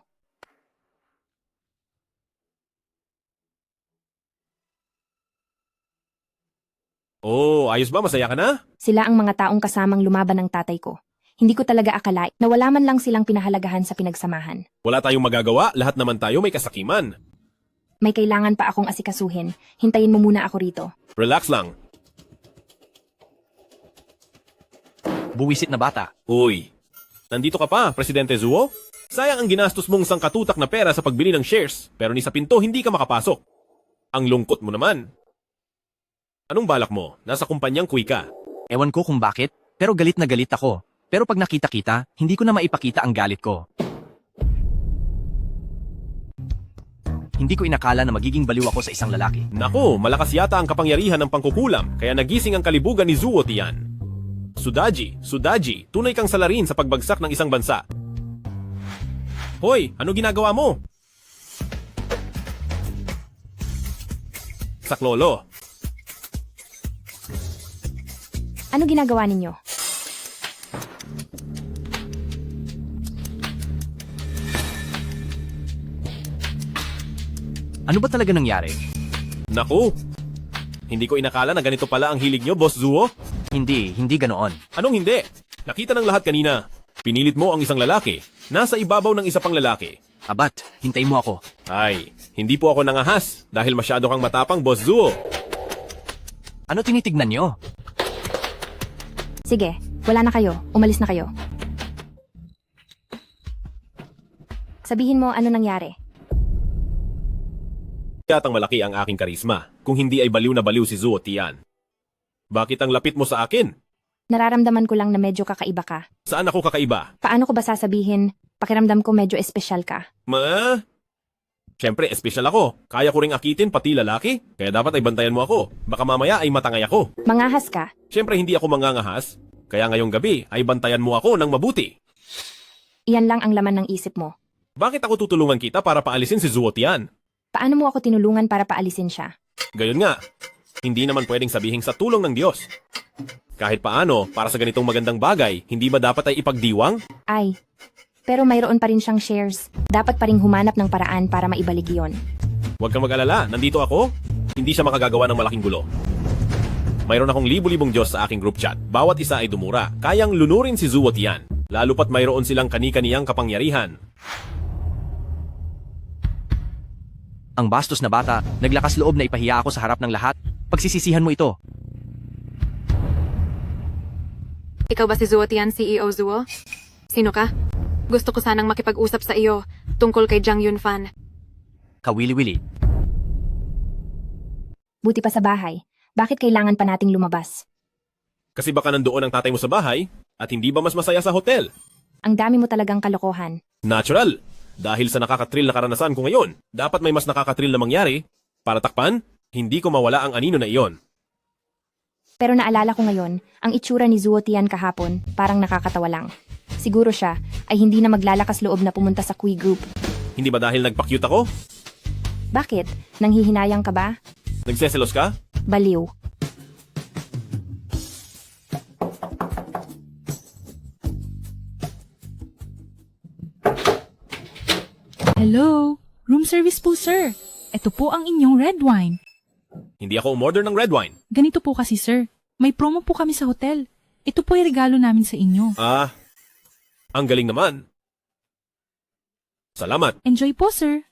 Oh, ayos ba? Masaya ka na? Sila ang mga taong kasamang lumaban ng tatay ko. Hindi ko talaga akala na wala man lang silang pinahalagahan sa pinagsamahan. Wala tayong magagawa, lahat naman tayo may kasakiman. May kailangan pa akong asikasuhin. Hintayin mo muna ako rito. Relax lang. Buwisit na bata. Uy, nandito ka pa, Presidente Zuo? Sayang ang ginastos mong sangkatutak na pera sa pagbili ng shares, pero ni sa pinto hindi ka makapasok. Ang lungkot mo naman. Anong balak mo? Nasa kumpanyang Kui ka. Ewan ko kung bakit, pero galit na galit ako. Pero pag nakita-kita, hindi ko na maipakita ang galit ko. Hindi ko inakala na magiging baliw ako sa isang lalaki. Naku, malakas yata ang kapangyarihan ng pangkukulam, kaya nagising ang kalibugan ni Zuo Tian. Sudaji, tunay kang salarin sa pagbagsak ng isang bansa. Hoy, ano ginagawa mo? Saklolo. Ano ginagawa ninyo? Ano ba talaga nangyari? Naku, hindi ko inakala na ganito pala ang hilig nyo, Boss Zuo. Hindi ganoon. Anong hindi? Nakita ng lahat kanina. Pinilit mo ang isang lalaki. Nasa ibabaw ng isa pang lalaki. Abat, hintayin mo ako. Ay, hindi po ako nangahas dahil masyado kang matapang, Boss Zuo. Ano tinitignan nyo? Sige, wala na kayo. Umalis na kayo. Sabihin mo ano nangyari. yatang malaki ang aking karisma, kung hindi ay baliw na baliw si Zuo Tian. Bakit ang lapit mo sa akin? Nararamdaman ko lang na medyo kakaiba ka. Saan ako kakaiba? Paano ko ba sasabihin? Pakiramdam ko medyo espesyal ka. Siyempre, espesyal ako. Kaya ko ring akitin pati lalaki. Kaya dapat ay bantayan mo ako. Baka mamaya ay matangay ako. Mangahas ka? Siyempre, hindi ako mangangahas. Kaya ngayong gabi ay bantayan mo ako ng mabuti. Iyan lang ang laman ng isip mo. Bakit ako tutulungan kita para paalisin si Zuo Tian? Paano mo ako tinulungan para paalisin siya? Gayon nga, hindi naman pwedeng sabihin sa tulong ng Diyos. Kahit paano, para sa ganitong magandang bagay, hindi ba dapat ay ipagdiwang? Ay, pero mayroon pa rin siyang shares. Dapat pa rin humanap ng paraan para maibalik iyon. Huwag kang mag-alala, nandito ako. Hindi siya makagagawa ng malaking gulo. Mayroon akong libu-libong Diyos sa aking group chat. Bawat isa ay dumura. Kayang lunurin si Zuo Tian. Lalo pat mayroon silang kani-kaniyang kapangyarihan. Ang bastos na bata, naglakas loob na ipahiya ako sa harap ng lahat. Pagsisisihan mo ito. Ikaw ba si Zuo Tian, CEO Zuo? Sino ka? Gusto ko sanang makipag-usap sa iyo tungkol kay Jiang Yunfan. Kawili-wili. Buti pa sa bahay. Bakit kailangan pa nating lumabas? Kasi baka nandoon ang tatay mo sa bahay at hindi ba mas masaya sa hotel? Ang dami mo talagang kalokohan. Natural. Dahil sa nakakatrill na karanasan ko ngayon, dapat may mas nakakatrill na mangyari. Para takpan, hindi ko mawala ang anino na iyon. Pero naalala ko ngayon, ang itsura ni Zuo Tian kahapon, parang nakakatawa lang. Siguro siya ay hindi na maglalakas loob na pumunta sa Kui Group. Hindi ba dahil nagpa-cute ako? Bakit? Nanghihinayang ka ba? Nagseselos ka? Baliw. Hello? Room service po, sir. Ito po ang inyong red wine. Hindi ako umorder ng red wine. Ganito po kasi, sir. May promo po kami sa hotel. Ito po ay regalo namin sa inyo. Ang galing naman. Salamat. Enjoy po, sir.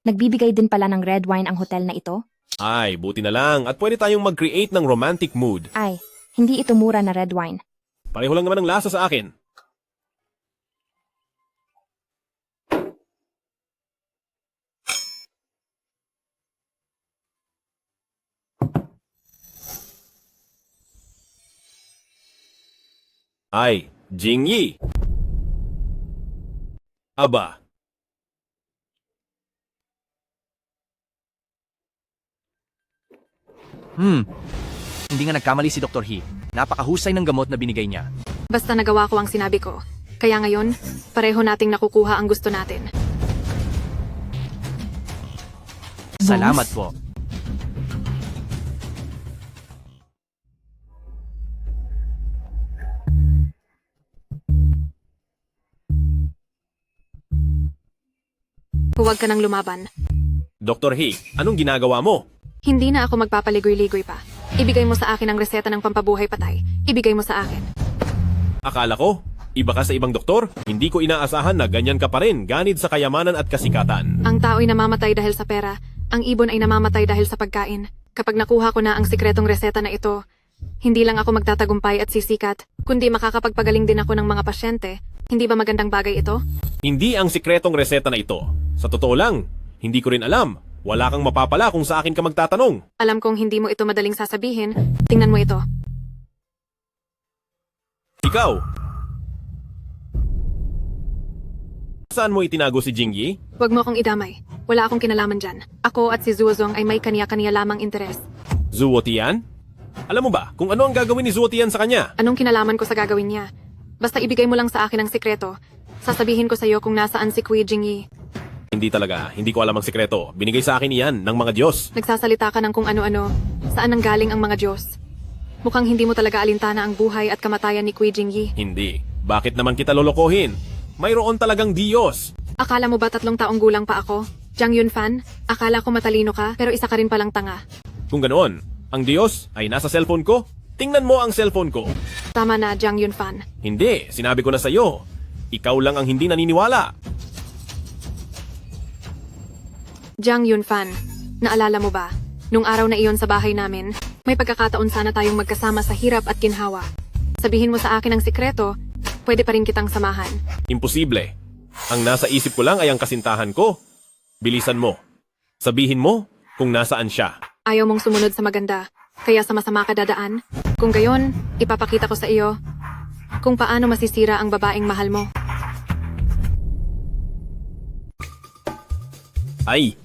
Nagbibigay din pala ng red wine ang hotel na ito? Ay, buti na lang at pwede tayong mag-create ng romantic mood. Ay, hindi ito mura na red wine. Pareho lang naman ang lasa sa akin. Ay, Jingyi. Aba. Hindi nga nagkamali si Dr. He. Napakahusay ng gamot na binigay niya. Basta nagawa ko ang sinabi ko. Kaya ngayon, pareho nating nakukuha ang gusto natin. Salamat po. Huwag ka nang lumaban. Dr. He, anong ginagawa mo? Hindi na ako magpapaligoy-ligoy pa. Ibigay mo sa akin ang reseta ng pampabuhay patay. Ibigay mo sa akin. Akala ko, iba ka sa ibang doktor? Hindi ko inaasahan na ganyan ka pa rin, ganid sa kayamanan at kasikatan. Ang tao'y namamatay dahil sa pera. Ang ibon ay namamatay dahil sa pagkain. Kapag nakuha ko na ang sikretong reseta na ito, hindi lang ako magtatagumpay at sisikat, kundi makakapagpagaling din ako ng mga pasyente. Hindi ba magandang bagay ito? Hindi ang sikretong reseta na ito. Sa totoo lang, hindi ko rin alam. Wala kang mapapala kung sa akin ka magtatanong. Alam kong hindi mo ito madaling sasabihin. Tingnan mo ito. Ikaw! Saan mo itinago si Jingyi? Huwag mo akong idamay. Wala akong kinalaman dyan. Ako at si Zuozong ay may kaniya-kaniya lamang interes. Zuo Tian? Alam mo ba kung ano ang gagawin ni Zuo Tian sa kanya? Anong kinalaman ko sa gagawin niya? Basta ibigay mo lang sa akin ang sikreto. Sasabihin ko sa iyo kung nasaan si Kui Jingyi. Hindi talaga. Hindi ko alam ang sikreto. Binigay sa akin iyan ng mga Diyos. Nagsasalita ka ng kung ano-ano. Saan nanggaling ang mga Diyos? Mukhang hindi mo talaga alintana ang buhay at kamatayan ni Kui Jingyi. Hindi. Bakit naman kita lolokohin? Mayroon talagang Diyos. Akala mo ba 3 taong gulang pa ako? Jiang Yunfan, akala ko matalino ka pero isa ka rin palang tanga. Kung ganoon, ang Diyos ay nasa cellphone ko? Tingnan mo ang cellphone ko. Tama na, Jiang Yunfan. Hindi. Sinabi ko na sa iyo. Ikaw lang ang hindi naniniwala. Jiang Yunfan, naalala mo ba? Nung araw na iyon sa bahay namin, may pagkakataon sana tayong magkasama sa hirap at ginhawa. Sabihin mo sa akin ang sikreto, pwede pa rin kitang samahan. Imposible. Ang nasa isip ko lang ay ang kasintahan ko. Bilisan mo. Sabihin mo kung nasaan siya. Ayaw mong sumunod sa maganda, kaya sa masama ka dadaan. Kung gayon, ipapakita ko sa iyo kung paano masisira ang babaeng mahal mo. Ay,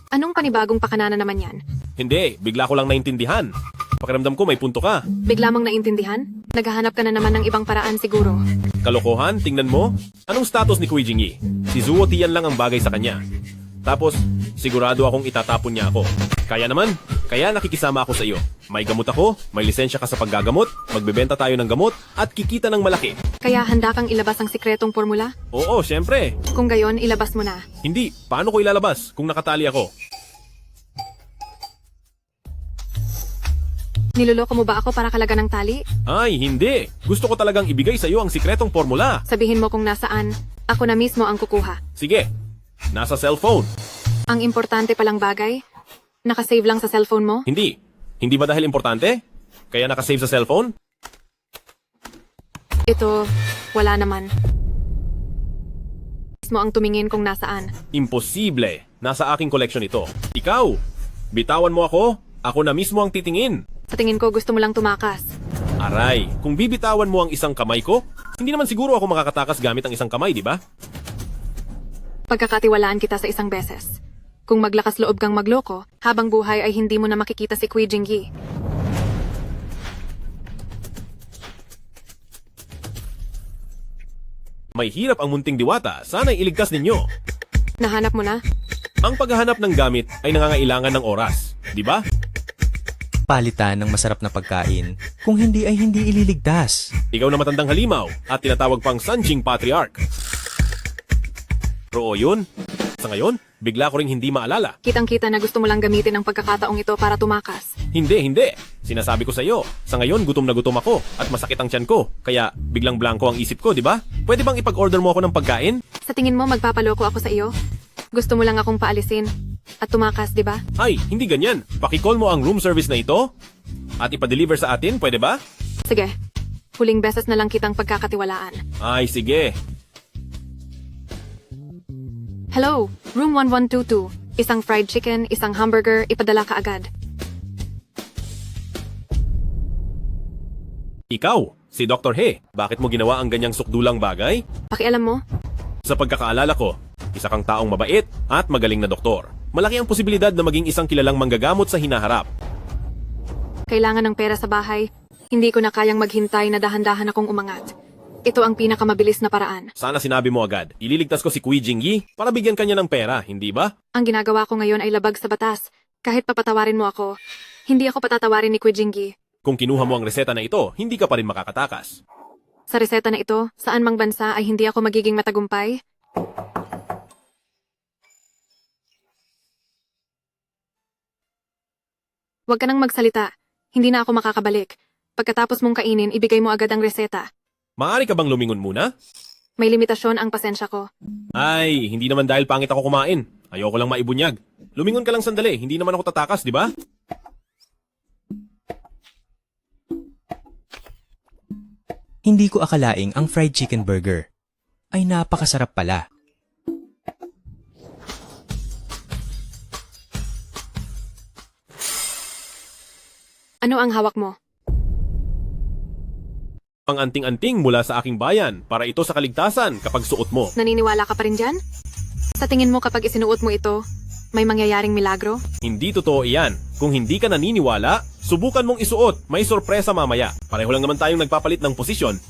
Anong panibagong pakana naman yan? hindi. Bigla ko lang naintindihan. Pakiramdam ko may punto ka. Bigla mong naintindihan? Naghahanap ka na naman ng ibang paraan siguro. Kalokohan, tingnan mo. Anong status ni Kui Jingyi? Si Zuo Tian lang ang bagay sa kanya. Tapos, sigurado akong itatapon niya ako. Kaya naman, kaya nakikisama ako sa iyo. May gamot ako, may lisensya ka sa paggagamot, magbebenta tayo ng gamot, at kikita ng malaki. Kaya handa kang ilabas ang sikretong formula? Oo, syempre. Kung gayon, ilabas mo na. Hindi, paano ko ilalabas kung nakatali ako? Niloloko mo ba ako para kalaga ng tali? Ay, hindi. Gusto ko talagang ibigay sa iyo ang sikretong formula. Sabihin mo kung nasaan, ako na mismo ang kukuha. Sige, nasa cellphone. Ang importante palang bagay, nakasave lang sa cellphone mo? Hindi. Hindi ba dahil importante? Kaya nakasave sa cellphone? Ito, wala naman. Mismo ang tumingin kung nasaan. Imposible. Nasa aking koleksyon ito. Ikaw, bitawan mo ako. Ako na mismo ang titingin. Sa tingin ko, gusto mo lang tumakas. Aray, kung bibitawan mo ang isang kamay ko, hindi naman siguro ako makakatakas gamit ang isang kamay, di ba? Pagkakatiwalaan kita sa isang beses. Kung maglakas loob kang magloko, habang buhay ay hindi mo na makikita si Kui Jingyi. May hirap ang munting diwata, sana'y iligtas ninyo. Nahanap mo na? Ang paghahanap ng gamit ay nangangailangan ng oras, di ba? Palitan ng masarap na pagkain. Kung hindi ay hindi ililigtas. Ikaw na matandang halimaw at tinatawag pang Sanjing Patriarch. Pero yun, sa ngayon, bigla ko ring hindi maalala. Kitang-kita na gusto mo lang gamitin ang pagkakataong ito para tumakas. Hindi. Sinasabi ko sa iyo, sa ngayon gutom na gutom ako at masakit ang tiyan ko. Kaya biglang blanco ang isip ko, di ba? Pwede bang ipag-order mo ako ng pagkain? Sa tingin mo, magpapaloko ako sa iyo? Gusto mo lang akong paalisin at tumakas, di ba? Ay, hindi ganyan. Pakicall mo ang room service na ito at ipa-deliver sa atin, pwede ba? Sige, huling beses na lang kitang pagkakatiwalaan. Ay, sige. Hello, room 1122. Isang fried chicken, isang hamburger, ipadala ka agad. Ikaw, si Dr. He, bakit mo ginawa ang ganyang sukdulang bagay? Pakialam mo? Sa pagkakaalala ko, isa kang taong mabait at magaling na doktor. Malaki ang posibilidad na maging isang kilalang manggagamot sa hinaharap. Kailangan ng pera sa bahay. Hindi ko na kayang maghintay na dahan-dahan akong umangat. Ito ang pinakamabilis na paraan. Sana sinabi mo agad, ililigtas ko si Kui Jingyi para bigyan kanya ng pera, hindi ba? Ang ginagawa ko ngayon ay labag sa batas. Kahit papatawarin mo ako, hindi ako patatawarin ni Kui Jingyi. Kung kinuha mo ang reseta na ito, hindi ka pa rin makakatakas. Sa reseta na ito, saan mang bansa ay hindi ako magiging matagumpay? Huwag ka nang magsalita. Hindi na ako makakabalik. Pagkatapos mong kainin, ibigay mo agad ang reseta. Maaari ka bang lumingon muna? May limitasyon ang pasensya ko. Ay, hindi naman dahil pangit ako kumain. Ayoko lang maibunyag. Lumingon ka lang sandali, hindi naman ako tatakas, di ba? Hindi ko akalaing ang fried chicken burger ay napakasarap pala. Ano ang hawak mo? Ang anting-anting mula sa aking bayan para ito sa kaligtasan kapag suot mo. Naniniwala ka pa rin dyan? Sa tingin mo kapag isinuot mo ito, may mangyayaring milagro? Hindi totoo iyan. Kung hindi ka naniniwala, subukan mong isuot. May sorpresa mamaya. Pareho lang naman tayong nagpapalit ng posisyon.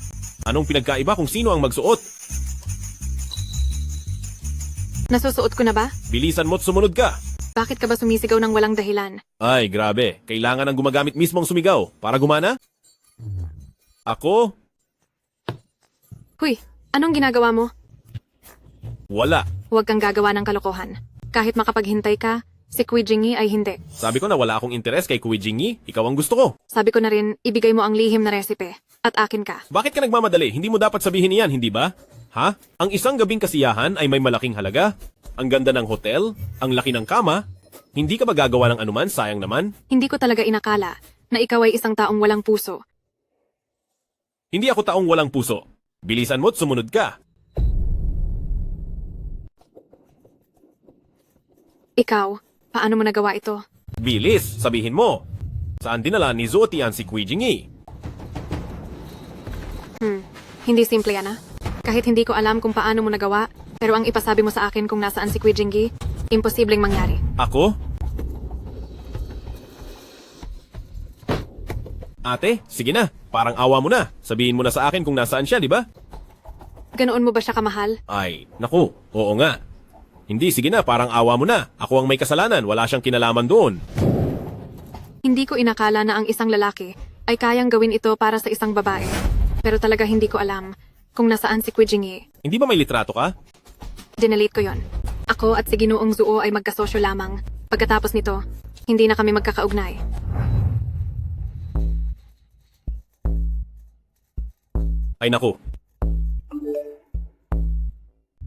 Anong pinagkaiba kung sino ang magsuot? Nasusuot ko na ba? Bilisan mo't sumunod ka. Bakit ka ba sumisigaw ng walang dahilan? Ay, grabe. Kailangan ng gumagamit mismo ang sumigaw. Para gumana? Ako? Huy, anong ginagawa mo? Wala. Huwag kang gagawa ng kalokohan. Kahit makapaghintay ka, si Kui Jingyi ay hindi. Sabi ko na wala akong interes kay Kui Jingyi. Ikaw ang gusto ko. Sabi ko na rin, ibigay mo ang lihim na resipe. At akin ka. Bakit ka nagmamadali? Hindi mo dapat sabihin iyan, hindi ba? Ha? Ang isang gabing kasiyahan ay may malaking halaga. Ang ganda ng hotel, ang laki ng kama. Hindi ka ba gagawa ng anuman? Sayang naman. Hindi ko talaga inakala na ikaw ay isang taong walang puso. Hindi ako taong walang puso. Bilisan mo't sumunod ka. Ikaw, paano mo nagawa ito? Bilis, sabihin mo. Saan dinala ni Zuotian si Kui Jingyi? Hindi simple yan ah. Kahit hindi ko alam kung paano mo nagawa, pero ang ipasabi mo sa akin kung nasaan si Kui Jingyi, imposibleng mangyari. Ako? Ate, sige na. Parang awa mo na. Sabihin mo na sa akin kung nasaan siya, di ba? Ganoon mo ba siya kamahal? Ay, naku, oo nga. Hindi, sige na, parang awa mo na. Ako ang may kasalanan, wala siyang kinalaman doon. Hindi ko inakala na ang isang lalaki ay kayang gawin ito para sa isang babae. Pero talaga hindi ko alam kung nasaan si Kui Jingyi. Hindi ba may litrato ka? Dinelete ko yon. Ako at si Ginoong Zuo ay magkasosyo lamang. Pagkatapos nito, hindi na kami magkakaugnay. Ay naku.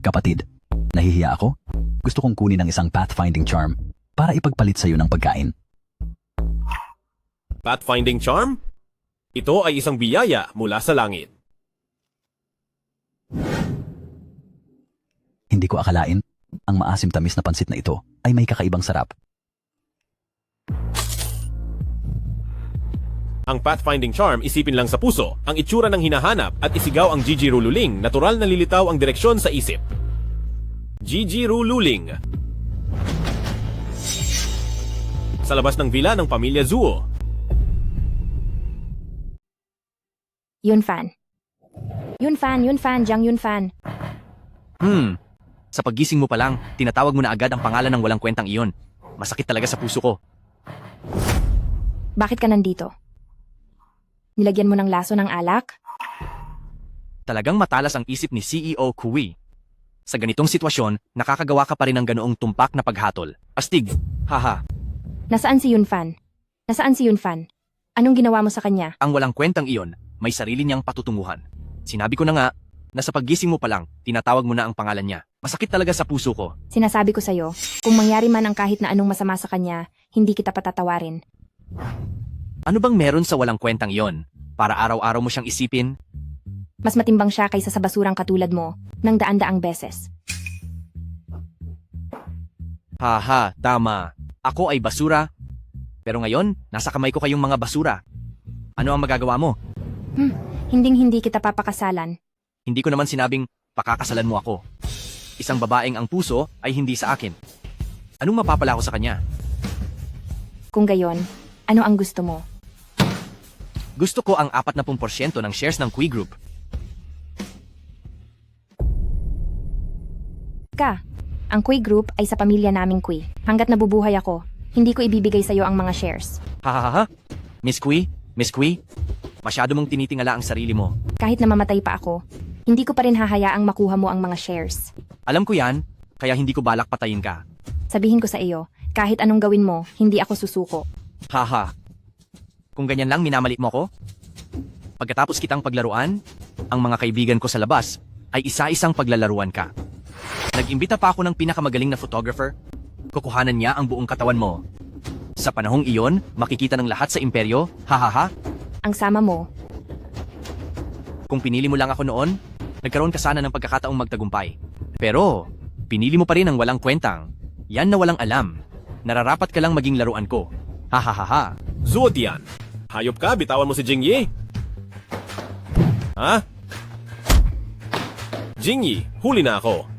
Kapatid, nahihiya ako? Gusto kong kunin ang isang pathfinding charm para ipagpalit sa'yo ng pagkain. Pathfinding charm? Ito ay isang biyaya mula sa langit. Hindi ko akalain, ang maasim-tamis na pansit na ito ay may kakaibang sarap. Ang pathfinding charm, isipin lang sa puso, ang itsura ng hinahanap at isigaw ang Gigi Rululing, natural na lilitaw ang direksyon sa isip. Gigi Rululing. Sa labas ng villa ng pamilya Zuo. Yunfan. Yunfan, Jiang Yunfan. Sa paggising mo pa lang, tinatawag mo na agad ang pangalan ng walang kwentang iyon. Masakit talaga sa puso ko. Bakit ka nandito? Nilagyan mo ng laso ng alak? Talagang matalas ang isip ni CEO Kui. Sa ganitong sitwasyon, nakakagawa ka pa rin ng ganoong tumpak na paghatol. Astig. Haha. Nasaan si Yunfan? Nasaan si Yunfan? Anong ginawa mo sa kanya? Ang walang kwentang iyon, may sarili niyang patutunguhan. Sinabi ko na nga, na sa paggising mo pa lang, tinatawag mo na ang pangalan niya. Masakit talaga sa puso ko. Sinasabi ko sa'yo, kung mangyari man ang kahit na anong masama sa kanya, hindi kita patatawarin. Ano bang meron sa walang kwentang iyon? Para araw-araw mo siyang isipin? Mas matimbang siya kaysa sa basurang katulad mo, ng daan-daang beses. Haha, tama. Ako ay basura. Pero ngayon, nasa kamay ko kayong mga basura. Ano ang magagawa mo? Hinding-hindi kita papakasalan. Hindi ko naman sinabing pakakasalan mo ako. Isang babaeng ang puso ay hindi sa akin. Anong mapapala ko sa kanya? Kung gayon, ano ang gusto mo? Gusto ko ang 40% ng shares ng Kui Group. Ang Kui Group ay sa pamilya naming Kui. Hanggat nabubuhay ako, hindi ko ibibigay sa'yo ang mga shares. Hahaha. Miss Kui, masyado mong tinitingala ang sarili mo. Kahit namamatay pa ako, hindi ko pa rin hahayaang makuha mo ang mga shares. Alam ko yan, kaya hindi ko balak patayin ka. Sabihin ko sa iyo, kahit anong gawin mo, hindi ako susuko. Haha. Kung ganyan lang minamalit mo ko? Pagkatapos kitang paglaruan, ang mga kaibigan ko sa labas ay isa-isang paglalaruan ka. Nag-imbita pa ako ng pinakamagaling na photographer. Kukuhanan niya ang buong katawan mo. Sa panahong iyon, makikita ng lahat sa imperyo, hahaha. Ang sama mo. Kung pinili mo lang ako noon, nagkaroon ka sana ng pagkakataong magtagumpay. Pero, pinili mo pa rin ang walang kwentang. Yan na walang alam. Nararapat ka lang maging laruan ko. Hahaha. Zuotian. Hayop ka, bitawan mo si Jingyi. Ha? Jingyi, huli na ako.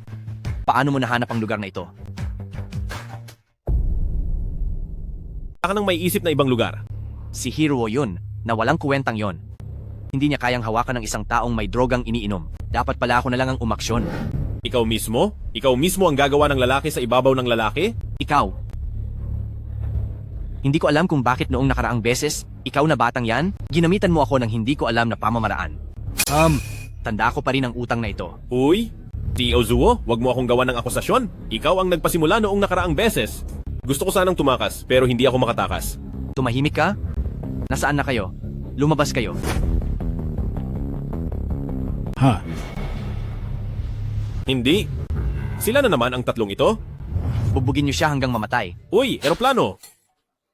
Paano mo nahanap ang lugar na ito? Baka nang may isip na ibang lugar. Si Hiro yun, na walang kwentang yon. Hindi niya kayang hawakan ng isang taong may drogang iniinom. Dapat pala ako na lang ang umaksyon. Ikaw mismo? Ikaw mismo ang gagawa ng lalaki sa ibabaw ng lalaki? Ikaw. Hindi ko alam kung bakit noong nakaraang beses, ikaw na batang yan, ginamitan mo ako ng hindi ko alam na pamamaraan. Tanda ko pa rin ang utang na ito. Uy, Tio Zuo, wag mo akong gawa ng akusasyon. Ikaw ang nagpasimula noong nakaraang beses. Gusto ko sanang tumakas, pero hindi ako makatakas. Tumahimik ka? Nasaan na kayo? Lumabas kayo. Ha? Hindi. Sila na naman ang tatlong ito? Bubugin niyo siya hanggang mamatay. Uy, eroplano!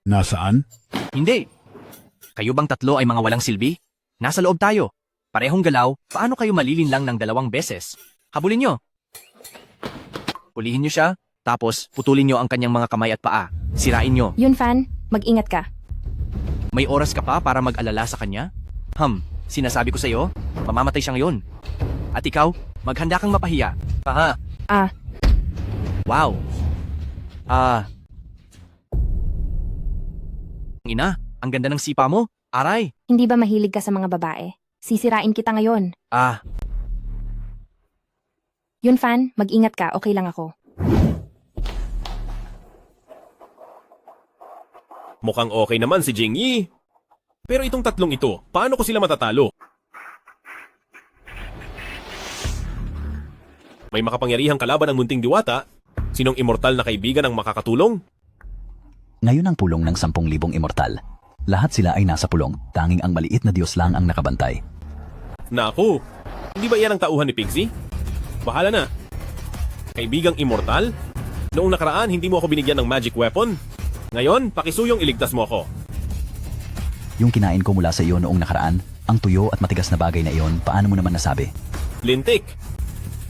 Nasaan? Hindi. Kayo bang tatlo ay mga walang silbi? Nasa loob tayo. Parehong galaw, paano kayo malilinlang ng 2 beses? Habulin nyo. Hulihin nyo siya, Tapos, putulin nyo ang kanyang mga kamay at paa. Sirain nyo. Yunfan, mag-ingat ka. May oras ka pa para mag-alala sa kanya? Sinasabi ko sa'yo, mamamatay siya ngayon. At ikaw, maghanda kang mapahiya. Aha. Wow. Ina, ang ganda ng sipa mo. Aray. Hindi ba mahilig ka sa mga babae? Sisirain kita ngayon. Yunfan, mag-ingat ka, okay lang ako. Mukhang okay naman si Jingyi. Pero itong tatlong ito, paano ko sila matatalo? May makapangyarihang kalaban ng munting diwata? Sinong immortal na kaibigan ang makakatulong? Ngayon ang pulong ng 10,000 immortal. Lahat sila ay nasa pulong, tanging ang maliit na Diyos lang ang nakabantay. Naku, hindi ba yan ang tauhan ni Pigsy? Bahala na. Kaibigang immortal? Noong nakaraan, hindi mo ako binigyan ng magic weapon. Ngayon, pakisuyong iligtas mo ako. Yung kinain ko mula sa iyo noong nakaraan, ang tuyo at matigas na bagay na iyon, paano mo naman nasabi? Lintik,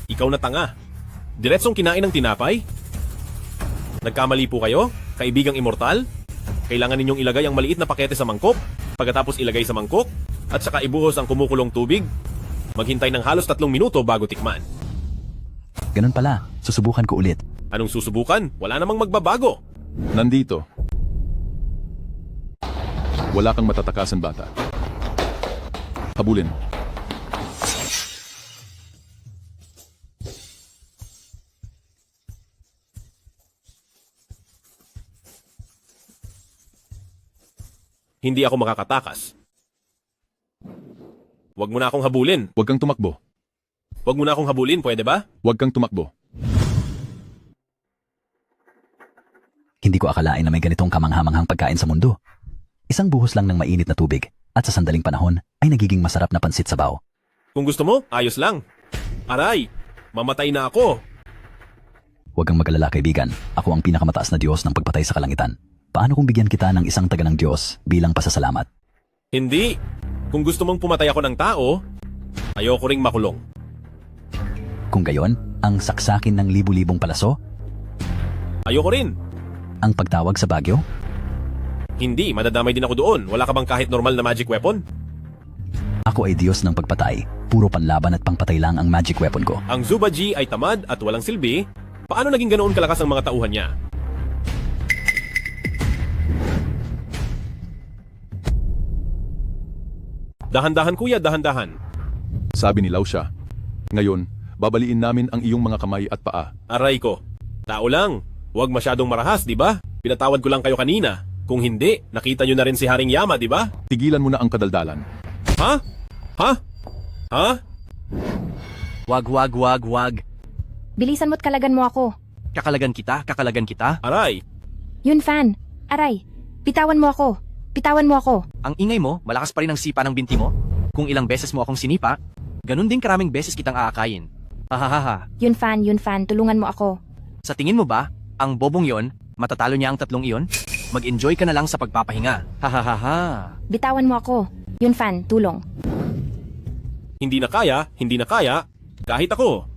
ikaw na tanga. Diretsong kinain ng tinapay? Nagkamali po kayo, kaibigang immortal? Kailangan ninyong ilagay ang maliit na pakete sa mangkok, pagkatapos ilagay sa mangkok, at saka ibuhos ang kumukulong tubig. Maghintay ng halos 3 minuto bago tikman. Ganun pala, susubukan ko ulit. Anong susubukan? Wala namang magbabago. Nandito. Wala kang matatakasan, bata. Habulin. Hindi ako makakatakas. Huwag mo na akong habulin. Huwag kang tumakbo. Huwag mo na akong habulin, pwede ba? Huwag kang tumakbo. Hindi ko akalain na may ganitong kamanghamanghang pagkain sa mundo. Isang buhos lang ng mainit na tubig, at sa sandaling panahon ay nagiging masarap na pansit sabaw. Kung gusto mo, ayos lang. Aray, mamatay na ako. Huwag kang mag-alala, kaibigan. Ako ang pinakamataas na Diyos ng pagpatay sa kalangitan. Paano kung bigyan kita ng isang taga ng Diyos bilang pasasalamat? Hindi. Kung gusto mong pumatay ako ng tao, ayoko ring makulong. Kung gayon, ang saksakin ng libu-libong palaso? Ayoko rin. Ang pagtawag sa bagyo? Hindi, madadamay din ako doon. Wala ka bang kahit normal na magic weapon? Ako ay Diyos ng pagpatay. Puro panlaban at pangpatay lang ang magic weapon ko. Ang Zubaji ay tamad at walang silbi. Paano naging ganoon kalakas ang mga tauhan niya? Dahan-dahan kuya, dahan-dahan. Sabi ni Lausha. Ngayon, babaliin namin ang iyong mga kamay at paa. Aray ko. Tao lang. Huwag masyadong marahas, di ba? Pinatawad ko lang kayo kanina. Kung hindi, nakita nyo na rin si Haring Yama, di ba? Tigilan mo na ang kadaldalan. Ha? Ha? Ha? Wag. Bilisan mo't kalagan mo ako. Kakalagan kita? Aray. Yunfan, aray, bitawan mo ako. Bitawan mo ako. Ang ingay mo, malakas pa rin ang sipa ng binti mo. Kung ilang beses mo akong sinipa, ganun din karaming beses kitang aakayin. Hahaha. Yunfan, tulungan mo ako. Sa tingin mo ba, ang bobong yon, matatalo niya ang tatlong iyon? Mag-enjoy ka na lang sa pagpapahinga. Hahaha. Bitawan mo ako. Yunfan, tulong. Hindi na kaya, kahit ako.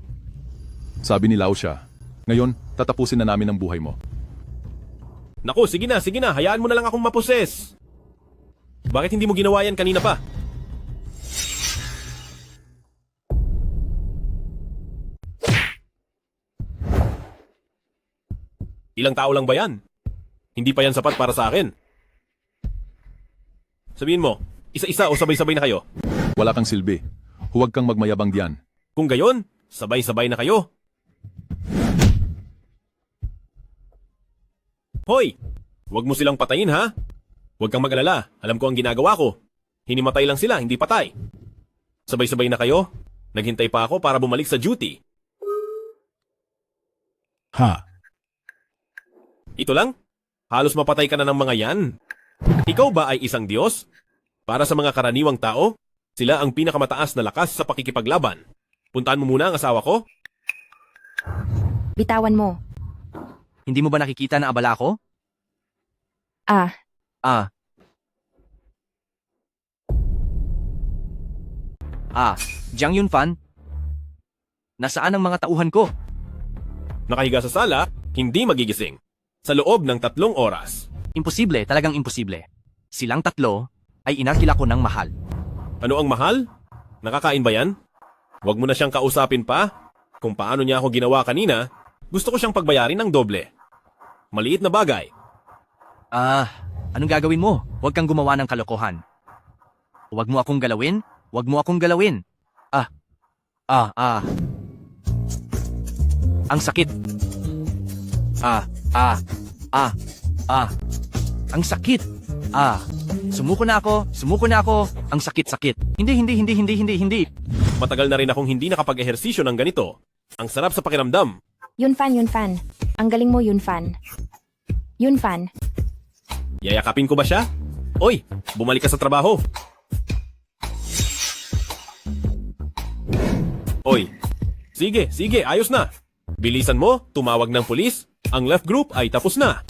Sabi ni Lausha. Ngayon, tatapusin na namin ang buhay mo. Naku, sige na, hayaan mo na lang akong maposes. Bakit hindi mo ginawa yan kanina pa? Ilang tao lang ba yan? Hindi pa yan sapat para sa akin. Sabihin mo, isa-isa o sabay-sabay na kayo? Wala kang silbi. Huwag kang magmayabang diyan. Kung gayon, sabay-sabay na kayo. Hoy! Huwag mo silang patayin ha? Huwag kang mag-alala. Alam ko ang ginagawa ko. Hinimatay lang sila, hindi patay. Sabay-sabay na kayo? Naghintay pa ako para bumalik sa duty. Ha? Ito lang? Halos mapatay ka na ng mga yan. Ikaw ba ay isang Diyos? Para sa mga karaniwang tao, sila ang pinakamataas na lakas sa pakikipaglaban. Puntaan mo muna ang asawa ko? Bitawan mo. Hindi mo ba nakikita na abala ako? Jiang Yunfan? Nasaan ang mga tauhan ko? Nakahiga sa sala, Hindi magigising. Sa loob ng 3 oras. Imposible, talagang imposible. Silang tatlo ay inakila ko ng mahal. Ano ang mahal? Nakakain ba yan? Huwag mo na siyang kausapin pa. Kung paano niya ako ginawa kanina, gusto ko siyang pagbayarin ng doble. Maliit na bagay. Anong gagawin mo? Huwag kang gumawa ng kalokohan. Huwag mo akong galawin? Huwag mo akong galawin. Ang sakit. Ang sakit. Sumuko na ako. Ang sakit-sakit. Hindi. Matagal na rin akong hindi nakapag-ehersisyo ng ganito. Ang sarap sa pakiramdam. Yunfan. Ang galing mo, Yunfan. Yunfan. Yayakapin ko ba siya? Oy, bumalik ka sa trabaho. Oy, sige, ayos na. Bilisan mo, tumawag ng pulis. Ang left group ay tapos na.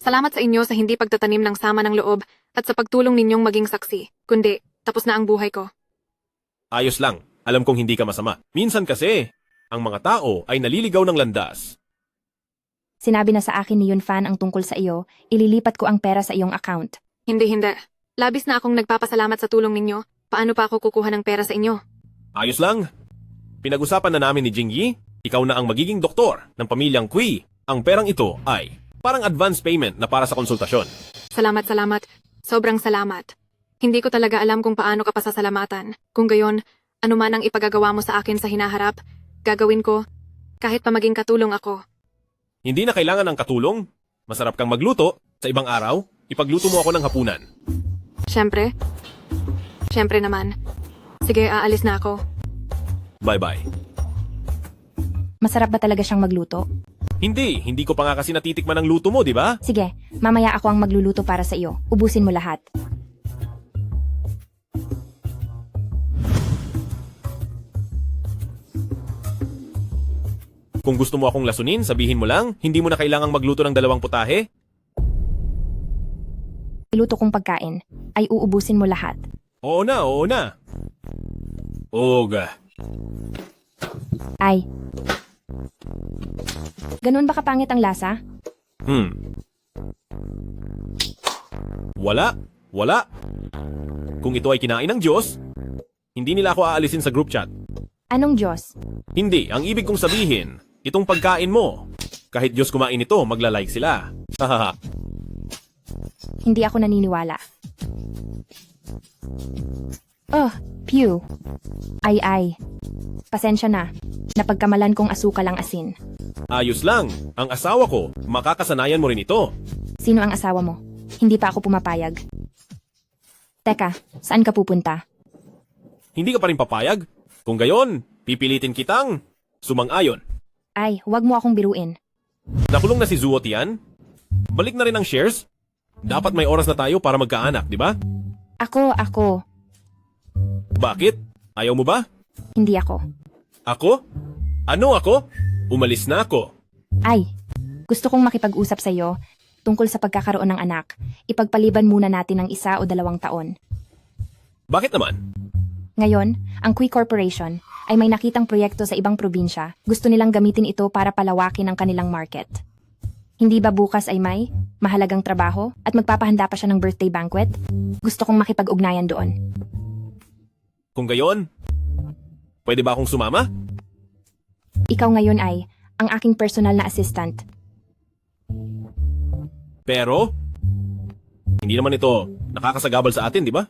Salamat sa inyo sa hindi pagtatanim ng sama ng loob at sa pagtulong ninyong maging saksi. Kundi, tapos na ang buhay ko. Ayos lang. Alam kong hindi ka masama. Minsan kasi, ang mga tao ay naliligaw ng landas. Sinabi na sa akin ni Yunfan ang tungkol sa iyo, ililipat ko ang pera sa iyong account. Hindi. Labis na akong nagpapasalamat sa tulong ninyo. Paano pa ako kukuha ng pera sa inyo? Ayos lang. Pinag-usapan na namin ni Jingyi, ikaw na ang magiging doktor ng pamilyang Kui. Ang perang ito ay parang advance payment na para sa konsultasyon. Salamat. Sobrang salamat. Hindi ko talaga alam kung paano ka pasasalamatan. Kung gayon, ano man ang ipagagawa mo sa akin sa hinaharap, gagawin ko, kahit pa maging katulong ako. Hindi na kailangan ng katulong. Masarap kang magluto. Sa ibang araw, ipagluto mo ako ng hapunan. Siyempre naman. Sige, aalis na ako. Bye-bye. Masarap ba talaga siyang magluto? Hindi ko pa nga kasi natitikman ang luto mo, di ba? Sige, mamaya ako ang magluluto para sa iyo. Ubusin mo lahat. Kung gusto mo akong lasunin, sabihin mo lang, hindi mo na kailangang magluto ng 2 putahe. Iluto kong pagkain, ay uubusin mo lahat. Oo na. Oga. Ay. Ganun ba kapangit ang lasa? Wala. Kung ito ay kinain ng Diyos, hindi nila ako aalisin sa group chat. Anong Diyos? Hindi, ang ibig kong sabihin, itong pagkain mo. Kahit Diyos kumain ito, magla-like sila. Hahaha. Hindi ako naniniwala. Pew. Ay. Pasensya na. Napagkamalan kong asukal ang asin. Ayos lang. Ang asawa ko, makakasanayan mo rin ito. Sino ang asawa mo? Hindi pa ako pumapayag. Teka, saan ka pupunta? Hindi ka pa rin papayag? Kung gayon, pipilitin kitang sumang-ayon. Ay, huwag mo akong biruin. Nakulong na si Zuo Tian? Balik na rin ang shares? Dapat may oras na tayo para magkaanak, di ba? Ako. Bakit? Ayaw mo ba? Hindi ako. Ako? Ano ako? Umalis na ako. Ay, gusto kong makipag-usap sa iyo tungkol sa pagkakaroon ng anak. Ipagpaliban muna natin ng 1 o 2 taon. Bakit naman? Ngayon, ang Kui Corporation ay may nakitang proyekto sa ibang probinsya. Gusto nilang gamitin ito para palawakin ang kanilang market. Hindi ba bukas ay may mahalagang trabaho at magpapahanda pa siya ng birthday banquet? Gusto kong makipag-ugnayan doon. Kung gayon, pwede ba akong sumama? Ikaw ngayon ay ang aking personal na assistant. Pero, hindi naman ito nakakasagabal sa atin, di ba?